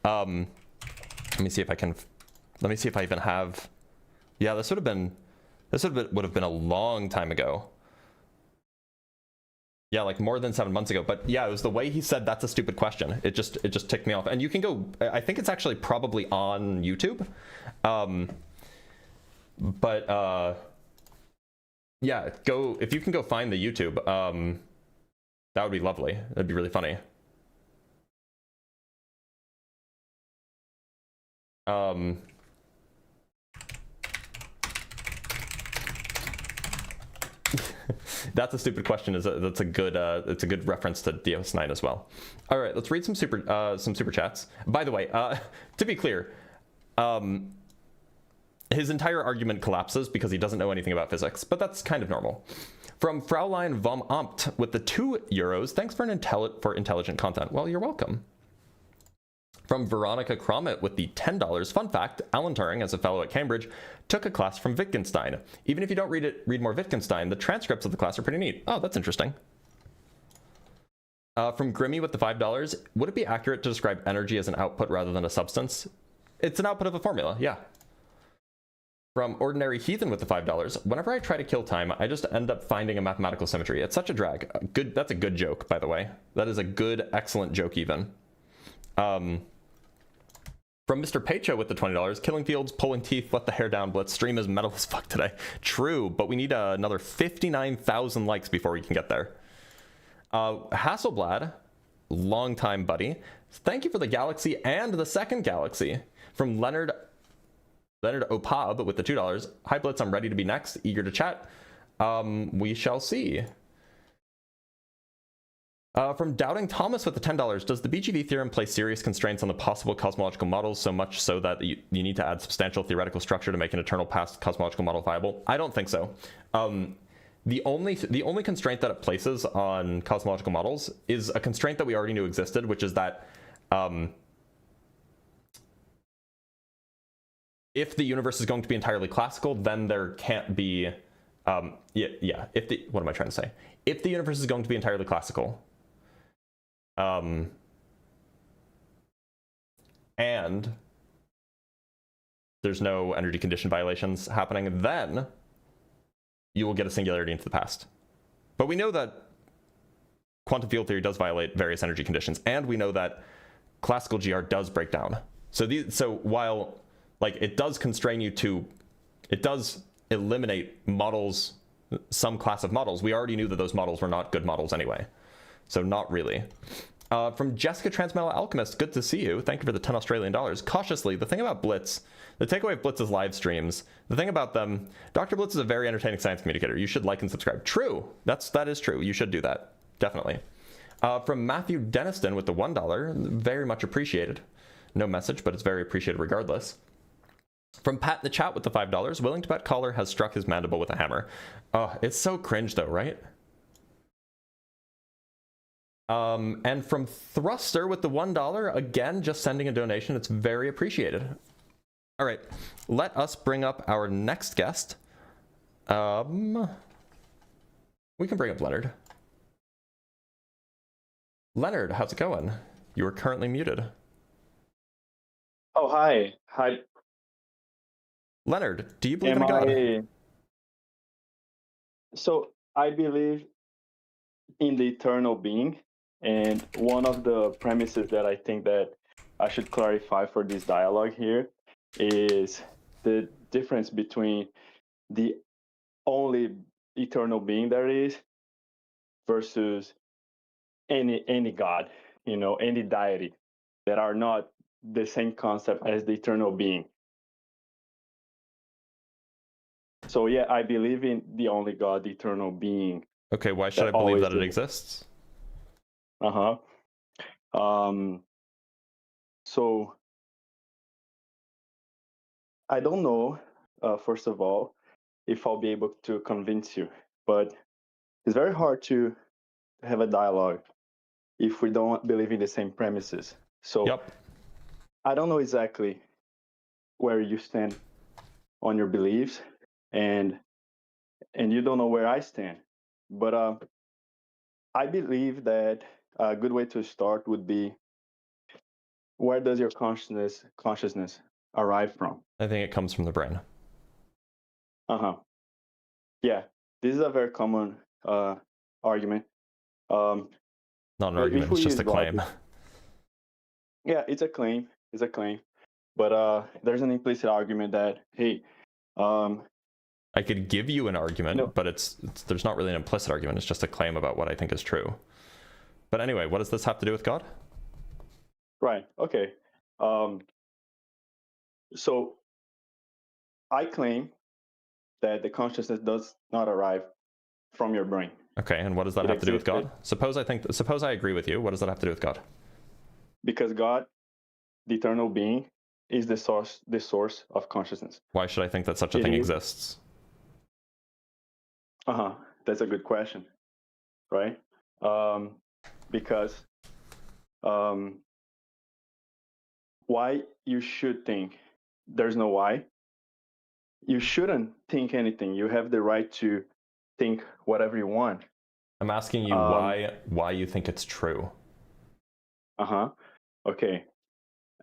Let me see if I can. Let me see if I even have. Yeah, this would have been a long time ago. Yeah, like more than 7 months ago. But yeah, it was the way he said that's a stupid question. It just ticked me off. And you can go. I think it's actually probably on YouTube. Yeah, go if you can go find the YouTube. That would be lovely. That'd be really funny. That's a stupid question. That's a good it's a good reference to DS9 as well. All right, let's read some super chats. By the way, to be clear, his entire argument collapses because he doesn't know anything about physics, but that's kind of normal. From Fraulein vom Amt with the €2, thanks for intelligent content. Well, you're welcome. From Veronica Cromit with the $10. Fun fact, Alan Turing, as a fellow at Cambridge, took a class from Wittgenstein. Even if you don't read more Wittgenstein, the transcripts of the class are pretty neat. Oh, that's interesting. From Grimmy with the $5, would it be accurate to describe energy as an output rather than a substance? It's an output of a formula, yeah. From Ordinary Heathen with the $5, whenever I try to kill time, I just end up finding a mathematical symmetry. It's such a drag. That's a good joke, by the way. That is a good, excellent joke even. From Mr. Pecho with the $20, killing fields, pulling teeth, let the hair down, Blitz. Stream is metal as fuck today. True, but we need another 59,000 likes before we can get there. Hasselblad, longtime buddy. Thank you for the galaxy and the second galaxy. From Leonard Opab with the $2. Hi Blitz, I'm ready to be next. Eager to chat. We shall see. From Doubting Thomas with the $10, does the BGV theorem place serious constraints on the possible cosmological models, so much so that you need to add substantial theoretical structure to make an eternal past cosmological model viable? I don't think so. The only constraint that it places on cosmological models is a constraint that we already knew existed, which is that if the universe is going to be entirely classical, then there can't be what am I trying to say? If the universe is going to be entirely classical, and there's no energy condition violations happening, then you will get a singularity into the past. But we know that quantum field theory does violate various energy conditions, and we know that classical GR does break down. So while like it does constrain you to, it does eliminate models, some class of models, we already knew that those models were not good models anyway. So not really. From Jessica Transmetal Alchemist, good to see you. Thank you for the 10 Australian dollars. Cautiously, the thing about Blitz, the takeaway of Blitz's live streams, the thing about them, Dr. Blitz is a very entertaining science communicator. You should like and subscribe. True. That is true. You should do that. Definitely. From Matthew Deniston with the $1, very much appreciated. No message, but it's very appreciated regardless. From Pat in the chat with the $5, willing to bet caller has struck his mandible with a hammer. Oh, it's so cringe though, right? And from Thruster with the $1, again, just sending a donation. It's very appreciated. All right, let us bring up our next guest. We can bring up Leonard. Leonard, how's it going? You are currently muted. Oh, hi. Hi. Leonard, do you believe in a God? So I believe in the eternal being, and one of the premises that I think that I should clarify for this dialogue here is the difference between the only eternal being there is versus any God, any deity, that are not the same concept as the eternal being. So yeah, I believe in the only God, the eternal being. Okay, why should I believe that it exists? So I don't know, first of all, if I'll be able to convince you, but it's very hard to have a dialogue if we don't believe in the same premises. So Yep. I don't know exactly where you stand on your beliefs, and you don't know where I stand. But I believe that a good way to start would be, where does your consciousness arrive from? I think it comes from the brain. Yeah, this is a very common argument. Not an argument, it's just a claim. Yeah, it's a claim. But there's an implicit argument that, hey, I could give you an argument, no. but it's there's not really an implicit argument. It's just a claim about what I think is true. But anyway, what does this have to do with God? Right. Okay. So I claim that the consciousness does not arrive from your brain. Okay, and what does that have to do with God? Suppose I agree with you. What does that have to do with God? Because God, the eternal being, is the source of consciousness. Why should I think that such a thing exists? That's a good question, right? Because why you should think? There's no why. You shouldn't think anything. You have the right to think whatever you want. I'm asking you why you think it's true. Okay.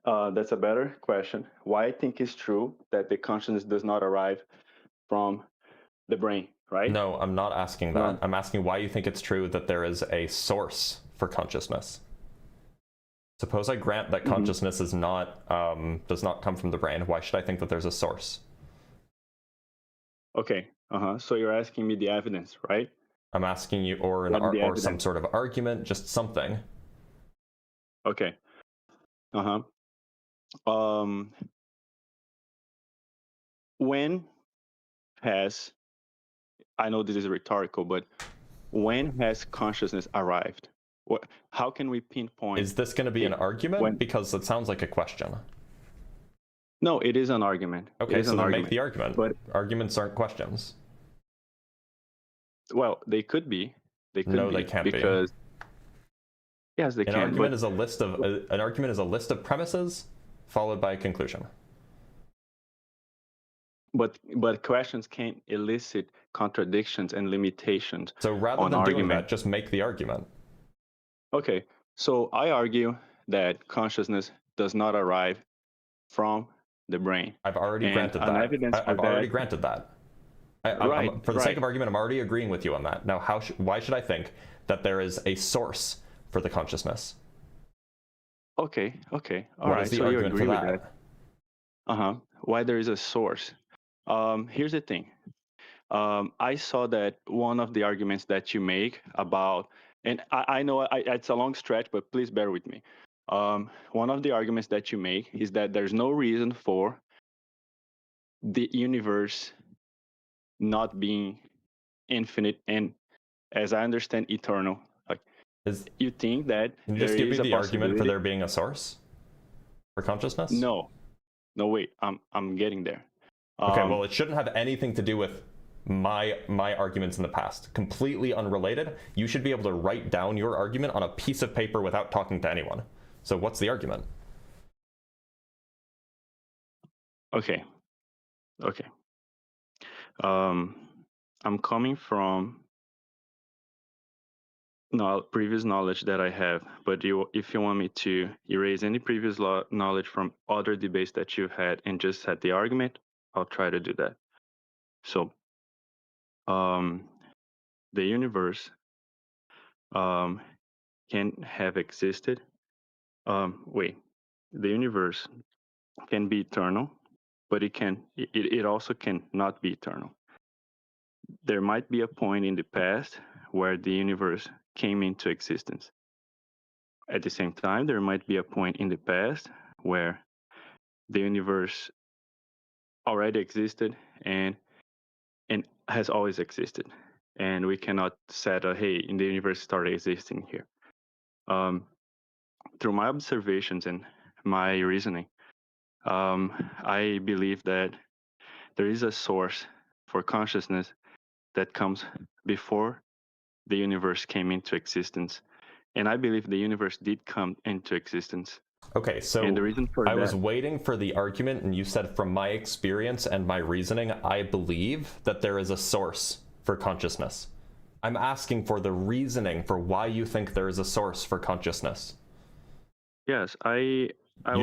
That's a better question. Why I think it's true that the consciousness does not arrive from the brain, right? No, I'm not asking that. I'm asking why you think it's true that there is a source for consciousness. Suppose I grant that consciousness is not does not come from the brain. Why should I think that there's a source? Okay. So you're asking me the evidence, right? I'm asking you, or some sort of argument, just something. Okay. When has, I know this is rhetorical, but when has consciousness arrived? How can we pinpoint? Is this going to be an argument? Because it sounds like a question. No, it is an argument. Okay, so then make the argument. But arguments aren't questions. Well, they could be. They can't because yes, they can. An argument is a list of premises followed by a conclusion. But questions can't elicit contradictions and limitations. So rather than doing that, just make the argument. Okay, so I argue that consciousness does not arrive from the brain. I've already granted that. I've already granted that. For the sake of argument, I'm already agreeing with you on that. Now, why should I think that there is a source for the consciousness? Okay. All What right. is the So you argument agree for with that? that? Why there is a source? Here's the thing. I saw that one of the arguments that you make about, and I know it's a long stretch, but please bear with me. One of the arguments that you make is that there's no reason for the universe not being infinite and, as I understand, eternal. Like, you think that Can you there just give me is a the argument for possibility? there being a source for consciousness? No, wait. I'm getting there. Okay, well, it shouldn't have anything to do with my arguments in the past. Completely unrelated. You should be able to write down your argument on a piece of paper without talking to anyone. So what's the argument? Okay. I'm coming from previous knowledge that I have, but if you want me to erase any previous knowledge from other debates that you've had and just set the argument, I'll try to do that. So, the universe can have existed. The universe can be eternal, but it also can not be eternal. There might be a point in the past where the universe came into existence. At the same time, there might be a point in the past where the universe already existed and has always existed, and we cannot set hey, in the universe started existing here. Through my observations and my reasoning, I believe that there is a source for consciousness that comes before the universe came into existence. And I believe the universe did come into existence. Okay, so and the reason for I was waiting for the argument, and you said from my experience and my reasoning, I believe that there is a source for consciousness. I'm asking for the reasoning for why you think there is a source for consciousness. Yes, you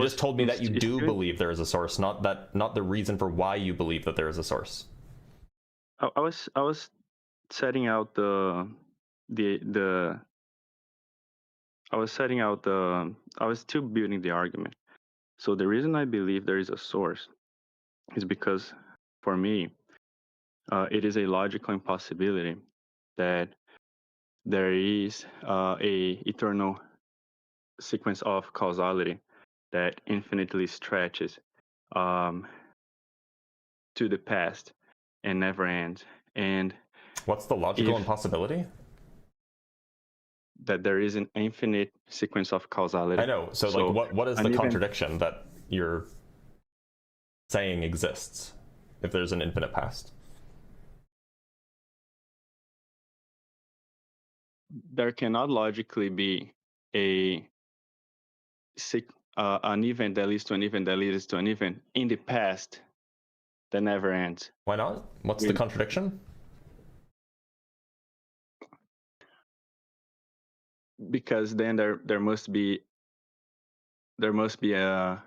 just told me that you do believe there is a source, not the reason for why you believe that there is a source. I was setting out I was still building the argument. So the reason I believe there is a source is because, for me, it is a logical impossibility that there is a eternal sequence of causality that infinitely stretches to the past and never ends. And what's the logical impossibility? That there is an infinite sequence of causality. I know. So like, what is the contradiction that you're saying exists if there's an infinite past? There cannot logically be an event that leads to an event that leads to an event in the past that never ends. Why not? What's the contradiction? Because then there must be a,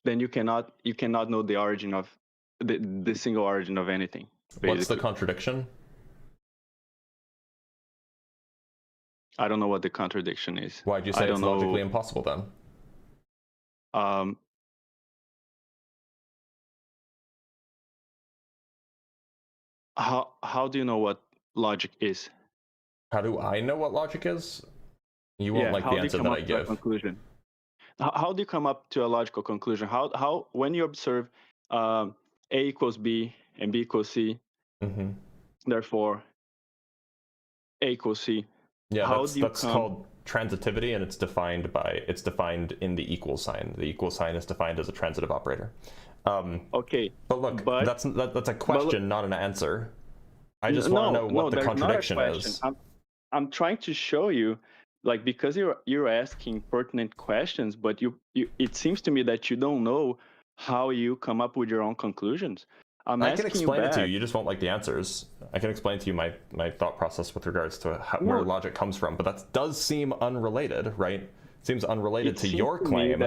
then you cannot know the origin of the single origin of anything. Basically. What's the contradiction? I don't know what the contradiction is. Why'd you say it's logically impossible then? How do you know what logic is? How do I know what logic is? You won't like the answer that I give. Conclusion. How do you come up to a logical conclusion? How when you observe A equals B and B equals C, therefore A equals C. Yeah, that's called transitivity, and it's defined in the equal sign. The equal sign is defined as a transitive operator. Okay. But look, that's a question, not an answer. I just want to know what the contradiction is. I'm trying to show you, like, because you're asking pertinent questions, but it seems to me that you don't know how you come up with your own conclusions. I can explain it to you. You just won't like the answers. I can explain to you my thought process with regards to where logic comes from, but that does seem unrelated, right? It seems unrelated to your claim.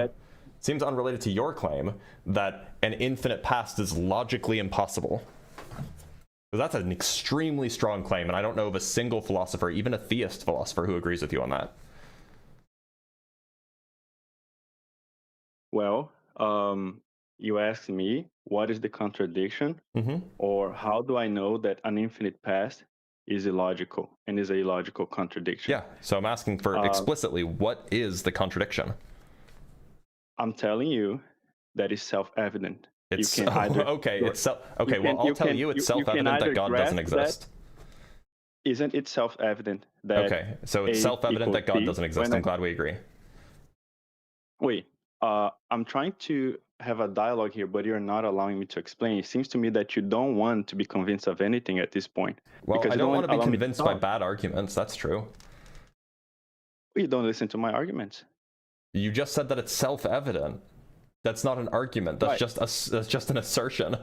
Seems unrelated to your claim that an infinite past is logically impossible. So that's an extremely strong claim, and I don't know of a single philosopher, even a theist philosopher, who agrees with you on that. Well, you asked me what is the contradiction, Mm-hmm. or how do I know that an infinite past is illogical and is a illogical contradiction? Yeah, so I'm asking for explicitly, what is the contradiction? I'm telling you that is self-evident. It's you can either okay. It's okay. you well, can- I'll you tell can- you, it's you can self-evident that either God doesn't grasp that- exist. Isn't it self-evident that? Okay, so it's A self-evident that equals God B doesn't exist. when I'm glad we agree. Wait, I'm trying to have a dialogue here, but you're not allowing me to explain. It seems to me that you don't want to be convinced of anything at this point. Well, because I you don't want to be allow me convinced by talk. bad arguments. That's true. You don't listen to my arguments. You just said that it's self-evident. That's not an argument. That's Right. that's just an assertion.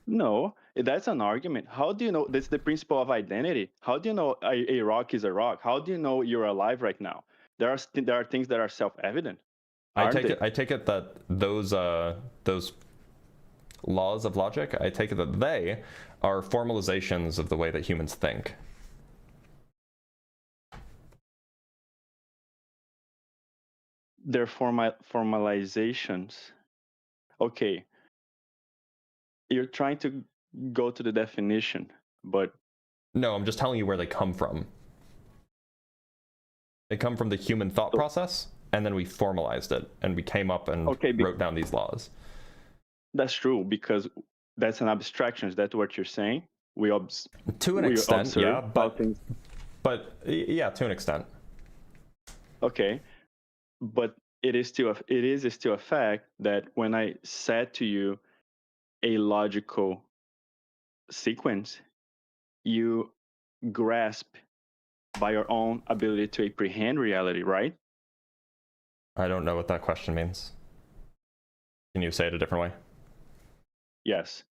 No, that's an argument. How do you know? That's the principle of identity. How do you know a rock is a rock? How do you know you're alive right now? There are things that are self-evident. I aren't take they? it that those laws of logic, I take it that they are formalizations of the way that humans think. They're formalizations. Okay. You're trying to go to the definition, but No, I'm just telling you where they come from. They come from the human thought process, and then we formalized it, and we came up and wrote down these laws. that's true, because that's an abstraction. Is that what you're saying? To an extent, yeah, but yeah, to an extent. Okay, but it is still a fact that when I said to you a logical sequence, you grasp by your own ability to apprehend reality, right? I don't know what that question means. Can you say it a different way? Yes.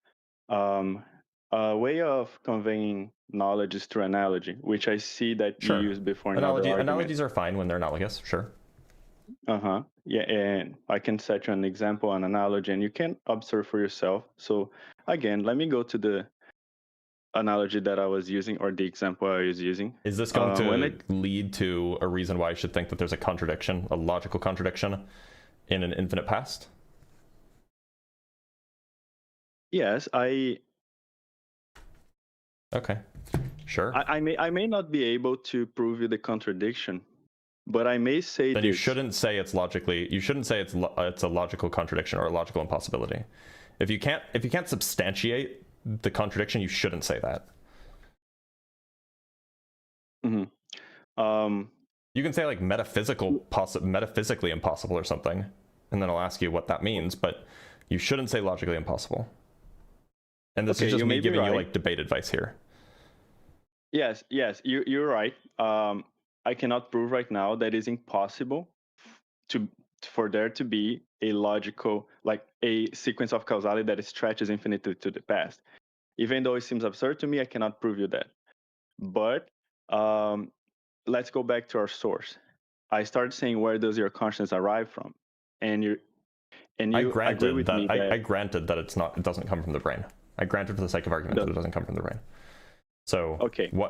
A way of conveying knowledge is through analogy, which I see that Sure. you used before in other arguments. Analogies are fine when they're analogous, sure. Yeah, and I can set you an example, an analogy, and you can observe for yourself. So again, let me go to the analogy that I was using, or the example I was using. Is this going to lead to a reason why I should think that there's a contradiction, a logical contradiction in an infinite past? Yes, Okay, sure. I may not be able to prove you the contradiction, but I may say then you shouldn't say it's logically. You shouldn't say it's a logical contradiction or a logical impossibility. If you can't substantiate the contradiction, you shouldn't say that. Mm-hmm. You can say like metaphysically impossible or something, and then I'll ask you what that means. But you shouldn't say logically impossible. And this is just me giving you like debate advice here. Yes, you're right. I cannot prove right now that it's impossible for there to be a logical, like a sequence of causality that stretches infinitely to the past. Even though it seems absurd to me, I cannot prove you that. But let's go back to our source. I started saying, where does your consciousness arrive from? And you agree with me that I granted that it doesn't come from the brain. I granted for the sake of argument that it doesn't come from the brain. So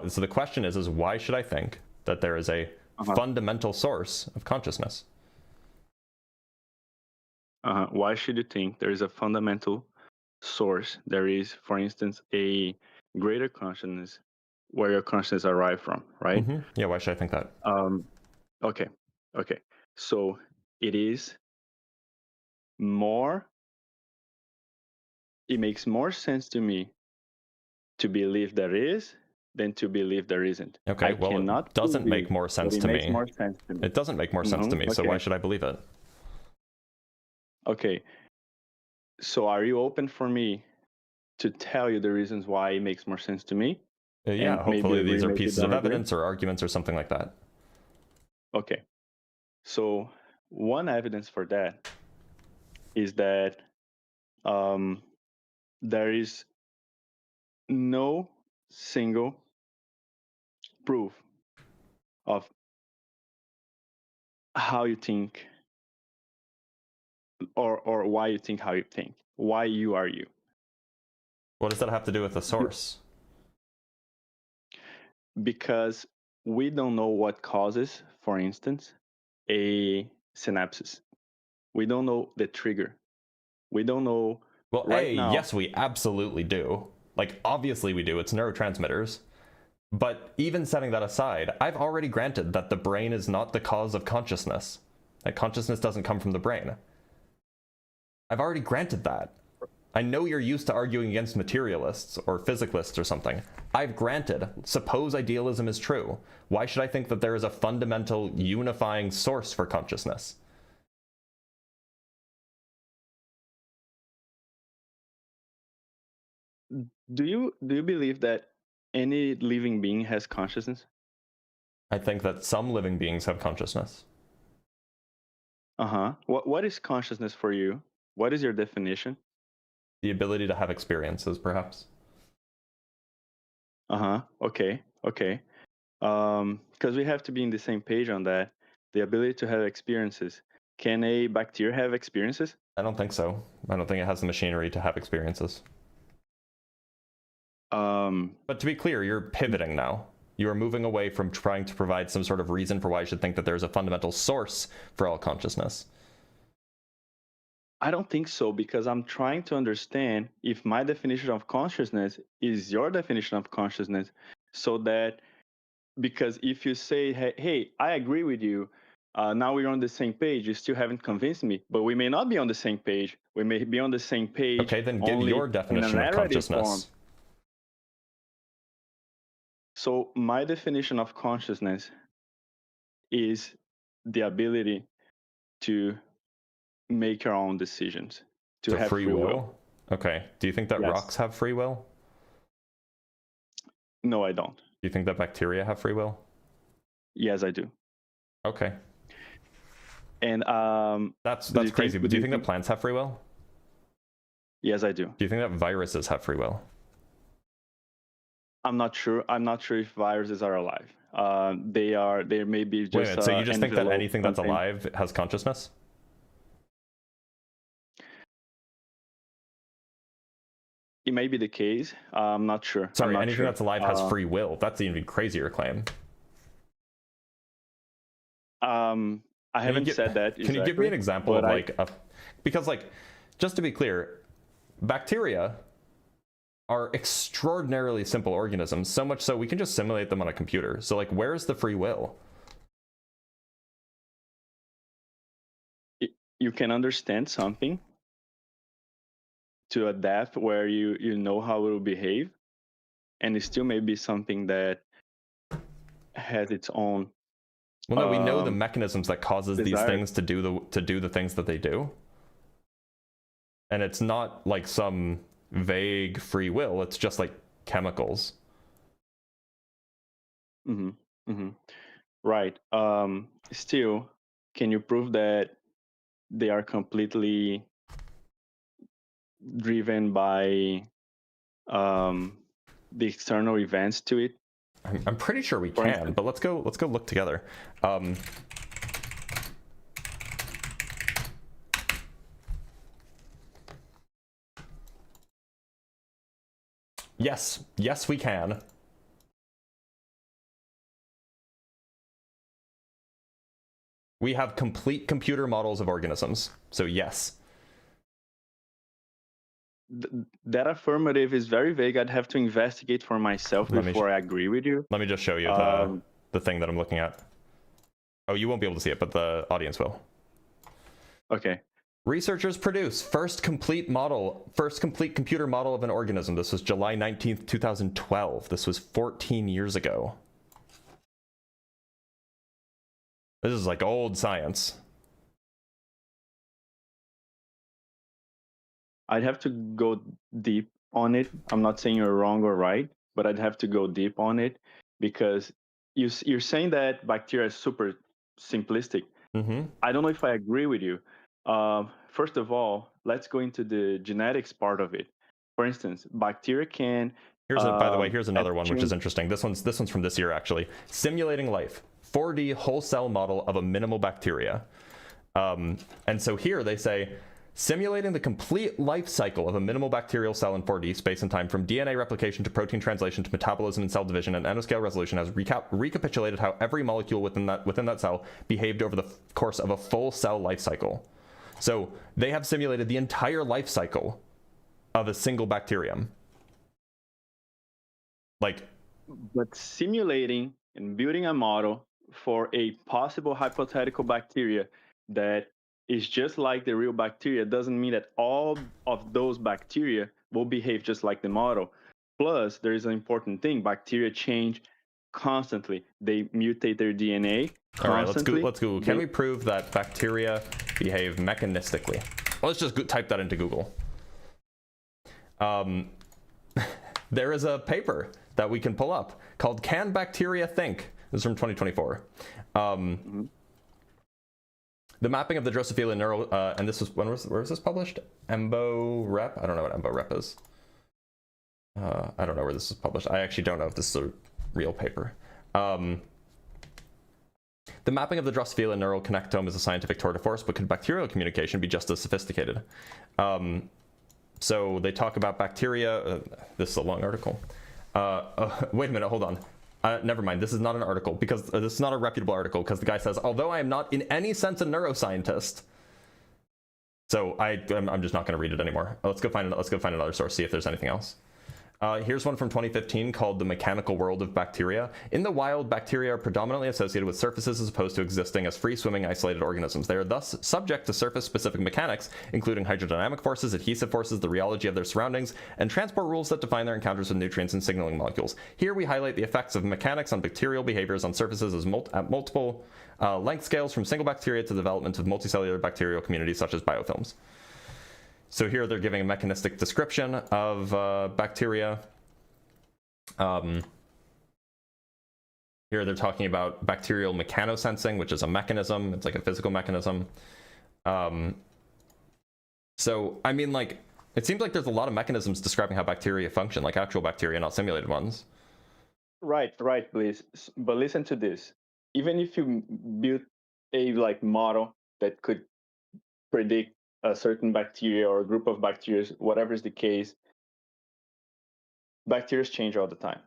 so the question is why should I think that there is a fundamental source of consciousness? Why should you think there is a fundamental source? There is, for instance, a greater consciousness where your consciousness arrives from, right? Mm-hmm. Yeah, why should I think that? Okay. So it makes more sense to me to believe there is than to believe there isn't. Okay, it doesn't make more sense to me. It doesn't make more sense to me, so why should I believe it? Okay, so are you open for me to tell you the reasons why it makes more sense to me? Yeah, hopefully these are pieces of evidence or arguments or something like that. Okay, so one evidence for that is that there is no single proof of how you think or why you think how you think, why you are you. What does that have to do with the source? because we don't know what causes, for instance, a synapses. We don't know the trigger. We don't know Well, right now. yes, we absolutely do. Like, obviously we do. It's neurotransmitters. But even setting that aside, I've already granted that the brain is not the cause of consciousness. That consciousness doesn't come from the brain. I've already granted that. I know you're used to arguing against materialists or physicalists or something. I've granted. Suppose idealism is true. Why should I think that there is a fundamental unifying source for consciousness? Do you believe that any living being has consciousness? I think that some living beings have consciousness. What is consciousness for you? What is your definition? The ability to have experiences, perhaps. Okay. Because we have to be in the same page on that. The ability to have experiences. Can a bacteria have experiences? I don't think so. I don't think it has the machinery to have experiences. But to be clear, you're pivoting now. You are moving away from trying to provide some sort of reason for why you should think that there's a fundamental source for all consciousness. I don't think so, because I'm trying to understand if my definition of consciousness is your definition of consciousness, so that, because if you say, hey, I agree with you, now we're on the same page, you still haven't convinced me, but we may not be on the same page. We may be on the same page. Okay, then give your definition of consciousness. Form. So my definition of consciousness is the ability to make our own decisions, to have free will. Okay. Do you think that Yes. rocks have free will? No, I don't. Do you think that bacteria have free will? Yes, I do. Okay. And that's crazy. But do you think that plants have free will? Yes, I do. Do you think that viruses have free will? I'm not sure. I'm not sure if viruses are alive. They may be just. Wait a minute, so you just think that envelope anything that's contain- alive has consciousness? It may be the case. I'm not sure. Sorry, I'm not anything sure. that's alive has free will. That's an even crazier claim. I haven't said that. Can you give me an example of like a, because like, just to be clear, bacteria are extraordinarily simple organisms, so much so we can just simulate them on a computer. So like, where's the free will? You can understand something to a depth where you know how it will behave, and it still may be something that has its own. Well, no, we know the mechanisms that causes desire. these things to do the things that they do, and it's not like some vague free will. It's just like chemicals. Right. Still, can you prove that they are completely driven by the external events to it? I'm pretty sure we can, but let's go look together. Yes, we can. We have complete computer models of organisms, so yes. That affirmative is very vague. I'd have to investigate for myself before I agree with you. Let me just show you the thing that I'm looking at. Oh, you won't be able to see it, but the audience will. Okay. Researchers produce first complete computer model of an organism. This was July 19th, 2012. This was 14 years ago. This is like old science. I'd have to go deep on it. I'm not saying you're wrong or right, but I'd have to go deep on it, because you're saying that bacteria is super simplistic. I don't know if I agree with you. First of all, let's go into the genetics part of it. For instance, bacteria can. By the way, here's another one which is interesting. This one's from this year actually. Simulating life, 4D whole cell model of a minimal bacteria. And so here they say, simulating the complete life cycle of a minimal bacterial cell in 4D space and time, from DNA replication to protein translation to metabolism and cell division, and nanoscale resolution, has recapitulated how every molecule within that cell behaved over the course of a full cell life cycle. So they have simulated the entire life cycle of a single bacterium. Like, but simulating and building a model for a possible hypothetical bacteria that is just like the real bacteria doesn't mean that all of those bacteria will behave just like the model. Plus, there is an important thing: bacteria change constantly. They mutate their DNA constantly. All right, let's Google. Can we prove that bacteria behave mechanistically? Well, let's just type that into Google. There is a paper that we can pull up called "Can Bacteria Think?" This is from 2024. The mapping of the Drosophila neural, and this was, where was this published? EmboRep? I don't know what EmboRep is. I don't know where this is published. I actually don't know if this is a real paper. The mapping of the Drosophila neural connectome is a scientific tour de force, but could bacterial communication be just as sophisticated? So they talk about bacteria. This is a long article. Wait a minute, hold on. Never mind, this is not an article, because this is not a reputable article, because the guy says, although I am not in any sense a neuroscientist. So I'm just not going to read it anymore. Let's go find another source, see if there's anything else. Here's one from 2015 called The Mechanical World of Bacteria. In the wild, bacteria are predominantly associated with surfaces as opposed to existing as free-swimming isolated organisms. They are thus subject to surface-specific mechanics, including hydrodynamic forces, adhesive forces, the rheology of their surroundings, and transport rules that define their encounters with nutrients and signaling molecules. Here we highlight the effects of mechanics on bacterial behaviors on surfaces at multiple length scales, from single bacteria to the development of multicellular bacterial communities such as biofilms. So here they're giving a mechanistic description of bacteria. Here they're talking about bacterial mechanosensing, which is a mechanism. It's like a physical mechanism. So, I mean, like, it seems like there's a lot of mechanisms describing how bacteria function, like actual bacteria, not simulated ones. Right, please. But listen to this. Even if you build a model that could predict a certain bacteria or a group of bacteria, whatever is the case, bacteria change all the time.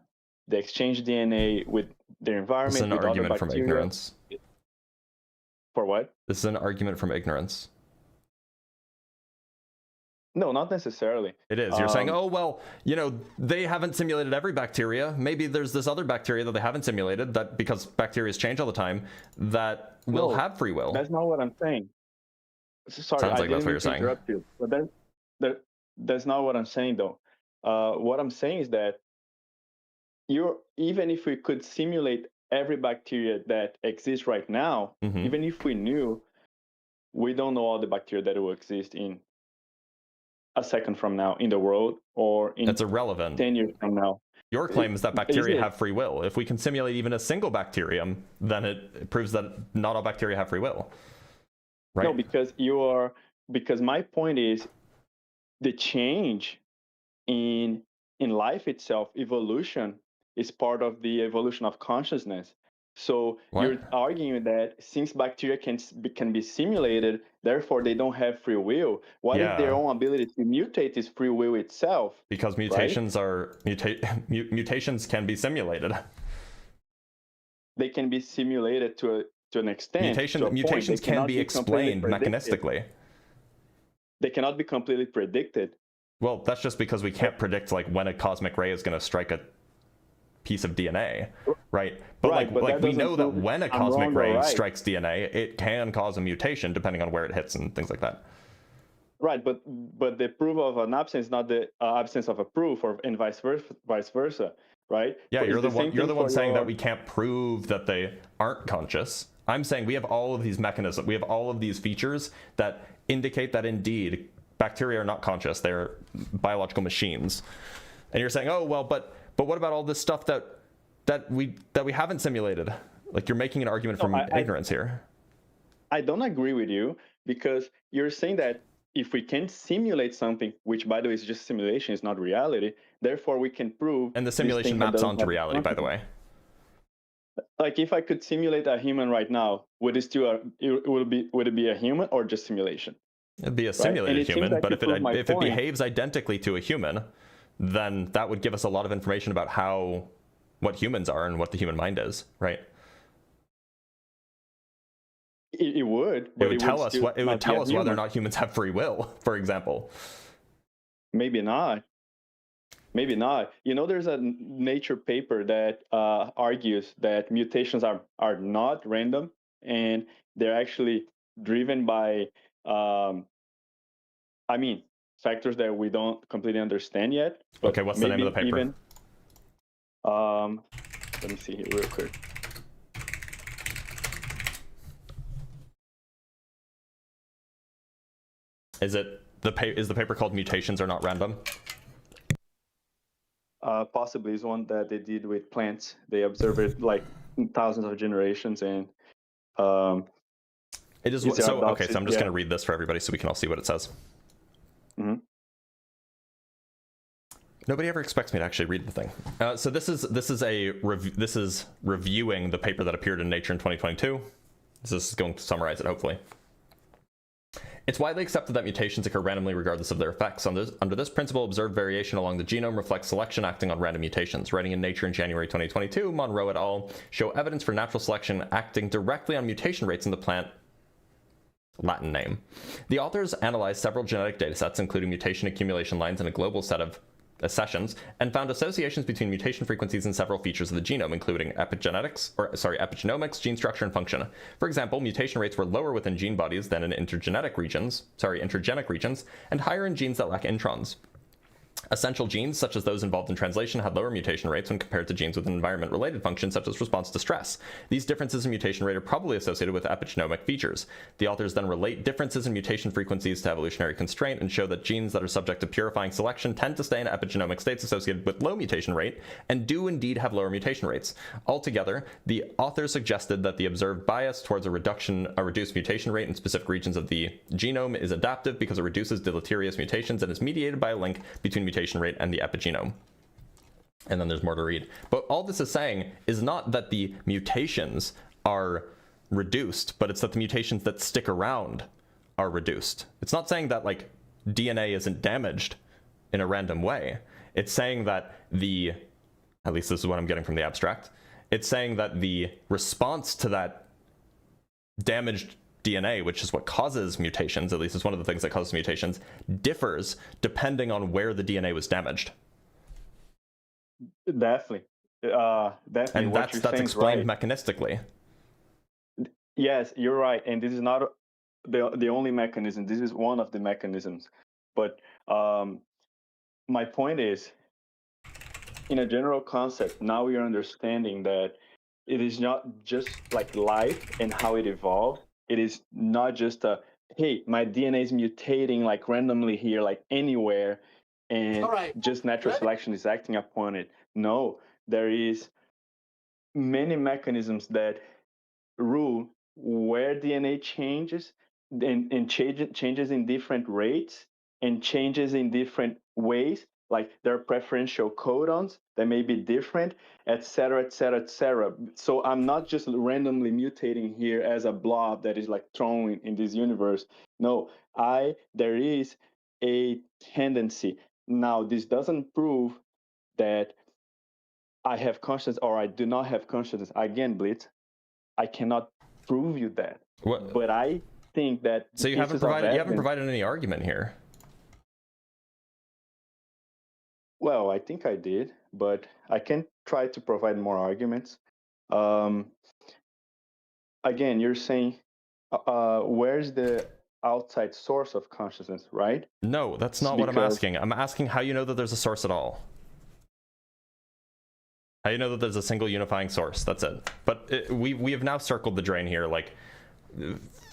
They exchange DNA with their environment. This is an argument from ignorance. For what? This is an argument from ignorance. No, not necessarily. It is. You're saying, oh, well, you know, they haven't simulated every bacteria. Maybe there's this other bacteria that they haven't simulated, that because bacteria change all the time, that will have free will. That's not what I'm saying. Sorry, Sounds like that's what you're saying. Interrupt you, but that's not what I'm saying, though. What I'm saying is that even if we could simulate every bacteria that exists right now, even if we knew, we don't know all the bacteria that will exist in a second from now in the world, or in that's irrelevant. 10 years from now. Your claim is that bacteria have free will. If we can simulate even a single bacterium, then it proves that not all bacteria have free will. Right? No, because my point is the change in life itself, evolution, is part of the evolution of consciousness. So you're arguing that since bacteria can be simulated, therefore they don't have free will. What if their own ability to mutate is free will itself? Because mutations mutations can be simulated. They can be simulated to an extent. Mutations can be explained mechanistically. They cannot be completely predicted. Well, that's just because we can't predict like when a cosmic ray is going to strike a piece of DNA, right? But we know that when a cosmic ray strikes DNA, it can cause a mutation depending on where it hits and things like that. Right, but the proof of an absence is not the absence of a proof, and vice versa, right? Yeah, but you're the one saying that we can't prove that they aren't conscious. I'm saying we have all of these mechanisms, we have all of these features that indicate that indeed bacteria are not conscious, they're biological machines. And you're saying, oh well, but what about all this stuff that we haven't simulated? Like, you're making an argument from ignorance here. I don't agree with you, because you're saying that if we can simulate something, which by the way is just simulation, is not reality, therefore we can prove. And the simulation maps onto reality, by the way. Like, if I could simulate a human right now, would it be a human or just simulation? It'd be a And simulated it seems human, like but you if it proved my if it point. behaves identically to a human, then that would give us a lot of information about what humans are and what the human mind is, right? It would, It but would tell us still what it would not be tell a us whether or human. not humans have free will, for example. Maybe not. Maybe not. You know, there's a Nature paper that argues that mutations are not random, and they're actually driven by, I mean, factors that we don't completely understand yet. But Okay, what's the name of the paper? Even, let me see here real quick. Is the paper called "Mutations Are Not Random"? Possibly is one that they did with plants. They observed it like thousands of generations, and It is it's so okay. So I'm just yeah. going to read this for everybody so we can all see what it says. Mm-hmm. Nobody ever expects me to actually read the thing. So this is reviewing the paper that appeared in Nature in 2022. This is going to summarize it, hopefully. It's widely accepted that mutations occur randomly regardless of their effects. Under this principle, observed variation along the genome reflects selection acting on random mutations. Writing in Nature in January 2022, Monroe et al. Show evidence for natural selection acting directly on mutation rates in the plant Latin name. The authors analyzed several genetic datasets, including mutation accumulation lines and a global set of accessions, and found associations between mutation frequencies and several features of the genome, including epigenomics, gene structure, and function. For example, mutation rates were lower within gene bodies than in intergenic regions, and higher in genes that lack introns. Essential genes, such as those involved in translation, had lower mutation rates when compared to genes with environment-related functions such as response to stress. These differences in mutation rate are probably associated with epigenomic features. The authors then relate differences in mutation frequencies to evolutionary constraint and show that genes that are subject to purifying selection tend to stay in epigenomic states associated with low mutation rate and do indeed have lower mutation rates. Altogether, the authors suggested that the observed bias towards a reduced mutation rate in specific regions of the genome is adaptive because it reduces deleterious mutations and is mediated by a link between mutation rate and the epigenome. And then there's more to read. But all this is saying is not that the mutations are reduced, but it's that the mutations that stick around are reduced. It's not saying that like DNA isn't damaged in a random way. It's saying that at least this is what I'm getting from the abstract, it's saying that the response to that damaged DNA, which is what causes mutations, at least it's one of the things that causes mutations, differs depending on where the DNA was damaged. Definitely. Definitely. And that's explained right. mechanistically. Yes, you're right. And this is not the only mechanism. This is one of the mechanisms. But my point is, in a general concept, now we are understanding that it is not just like life and how it evolved. It is not just hey, my DNA is mutating like randomly here, like anywhere, and just natural selection is acting upon it. No, there is many mechanisms that rule where DNA changes and changes in different rates and changes in different ways. Like there are preferential codons that may be different, et cetera, et cetera, et cetera. So I'm not just randomly mutating here as a blob that is like thrown in this universe. No, there is a tendency. Now, this doesn't prove that I have consciousness or I do not have consciousness. Again, Blitz, I cannot prove you that. What? But I think that So you haven't provided any argument here. Well, I think I did, but I can try to provide more arguments. Again, you're saying, where's the outside source of consciousness, right? No, that's not what I'm asking. I'm asking how you know that there's a source at all. How you know that there's a single unifying source. That's it. But we have now circled the drain here like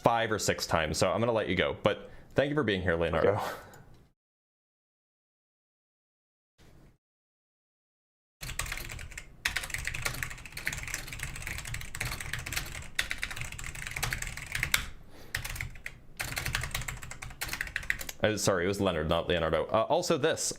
5 or 6 times, so I'm going to let you go. But thank you for being here, Leonardo. Okay. Sorry, it was Leonard, not Leonardo. Also this.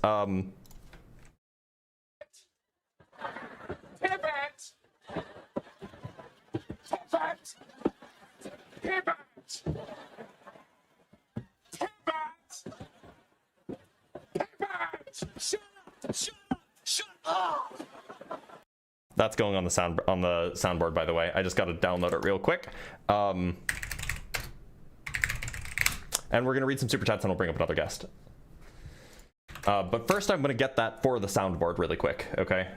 That's going on the soundboard, by the way. I just got to download it real quick. And we're gonna read some super chats and we'll bring up another guest. But first I'm gonna get that for the soundboard really quick, okay?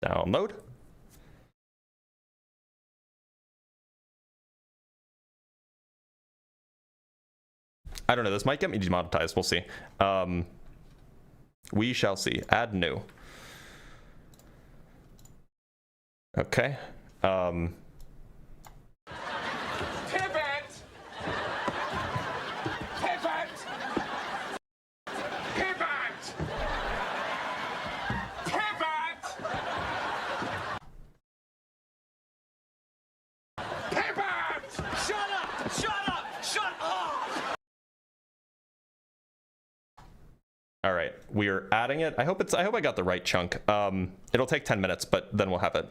Download. I don't know, this might get me demonetized, we'll see. We shall see. Add new. Okay. All right, we are adding it. I hope I got the right chunk. It'll take 10 minutes, but then we'll have it.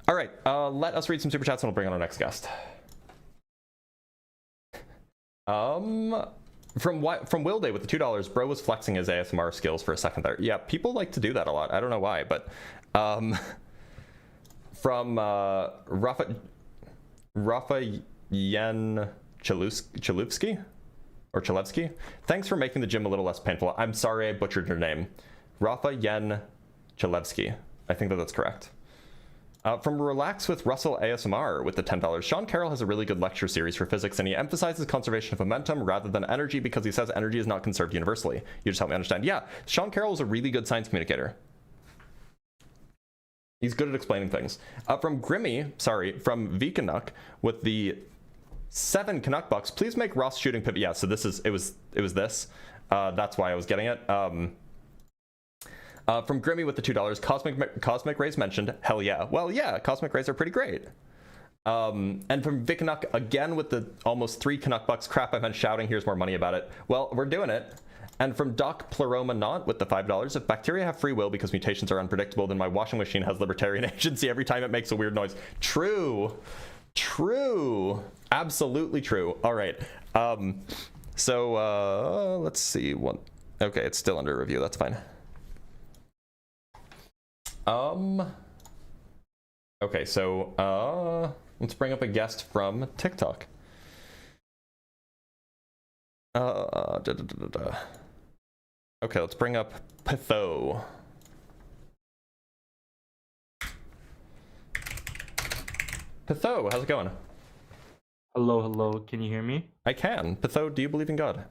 All right, let us read some super chats and we'll bring on our next guest. From Will Day with the $2, bro was flexing his ASMR skills for a second there. Yeah, people like to do that a lot. I don't know why, but from Rafa Yen Chalupsky. Or Chalevsky, thanks for making the gym a little less painful. I'm sorry I butchered your name. Rafa Yen Chalevsky. I think that's correct. From Relax with Russell ASMR with the $10. Sean Carroll has a really good lecture series for physics and he emphasizes conservation of momentum rather than energy because he says energy is not conserved universally. You just help me understand. Yeah, Sean Carroll is a really good science communicator. He's good at explaining things. From Vikanuk with the 7 Canuck bucks. Please make Ross shooting pivot. Yeah, so it was this. That's why I was getting it. From Grimmy with the $2. Cosmic rays mentioned. Hell yeah. Well, yeah, cosmic rays are pretty great. And from Vikanuk again with the almost 3 Canuck bucks. Crap, I've been shouting. Here's more money about it. Well, we're doing it. And from Doc Pleroma Not with the $5. If bacteria have free will because mutations are unpredictable, then my washing machine has libertarian agency every time it makes a weird noise. True. Absolutely true. All right. So let's see what. Okay, it's still under review. That's fine. Okay, so let's bring up a guest from TikTok. Okay, let's bring up Pitho. Pitho, how's it going? Hello. Can you hear me? I can. Pitho, do you believe in God?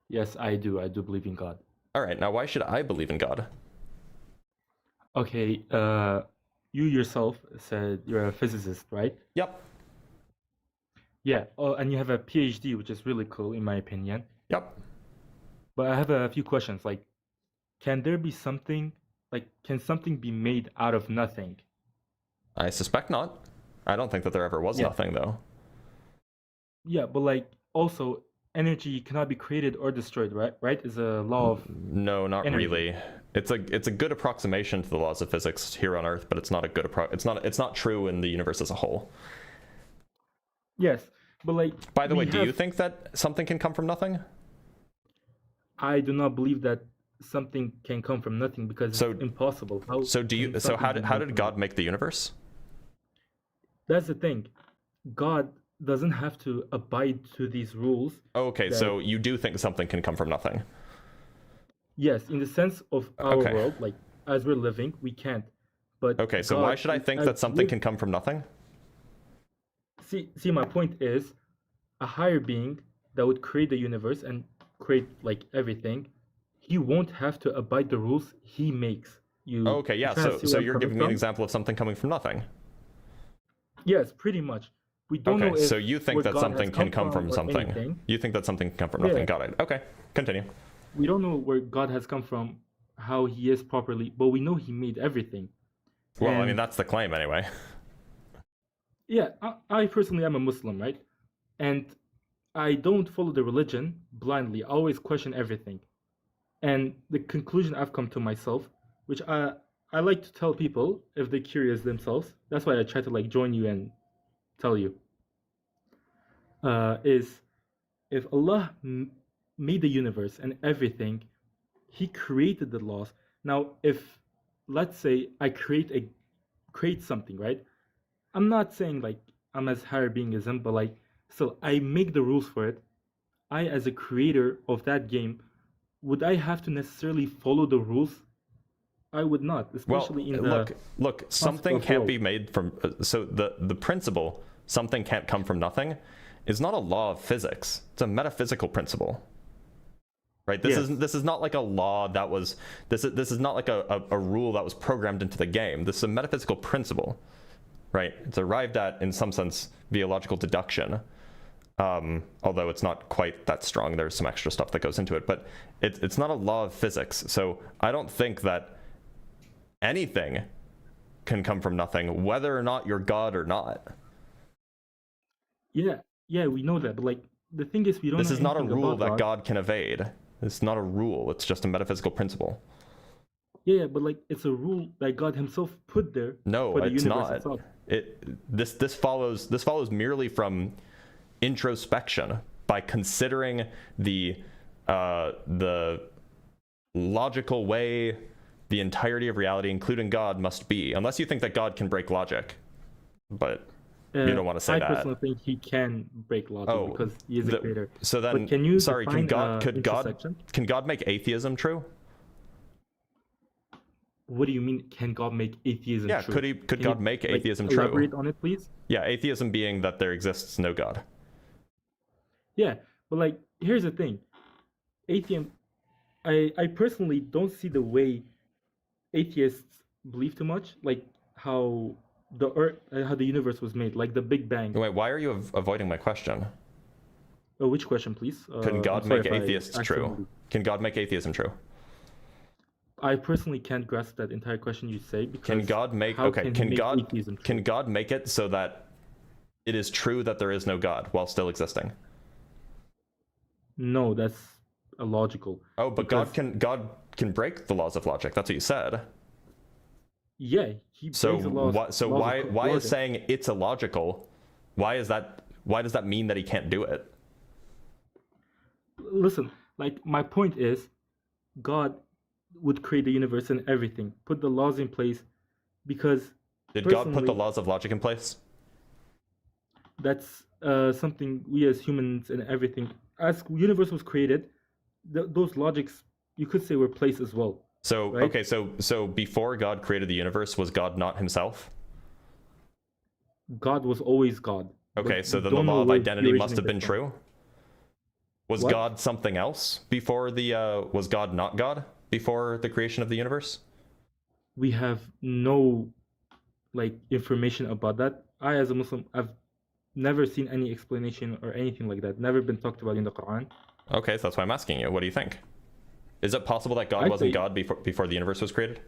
Yes, I do. I do believe in God. All right, now why should I believe in God? Okay, you yourself said you're a physicist, right? Yep. Yeah, and you have a PhD, which is really cool in my opinion. Yep. But I have a few questions, like, can something be made out of nothing? I suspect not. I don't think that there ever was nothing, though. Yeah, but like, also, energy cannot be created or destroyed, right? Is a law of No, not energy. really. It's a good approximation to the laws of physics here on Earth, but it's not a good it's not true in the universe as a whole. Yes, but like. By the way, do you think that something can come from nothing? I do not believe that something can come from nothing because it's impossible. How did God make the universe? That's the thing. God doesn't have to abide to these rules. Okay, so you do think something can come from nothing? Yes, in the sense of our world, like as we're living, we can't. But okay, so why should I think that something can come from nothing? See, my point is, a higher being that would create the universe and create like everything, he won't have to abide the rules he makes. Okay, yeah. So you're giving me an example of something coming from nothing. Yes, pretty much. We don't know if so you think that something can come from something. Anything. You think that something can come from nothing. Yeah. Got it. Okay, continue. We don't know where God has come from, how he is properly, but we know he made everything. Well, I mean, that's the claim anyway. Yeah, I personally am a Muslim, right? And I don't follow the religion blindly. I always question everything. And the conclusion I've come to myself, which I like to tell people if they're curious themselves, that's why I try to like join you and tell you, is if Allah made the universe and everything he created the laws. Now, if let's say I create something, right? I'm not saying like I'm as higher being as him, but like still I make the rules for it. I, as a creator of that game, would I have to necessarily follow the rules? I would not, especially in the look. Something can't be made from. So the principle, something can't come from nothing, is not a law of physics. It's a metaphysical principle. Right. This is not like a law that was. This is not like a rule that was programmed into the game. This is a metaphysical principle. Right. It's arrived at in some sense via logical deduction. Although it's not quite that strong. There's some extra stuff that goes into it, but it's not a law of physics. So I don't think that anything can come from nothing, whether or not you're God or not. Yeah, we know that, but like the thing is, we don't. This know is not a anything rule about that God can evade. It's not a rule. It's just a metaphysical principle. Yeah, but like it's a rule that God Himself put there. No, for the it's universe not. itself. This follows merely from introspection by considering the logical way the entirety of reality, including God, must be, unless you think that God can break logic, but you don't want to say that. I personally think He can break logic because He is a creator. So then, but can you sorry, can intersection? God make atheism true? What do you mean? Can God make atheism Yeah, true? could God make atheism true? Elaborate on it, please. Yeah, atheism being that there exists no God. Yeah, but like here's the thing, atheism. I personally don't see the way atheists believe too much, like how the earth, how the universe was made, like the Big Bang. Wait, why are you avoiding my question? Oh, which question, please? Can God make atheists true? Can God make atheism true? I personally can't grasp that entire question you say because can God make atheism true? Can God make it so that it is true that there is no God while still existing? No, that's illogical. Oh, but God can break the laws of logic. That's what you said. Yeah, he breaks the laws. Why is saying it's illogical? Why does that mean that he can't do it? Listen, like my point is, God would create the universe and everything, put the laws in place, because did God put the laws of logic in place? That's something we as humans and everything, as universe was created, those logics you could say were placed as well. So right? Okay, so before God created the universe, was God not himself? God was always God. Okay, so then the law of identity must have been true. Was God something else before was God not God before the creation of the universe? We have no information about that. I, as a Muslim, I've never seen any explanation or anything like that. Never been talked about in the Quran. Okay, so that's why I'm asking you. What do you think? Is it possible that God wasn't God before the universe was created?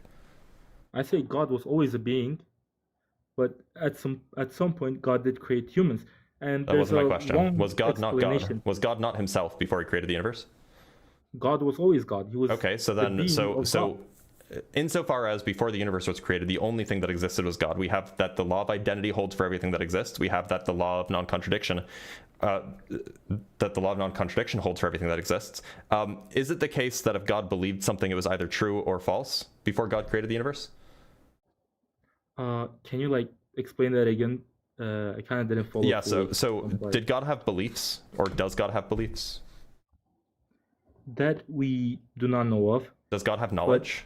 I say God was always a being, but at some point God did create humans. And that wasn't my question. Was God not God? Was God not himself before he created the universe? God was always God. He was okay. So then, so insofar as before the universe was created, the only thing that existed was God. We have that the law of identity holds for everything that exists. We have that the law of non-contradiction, holds for everything that exists. Is it the case that if God believed something, it was either true or false before God created the universe? Can you explain that again? I kind of didn't follow. Yeah. So did God have beliefs, or does God have beliefs? That we do not know of. Does God have knowledge?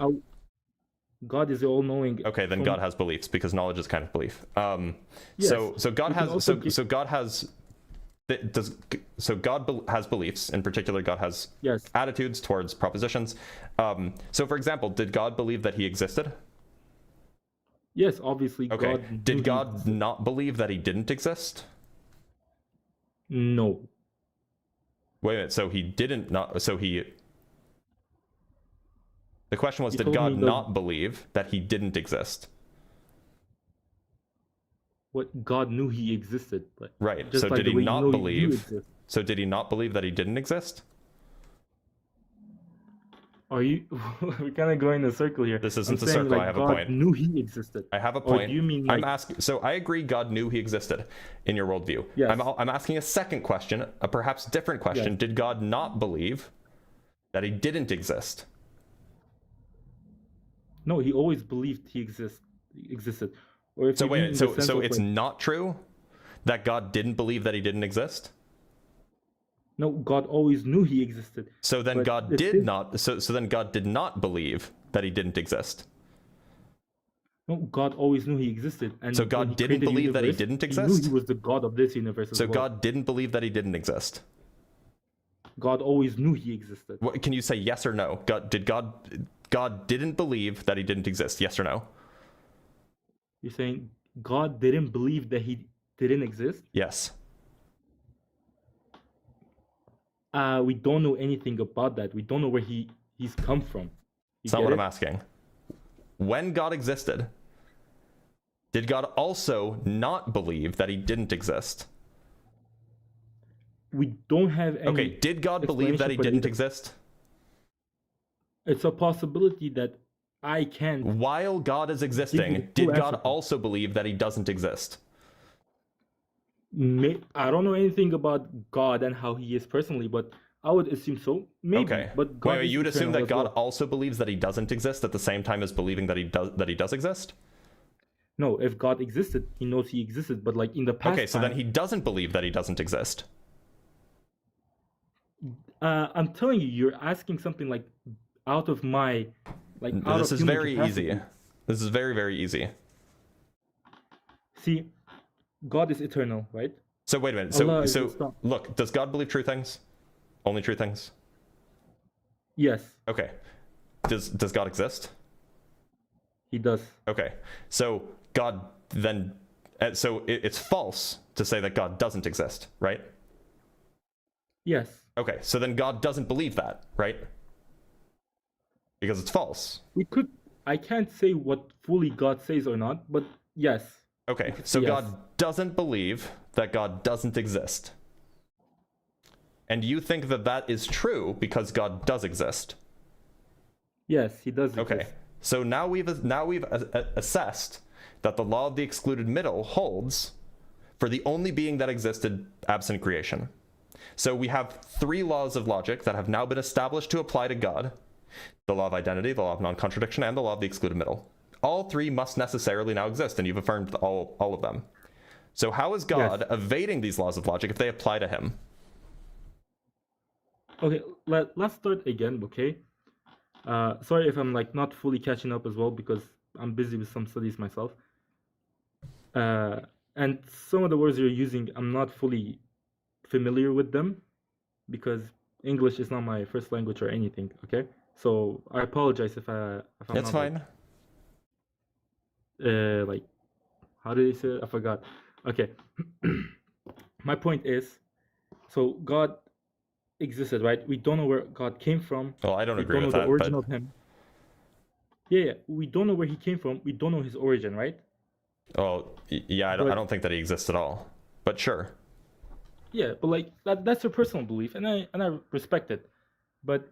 God is all-knowing. Okay, then God has beliefs because knowledge is kind of belief. Yes, so God has beliefs. In particular, God has attitudes towards propositions. So, for example, did God believe that he existed? Yes, obviously. Okay. God did God not believe that he didn't exist? No. Wait a minute. So he didn't not. So he. The question was, did God not believe that he didn't exist? What God knew he existed. But right. So did he not believe? So did he not believe that he didn't exist? Are you? We're kind of going in a circle here. This isn't a circle. I have a point. God knew he existed. I have a point. Or do you mean I'm asking. So I agree. God knew he existed in your worldview. Yes. I'm asking a second question, a perhaps different question. Yes. Did God not believe that he didn't exist? No, he always believed he existed. Or if So you mean wait, in so the sense so of, it's like, not true that God didn't believe that he didn't exist? no, God always knew he existed. So then But God the did thing- not. So then God did not believe that he didn't exist. No, God always knew he existed. And So when God he didn't created the believe that he universe, didn't He exist? knew he was the God of this universe as So well. God didn't believe that he didn't exist. God always knew he existed. What, can you say yes or no? God didn't believe that he didn't exist. Yes or no? You're saying God didn't believe that he didn't exist? Yes. We don't know anything about that. We don't know where he's come from. You That's not get what it? I'm asking. When God existed, did God also not believe that he didn't exist? We don't have any. Okay, did God believe that he explanation for didn't either. exist? It's a possibility that I can't. While God is the existing, full did answer God to. also believe that he doesn't exist? I don't know anything about God and how he is personally, but I would assume so. Maybe, Okay. but God Wait, is you would assume eternal that as God well. also believes that he doesn't exist at the same time as believing that he does exist? No, if God existed, he knows he existed, but like in the past Okay, so then time, he doesn't believe that he doesn't exist. I'm telling you, you're asking something like out of my, like out This of is human very capacity. easy. This is very, very easy. See, God is eternal, right? So wait a minute. Allah is So the son. look, does God believe true things? Only true things? Yes, Okay. Does God exist? he does. Okay. So God then so it's false to say that God doesn't exist, right? Yes, Okay. So then God doesn't believe that, right? Because it's false. we could. I can't say what fully God says or not, but yes. Okay. could So say God yes. doesn't believe that God doesn't exist. And you think that that is true because God does exist. Yes, he does. Okay. exist. So now we've assessed that the law of the excluded middle holds for the only being that existed absent creation. So we have three laws of logic that have now been established to apply to God: the law of identity, the law of non-contradiction, and the law of the excluded middle. All three must necessarily now exist, and you've affirmed all of them. So how is God evading these laws of logic if they apply to him? Okay, let's start again, okay? Sorry if I'm like not fully catching up as well because I'm busy with some studies myself. And some of the words you're using, I'm not fully familiar with them because English is not my first language or anything, okay? So I apologize if I'm It's not fine. like how did they say it? I forgot. Okay. My point is, so God existed, right? We don't know where God came from. Well, I don't We agree don't know with the that, origin but of him. Yeah, we don't know where he came from. We don't know his origin, right? well, yeah, I don't think that he exists at all. But sure. Yeah, but like that's your personal belief, and I respect it. But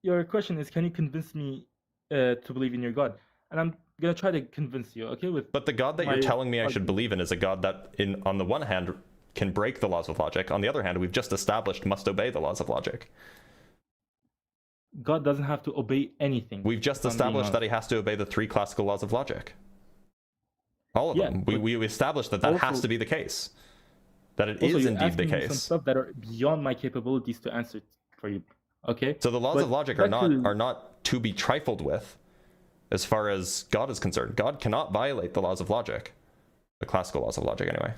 your question is, can you convince me to believe in your God? And I'm gonna try to convince you, okay? But the God that you're my telling me I should argument. believe in is a God that, on the one hand, can break the laws of logic. On the other hand, we've just established must obey the laws of logic. God doesn't have to obey anything. We've just if I'm being established that honest. he has to obey the three classical laws of logic. All of Yeah, them. but We established that has also- to be the case. That it Also, is you're indeed the asking me some case. stuff that are beyond my capabilities to answer for you. Okay. So the laws But of logic back to- are not to be trifled with as far as God is concerned. God cannot violate the laws of logic. The classical laws of logic, anyway.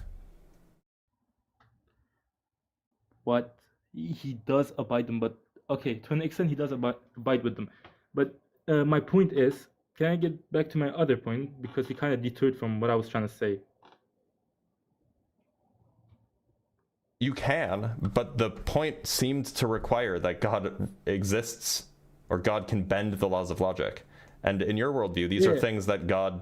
What he does abide them, but okay, to an extent he does abide with them. But my point is, can I get back to my other point because we kind of detoured from what I was trying to say? You can, but the point seemed to require that God exists or God can bend the laws of logic. And in your worldview, these are Yeah. things that God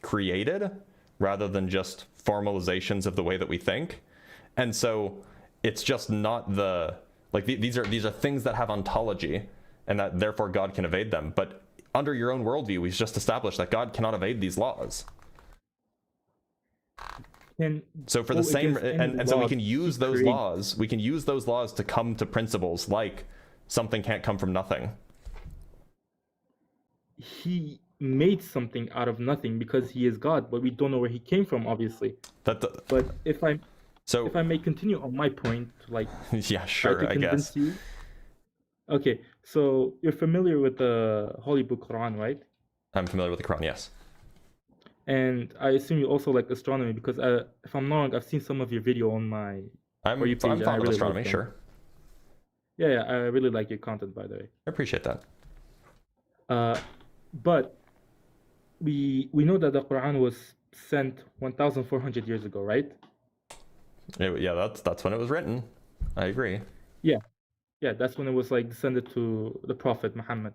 created rather than just formalizations of the way that we think. And so it's just not the like these are things that have ontology and that therefore God can evade them. But under your own worldview, we've just established that God cannot evade these laws. Can So for the go same, against any and so we law can use he those created. laws. We can use those laws to come to principles like something can't come from nothing. He made something out of nothing because he is God, but we don't know where he came from, obviously. That But if I so may continue on my point, like yeah, try sure, to I convince guess. you. Okay, so you're familiar with the Holy Book Quran, right? I'm familiar with the Quran, yes. And I assume you also like astronomy because if I'm not wrong, I've seen some of your video on my I'm For you, page, fond and I of really astronomy, like them. sure. Yeah, I really like your content, by the way. I appreciate that. But we know that the Quran was sent 1,400 years ago, right? Yeah, that's when it was written. I agree. Yeah, that's when it was like descended to the Prophet Muhammad.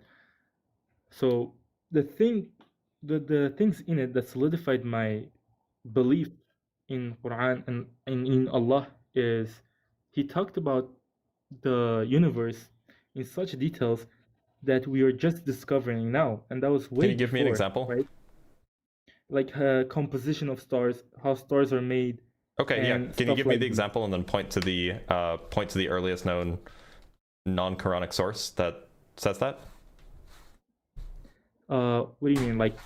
So the things in it that solidified my belief in Quran and in Allah is he talked about the universe in such details that we are just discovering now, and that was way Can you give me an before, example? right? Like composition of stars, how stars are made. Okay, yeah. and Can you stuff give me like the that. example and then point to the earliest known non-Quranic source that says that? What do you mean, like?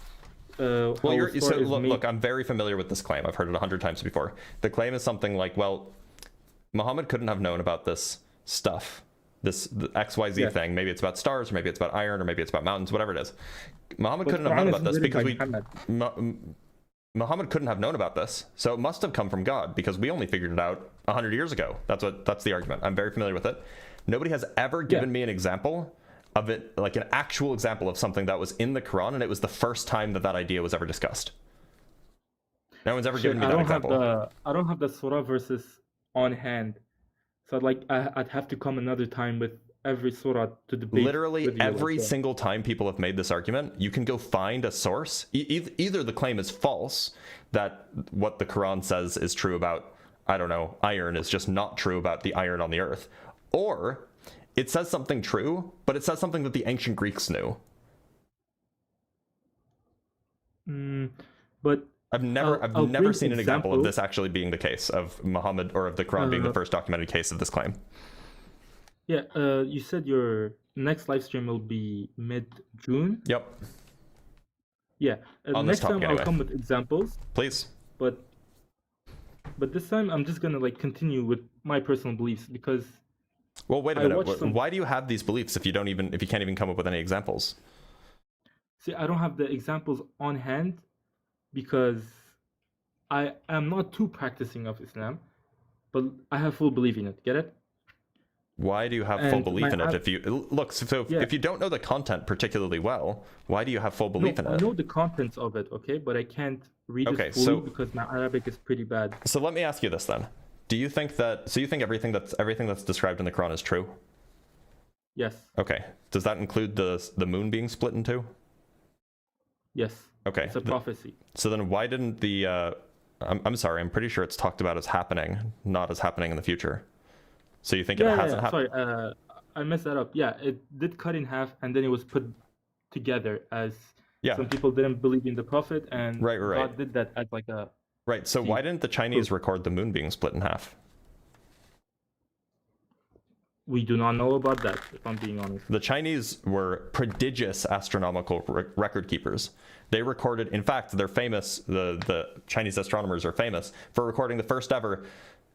Well, how a star is made? look, I'm very familiar with this claim. I've heard it 100 times before. The claim is something like, well, Muhammad couldn't have known about this stuff, the XYZ Yeah. thing. Maybe it's about stars, or maybe it's about iron, or maybe it's about mountains, whatever it is. Muhammad But couldn't have Quran known is about this written because by Muhammad. Muhammad couldn't have known about this, so it must have come from God because we only figured it out 100 years ago. That's the argument. I'm very familiar with it. Nobody has ever given me an example of it, like an actual example of something that was in the Quran, and it was the first time that idea was ever discussed. No one's ever given me that example. I don't have the surah verses on hand, so I'd have to come another time with every surah to debate. Literally with you, every like that. single time people have made this argument, you can go find a source. Either the claim is false, that what the Quran says is true about, I don't know, iron is just not true about the iron on the earth, or it says something true, but it says something that the ancient Greeks knew. But I've never bring seen an example of example. this actually being the case of Muhammad or of the Quran being the first documented case of this claim. Yeah, you said your next live stream will be mid-June. Yep. Yeah, On this next time topic, I'll anyway. come with examples, Please. but this time I'm just gonna like continue with my personal beliefs because Well, wait a I minute. watched some- Why do you have these beliefs if you can't even come up with any examples? see, I don't have the examples on hand because I am not too practicing of Islam, but I have full belief in it. Get it? Why do you have full And belief my in it app- if you look? So Yeah. if you don't know the content particularly well, why do you have full belief No, in I it? know the contents of it, okay, but I can't read Okay, it fully so- because my Arabic is pretty bad. So let me ask you this then: Do you think that? So you think everything that's described in the Quran is true? Yes, Okay. Does that include the moon being split in two? yes. Okay. It's a prophecy. So then why didn't the? I'm sorry. I'm pretty sure it's talked about as happening, not as happening in the future. So you think it hasn't happened? Sorry, I messed that up. Yeah, it did cut in half, and then it was put together as Yeah. some people didn't believe in the prophet, and Right. God did that as like a. Right. So See, why didn't the Chinese record the moon being split in half? We do not know about that, if I'm being honest. The Chinese were prodigious astronomical record keepers. They recorded, in fact, they're famous, the Chinese astronomers are famous for recording the first ever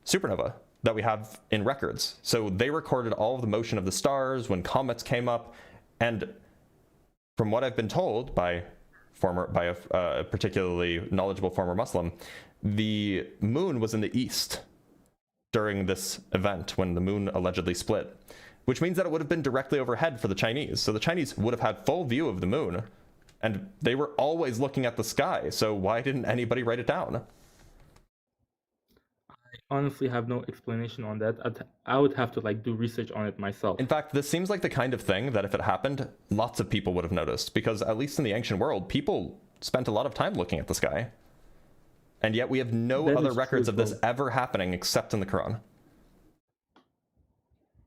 supernova that we have in records. So they recorded all of the motion of the stars when comets came up. And from what I've been told by a particularly knowledgeable former Muslim, the moon was in the east during this event when the moon allegedly split, which means that it would have been directly overhead for the Chinese. So the Chinese would have had full view of the moon, and they were always looking at the sky. So why didn't anybody write it down? I honestly have no explanation on that. I would have to like do research on it myself. In fact, this seems like the kind of thing that if it happened, lots of people would have noticed, because at least in the ancient world, people spent a lot of time looking at the sky. And yet we have no That other is records true, of this though. ever happening except in the Quran.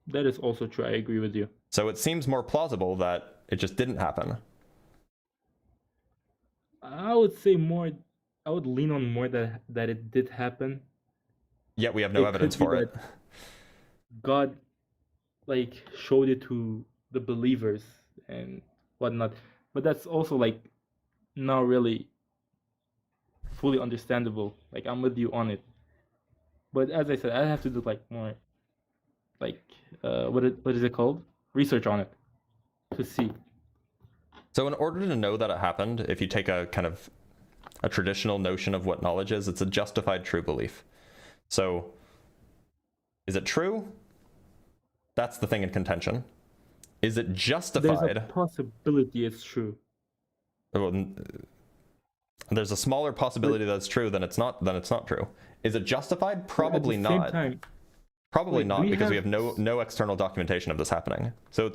That is also true. I agree with you. So it seems more plausible that it just didn't happen. I would say more. I would lean on more that it did happen. Yet we have no It evidence could be for it. that God, like, showed it to the believers and whatnot. But that's also like not really fully understandable. Like I'm with you on it, but as I said, I have to do like more, like what is it called? Research on it to see. So in order to know that it happened, if you take a kind of a traditional notion of what knowledge is, it's a justified true belief. So is it true? That's the thing in contention. Is it justified? There's a possibility it's true. Well, there's a smaller possibility that it's true than it's not true. Is it justified? Probably At the same not. time, Probably like, not, we because we have have no external documentation of this happening. So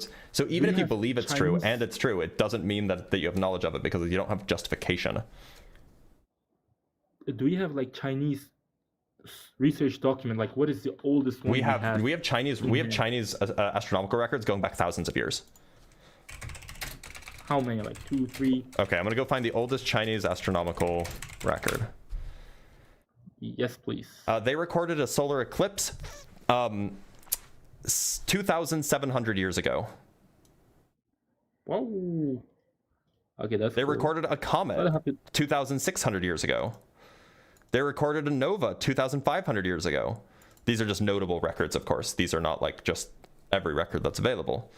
even we if you have believe it's true Chinese- and it's true, it doesn't mean that you have knowledge of it, because you don't have justification. do we have like Chinese research document? Like, what is the oldest one We have Chinese Mhm. Chinese astronomical records going back thousands of years. How many? Like 2, 3? Okay, I'm gonna go find the oldest Chinese astronomical record. Yes, please. They recorded a solar eclipse 2,700 years ago. Whoa. Okay, that's They cool. recorded a What comet happened? 2,600 years ago. They recorded a nova 2,500 years ago. These are just notable records, of course. These are not like just every record that's available.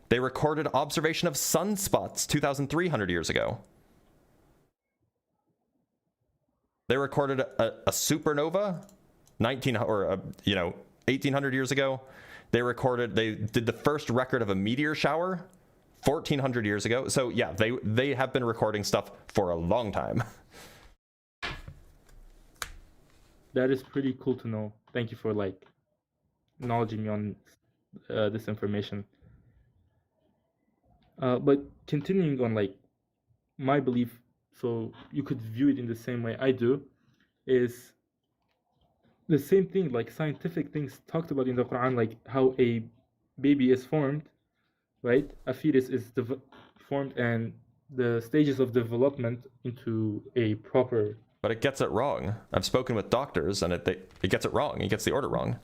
They recorded observation of sunspots 2,300 years ago. They recorded a supernova 1,800 years ago. They did the first record of a meteor shower 1,400 years ago. So yeah, they have been recording stuff for a long time. That is pretty cool to know. Thank you for like acknowledging me on this information. But continuing on like my belief, so you could view it in the same way I do, is the same thing, like scientific things talked about in the Quran, like how a baby is formed, right? A fetus is formed and the stages of development into a proper. But it gets it wrong. I've spoken with doctors, and it gets it wrong. It gets the order wrong.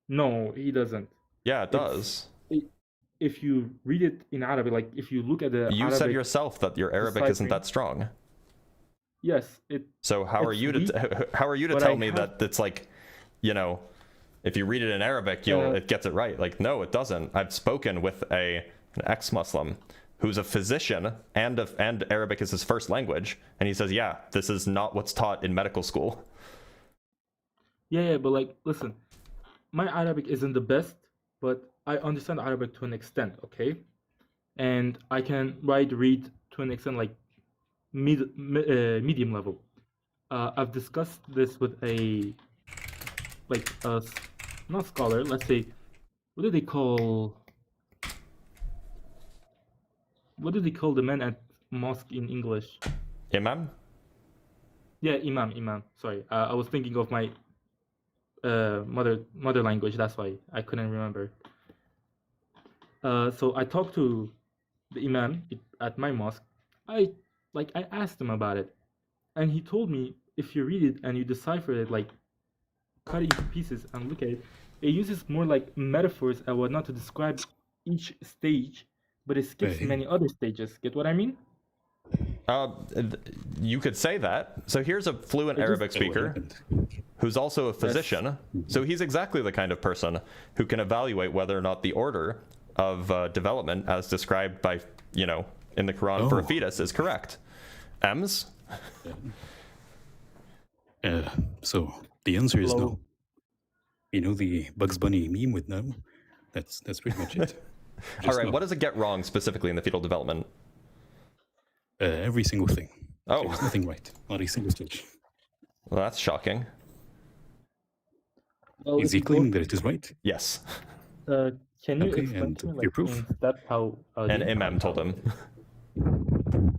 No, he doesn't. Yeah, it does. If you read it in Arabic, like if you look at the You Arabic, said yourself that your Arabic isn't that strong. yes, So how are it's you to weak, how are you to but tell I me have- that it's like, you know, if you read it in Arabic, it gets it right? Like, no, it doesn't. I've spoken with an ex-Muslim who's a physician and Arabic is his first language, and he says, yeah, this is not what's taught in medical school. Yeah, but like, listen, my Arabic isn't the best, but I understand Arabic to an extent, okay? And I can read to an extent, like medium level. I've discussed this with not scholar, let's say, what do they call the man at mosque in English? Imam? Yeah, imam. Sorry, I was thinking of my mother language. That's why I couldn't remember. So I talked to the imam at my mosque. I asked him about it, and he told me if you read it and you decipher it, like cut it into pieces and look at it, it uses more like metaphors and whatnot to describe each stage, but it skips Right. many other stages. Get what I mean? You could say that. So here's a fluent It just- Arabic speaker who's also a physician. So he's exactly the kind of person who can evaluate whether or not the order of development as described by, in the Quran for a Oh. fetus is correct. Ems? So the answer is Hello. no. You know the Bugs Bunny meme with no? That's pretty much it. All Just right, no. what does it get wrong specifically in the fetal development? Every single thing. Oh. There's nothing right. Not a single stage. Well, that's shocking. Well, Is if he you go- claiming that it is right? Yes. Can you Okay, explain and to me, your like, proof? in step how? And Imam told him.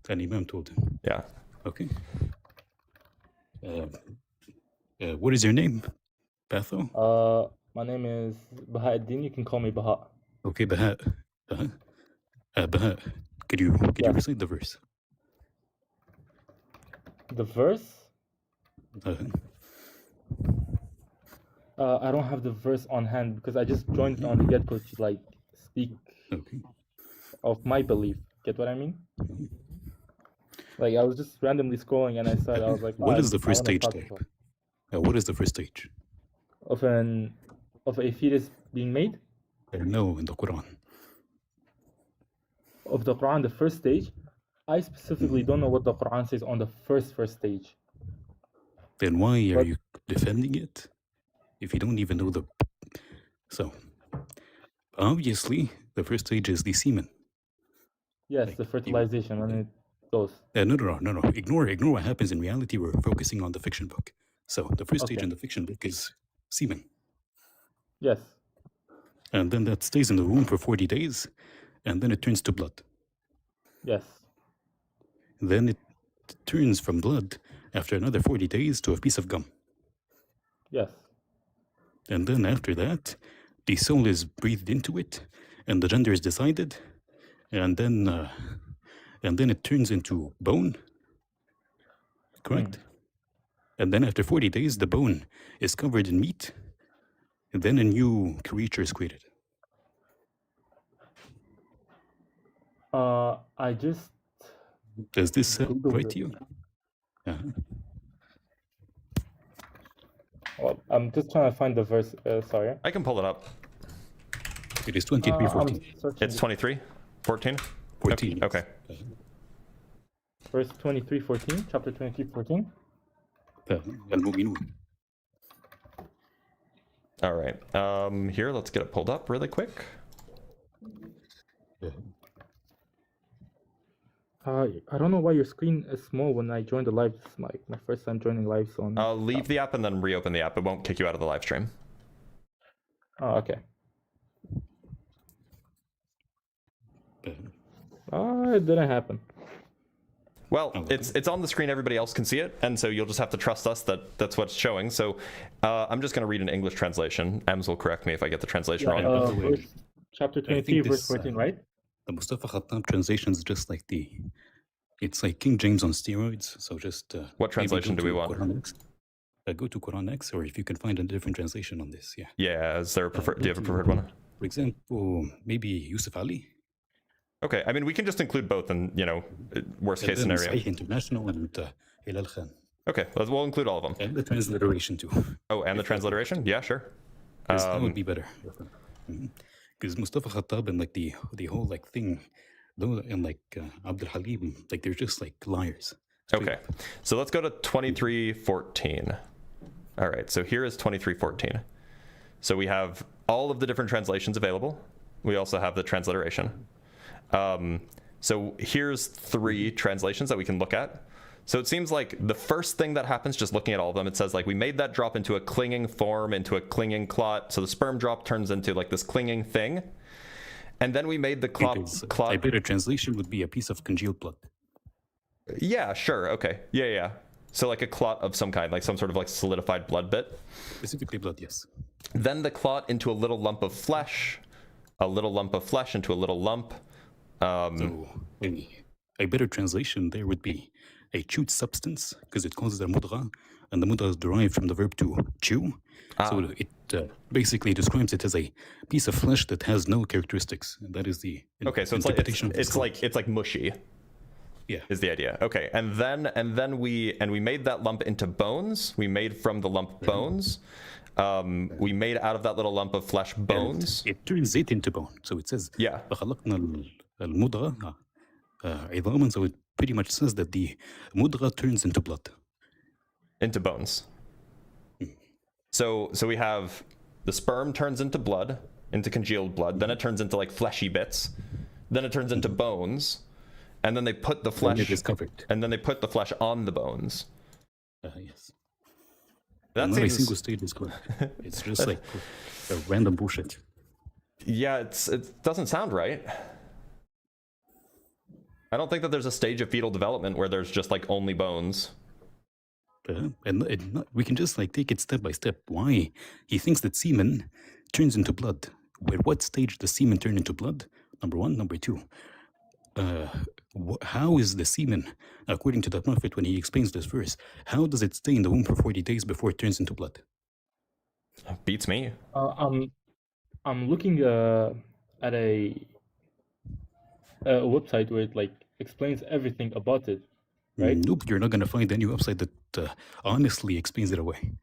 An imam told him. Yeah. Okay. What is your name? Batho? My name is Bahauddin. You can call me Baha. Okay, Baha. Baha, could you Yeah. recite the verse? The verse? Uh, I don't have the verse on hand because I just joined on the get-go to like speak okay. of my belief. Get what I mean? Like I was just randomly scrolling and I was like, What "Oh, is the I first wanna stage talk type? about-" What is the first stage? of a fetus being made? No, in the Quran. Of the Quran, the first stage, I specifically don't know what the Quran says on the first stage. Then why are But- you defending it if you don't even know the? So obviously, the first stage is the semen. Yes, Like, the fertilization when it goes. No. Ignore what happens in reality. We're focusing on the fiction book. So the first stage Okay. in the fiction book is semen, Yes. and then that stays in the womb for 40 days, and then it turns to blood. Yes. Then it turns from blood after another 40 days to a piece of gum. Yes. And then after that, the soul is breathed into it, and the gender is decided, and then it turns into bone. Correct. And then after 40 days, the bone is covered in meat, and then a new creature is created. I just Does this sound Googled right it. to you? Well, I'm just trying to find the verse. Sorry. I can pull it up. It is 23:14. I'm searching It's 23:14. 14. Okay. verse 23:14, chapter 23:14. المؤمنون. All right. Here, let's get it pulled up really quick. I don't know why your screen is small when I joined the live. It's like my first time joining live, so Leave the app and then reopen the app. It won't kick you out of the live stream. Oh, okay. It didn't happen. Well, it's on the screen. Everybody else can see it, and so you'll just have to trust us that that's what's showing. So I'm just going to read an English translation. Ems will correct me if I get the translation wrong. Verse, chapter 23, verse 14, right? The Mustafa Khattab translation is just like it's like King James on steroids. So just What translation do we want? Go to Quran X, or if you can find a different translation on this, yeah. Yeah, is there a preferred? Do you have a preferred one? For example, maybe Yusuf Ali. Okay, I mean we can just include both, and worst case scenario. Sahih International and Hilal Khan. Okay, we'll include all of them. And the transliteration too. Oh, and the transliteration? Yeah, sure. That would be better. Because Mustafa Khattab and like the whole like thing, though, and like Abdul Halim, like they're just like liars. Okay, so let's go to 23:14. All right, so here is 23:14. So we have all of the different translations available. We also have the transliteration. So here's 3 translations that we can look at. So it seems like the first thing that happens, just looking at all of them, it says like we made that drop into a clinging form, into a clinging clot. So the sperm drop turns into like this clinging thing. And then we made the clot. A better translation would be a piece of congealed blood. Yeah, sure. Okay. Yeah. So like a clot of some kind, like some sort of like solidified blood bit. Specifically blood, yes. Then the clot into a little lump of flesh, a little lump of flesh into a little lump. So a better translation there would be a chewed substance, because it calls it a mudra, and the mudra is derived from the verb to chew. So it basically describes it as a piece of flesh that has no characteristics, and that is the Okay, so interpretation of this it's like mushy. Yeah. Is the idea. Okay, and then we made that lump into bones. We made from the lump bones. We made out of that little lump of flesh bones. And it turns it into bone. So it says, Yeah. فخلقنا المضغة عظاما. So it pretty much says that the mudra turns into blood. Into bones. So we have the sperm turns into blood, into congealed blood. Then it turns into like fleshy bits. Then it turns into bones. And then they put the flesh. It is covered. And then they put the flesh on the bones. Yes. That Not a seems. single state is correct. It's just like a random bullshit. Yeah, it doesn't sound right. I don't think that there's a stage of fetal development where there's just like only bones. We can just like take it step by step. Why? He thinks that semen turns into blood. At what stage does semen turn into blood? Number 1. Number 2. How is the semen, according to the Prophet when he explains this verse, how does it stay in the womb for 40 days before it turns into blood? Beats me. I'm looking at a website where it like explains everything about it, right? Nope, you're not going to find any website that honestly explains it away.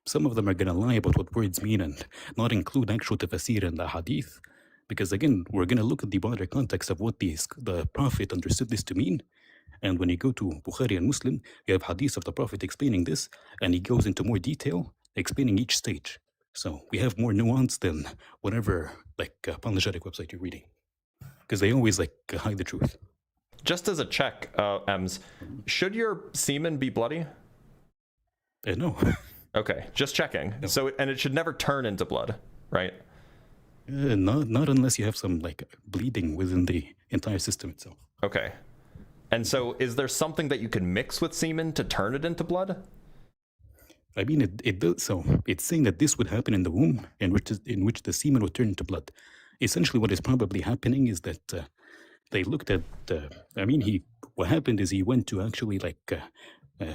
Some of them are going to lie about what words mean and not include actual tafsir and the hadith. Because again, we're going to look at the broader context of what the Prophet understood this to mean. And when you go to Bukhari and Muslim, you have hadith of the Prophet explaining this, and he goes into more detail, explaining each stage. So we have more nuance than whatever apologetic website you're reading. Because they always hide the truth. Just as a check, Ems, should your semen be bloody? No. Okay, just checking. No. So, and it should never turn into blood, right? Not unless you have some bleeding within the entire system itself. Okay. And so is there something that you can mix with semen to turn it into blood? I mean, it does. So it's saying that this would happen in the womb, in which the semen would turn into blood. Essentially, what is probably happening is that they looked at. What happened is he went to actually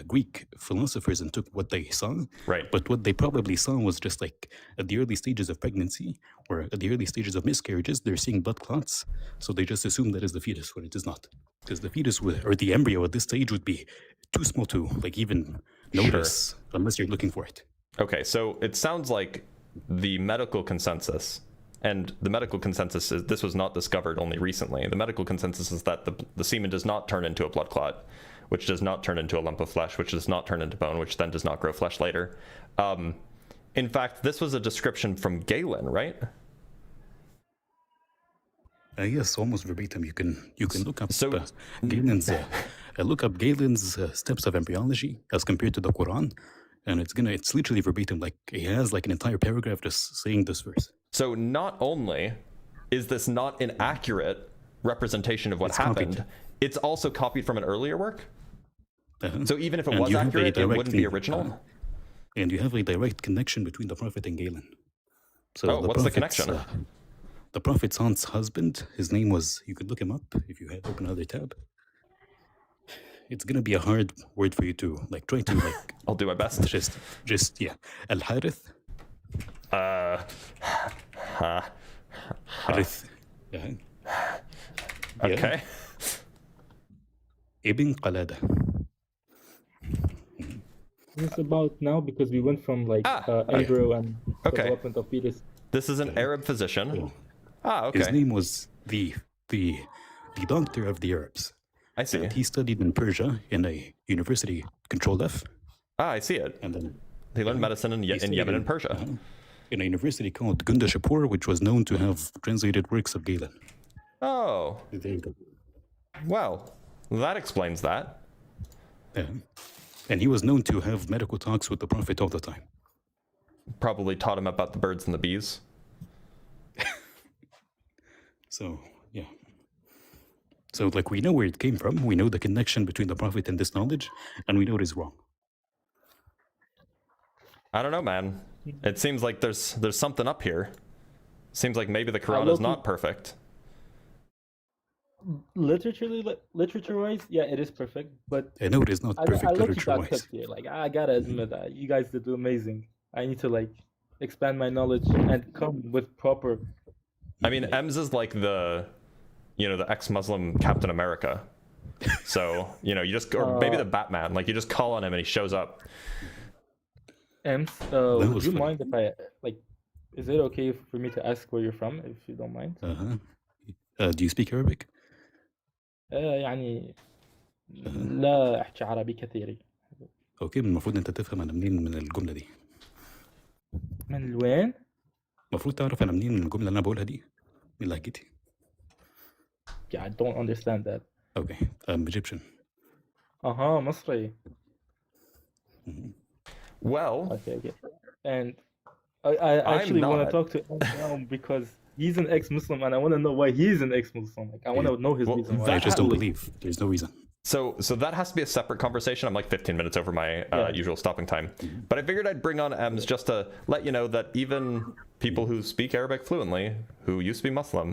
Greek philosophers and took what they saw. Right. But what they probably saw was just at the early stages of pregnancy or at the early stages of miscarriages, they're seeing blood clots. So they just assume that is the fetus when it is not. Because the fetus or the embryo at this stage would be too small to even notice unless you're looking for it. Okay, so it sounds like the medical consensus, and the medical consensus is this was not discovered only recently. The medical consensus is that the semen does not turn into a blood clot, which does not turn into a lump of flesh, which does not turn into bone, which then does not grow flesh later. In fact, this was a description from Galen, right? Yes, almost verbatim. You can look up Galen's steps of embryology as compared to the Quran, and it's literally verbatim. He has an entire paragraph just saying this verse. So not only is this not an accurate representation of what happened, it's also copied from an earlier work. So even if it was accurate, it wouldn't be original. And you have a direct connection between the Prophet and Galen. So what's the connection? The Prophet's aunt's husband, his name was, you could look him up if you had open another tab. It's going to be a hard word for you to try to I'll do my best. Just Al-Harith. Harith. Okay. Ibn Qalada. It's about now because we went from embryo and development of fetus. This is an Arab physician. Okay. His name was the doctor of the Arabs. I see. And he studied in Persia in a university controlled F. I see it. And then he learned medicine in Yemen and Persia. In a university called Gundashapur, which was known to have translated works of Galen. Oh. There you go. Well, that explains that. Yeah. And he was known to have medical talks with the Prophet all the time. Probably taught him about the birds and the bees. So, yeah. So, we know where it came from. We know the connection between the Prophet and this knowledge, and we know it is wrong. I don't know, man. It seems like there's something up here. Seems like maybe the Quran is not perfect. Literature-wise, yeah, it is perfect, but I know it is not perfect literature-wise. Here. I gotta admit that you guys did amazing. I need to expand my knowledge and come with proper. I mean, Ems is like the ex-Muslim Captain America. So you just or maybe the Batman. You just call on him and he shows up. Ems, would you mind if I Is it okay for me to ask where you're from, if you don't mind? Do you speak Arabic? يعني لا أحكي عربي كثير. اوكي المفروض انت تفهم انا منين من الجمله دي. من وين؟ المفروض تعرف انا منين من الجمله اللي انا بقولها دي من لهجتي. Yeah, I don't understand that. Okay, I'm Egyptian. مصري. Well. Okay. And I actually want to talk to him now because he's an ex-Muslim and I want to know why he's an ex-Muslim. I want to know his reason why. I just don't believe. There's no reason. So that has to be a separate conversation. I'm 15 minutes over my usual stopping time. But I figured I'd bring on Ems just to let you know that even people who speak Arabic fluently, who used to be Muslim,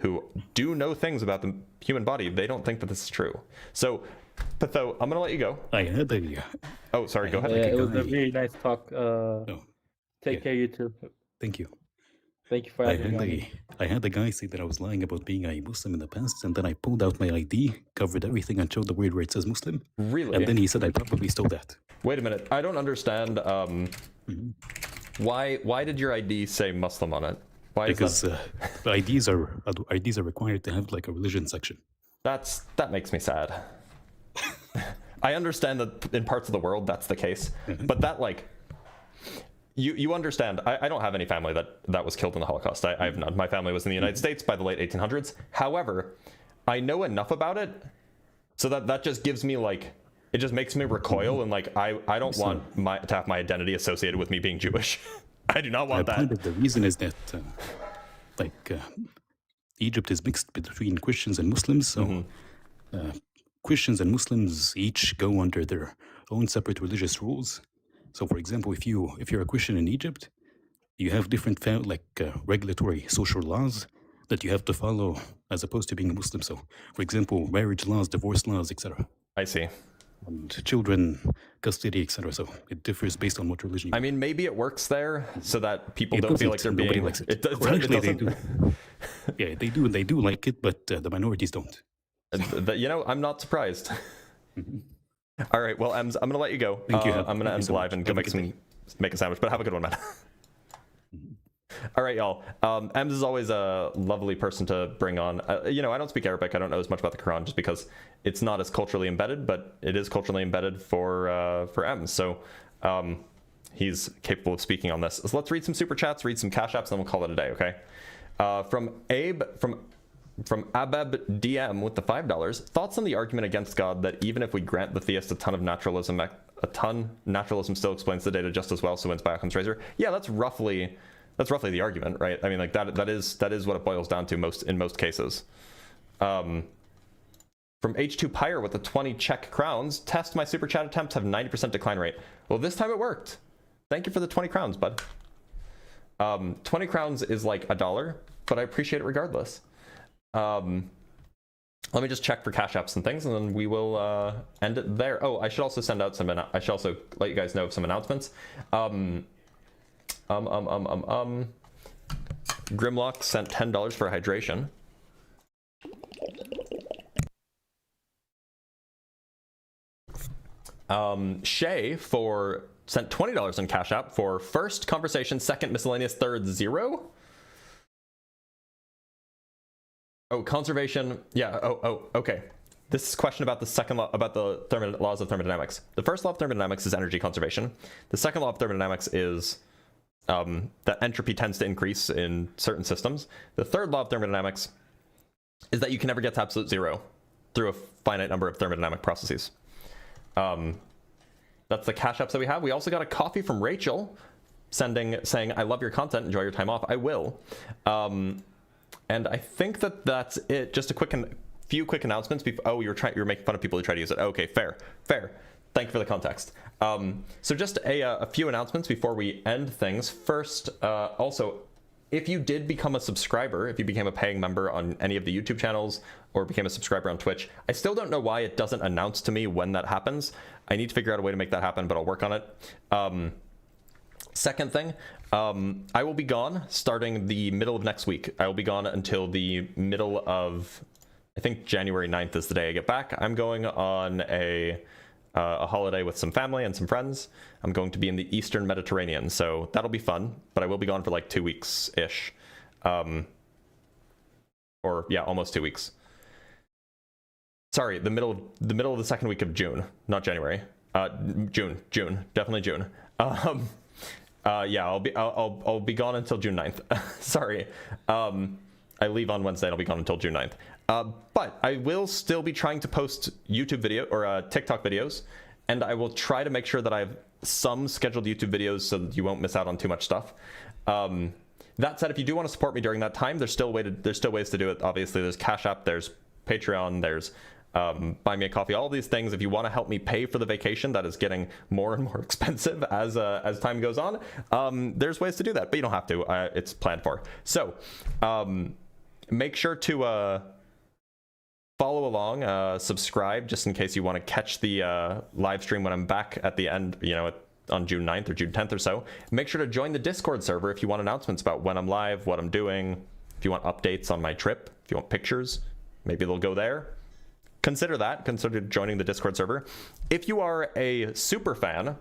who do know things about the human body, they don't think that this is true. So, Patho, I'm going to let you go. Oh, sorry, go ahead. It was a very nice talk. Take care, you too. Thank you. Thank you for I having had me. I had a guy say that I was lying about being a Muslim in the past, and then I pulled out my ID, covered everything, and showed the weird where it says Muslim. Really? And then he said I probably stole that. Wait a minute. I don't understand. Why did your ID say Muslim on it? Why is Because that? IDs are required to have like a religion section. That makes me sad. I understand that in parts of the world that's the case, but that like you understand. I don't have any family that was killed in the Holocaust. I have none. My family was in the United States by the late 1800s. However, I know enough about it so that just gives me like, it just makes me recoil, and like I don't want to have my identity associated with me being Jewish. I do not want that. Part of the reason is that Egypt is mixed between Christians and Muslims, so Christians and Muslims each go under their own separate religious rules. So, for example, if you're a Christian in Egypt, you have different regulatory social laws that you have to follow as opposed to being a Muslim. So, for example, marriage laws, divorce laws, etc. I see. And children custody, etc. So it differs based on what religion. I mean, maybe it works there so that people It don't feel like doesn't. they're Nobody being. likes it. Well, Actually, they doesn't. do. Yeah, they do. They do like it, but the minorities don't. You know, I'm not surprised. All right, well, Ems, I'm gonna let you go. Thank you. I'm gonna end so live much. and go Have a make a sandwich, but have a good one, man. All right, y'all. Ems is always a lovely person to bring on. You know, I don't speak Arabic. I don't know as much about the Quran just because it's not as culturally embedded, but it is culturally embedded for Ems. So he's capable of speaking on this. So let's read some super chats, read some cash apps, and then we'll call it a day. Okay. From Abe from Abeb DM with the $5. Thoughts on the argument against God that even if we grant the theist a ton, naturalism still explains the data just as well, so wins by Occam's razor. Yeah, that's roughly the argument, right? I mean, like that is what it boils down to in most cases. From H2 Pyre with the 20 Czech crowns, test my super chat attempts have 90% decline rate. Well, this time it worked. Thank you for the 20 crowns, bud. 20 crowns is like $1, but I appreciate it regardless. Let me just check for cash apps and things, and then we will end it there. Oh, I should also send out I should also let you guys know of some announcements. Grimlock sent $10 for hydration. Shay sent $20 on Cash App for first conversation, second miscellaneous, third 0. Oh, conservation. Yeah. Oh, okay. This is a question about the second law, about the laws of thermodynamics. The first law of thermodynamics is energy conservation. The second law of thermodynamics is that entropy tends to increase in certain systems. The third law of thermodynamics is that you can never get to absolute zero through a finite number of thermodynamic processes. That's the cash apps that we have. We also got a coffee from Rachel saying, I love your content, enjoy your time off. I will. And I think that's it. Just a few quick announcements. Oh, you're making fun of people who try to use it. Okay, fair. Thank you for the context. So just a few announcements before we end things. First, also, if you did become a subscriber, if you became a paying member on any of the YouTube channels or became a subscriber on Twitch, I still don't know why it doesn't announce to me when that happens. I need to figure out a way to make that happen, but I'll work on it. Second thing, I will be gone starting the middle of next week. I will be gone until the middle of, I think January 9th is the day I get back. I'm going on a holiday with some family and some friends. I'm going to be in the Eastern Mediterranean, so that'll be fun, but I will be gone for like 2 weeks-ish. Or yeah, almost 2 weeks. Sorry, the middle of the second week of June, not January. June, definitely June. Yeah, I'll be gone until June 9th. Sorry. I leave on Wednesday and I'll be gone until June 9th. But I will still be trying to post YouTube video or TikTok videos, and I will try to make sure that I have some scheduled YouTube videos so that you won't miss out on too much stuff. That said, if you do want to support me during that time, there's still ways to do it. Obviously, there's Cash App, there's Patreon, there's buy me a coffee, all these things. If you want to help me pay for the vacation that is getting more and more expensive as time goes on, there's ways to do that, but you don't have to. It's planned for. So make sure to follow along, subscribe, just in case you want to catch the live stream when I'm back at the end, on June 9th or June 10th or so. Make sure to join the Discord server if you want announcements about when I'm live, what I'm doing, if you want updates on my trip, if you want pictures, maybe they'll go there. Consider that. Consider joining the Discord server. If you are a super fan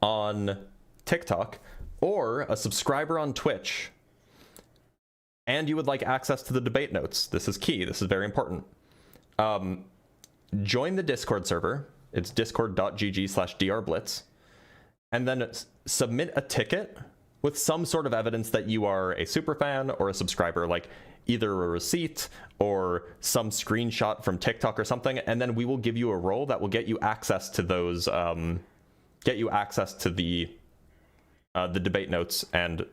on TikTok or a subscriber on Twitch and you would like access to the debate notes, this is key. This is very important. Join the Discord server. It's discord.gg/drblitz. And then submit a ticket with some sort of evidence that you are a super fan or a subscriber, like either a receipt or some screenshot from TikTok or something, and then we will give you a role that will get you access to those, the debate notes, and,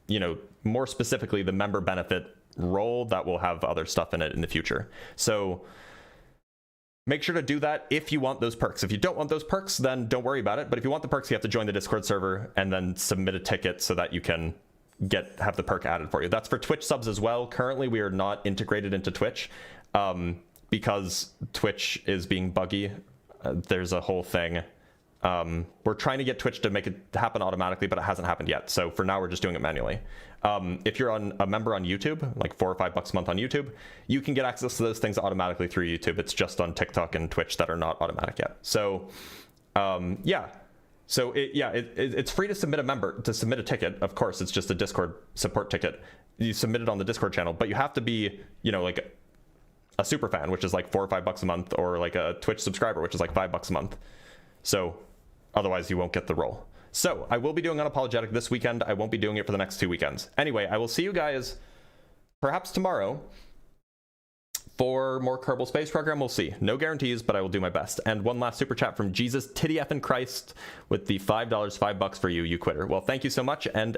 you know, more specifically, the member benefit role that will have other stuff in it in the future. So make sure to do that if you want those perks. If you don't want those perks, then don't worry about it. But if you want the perks, you have to join the Discord server and then submit a ticket so that you can have the perk added for you. That's for Twitch subs as well. Currently, we are not integrated into Twitch because Twitch is being buggy. There's a whole thing. We're trying to get Twitch to make it happen automatically, but it hasn't happened yet. So for now, we're just doing it manually. If you're a member on YouTube, like $4 or $5 a month on YouTube, you can get access to those things automatically through YouTube. It's just on TikTok and Twitch that are not automatic yet. So yeah. So it's free to submit a ticket. Of course, it's just a Discord support ticket. You submit it on the Discord channel, but you have to be, you know, like a super fan, which is like $4 or $5 a month, or like a Twitch subscriber, which is like $5 a month. So otherwise you won't get the role. So I will be doing Unapologetic this weekend. I won't be doing it for the next 2 weekends. Anyway, I will see you guys perhaps tomorrow for more Kerbal Space Program. We'll see. No guarantees, but I will do my best. And one last super chat from Jesus Titty F and Christ with the $5, $5 for you, you quitter. Well, thank you so much, and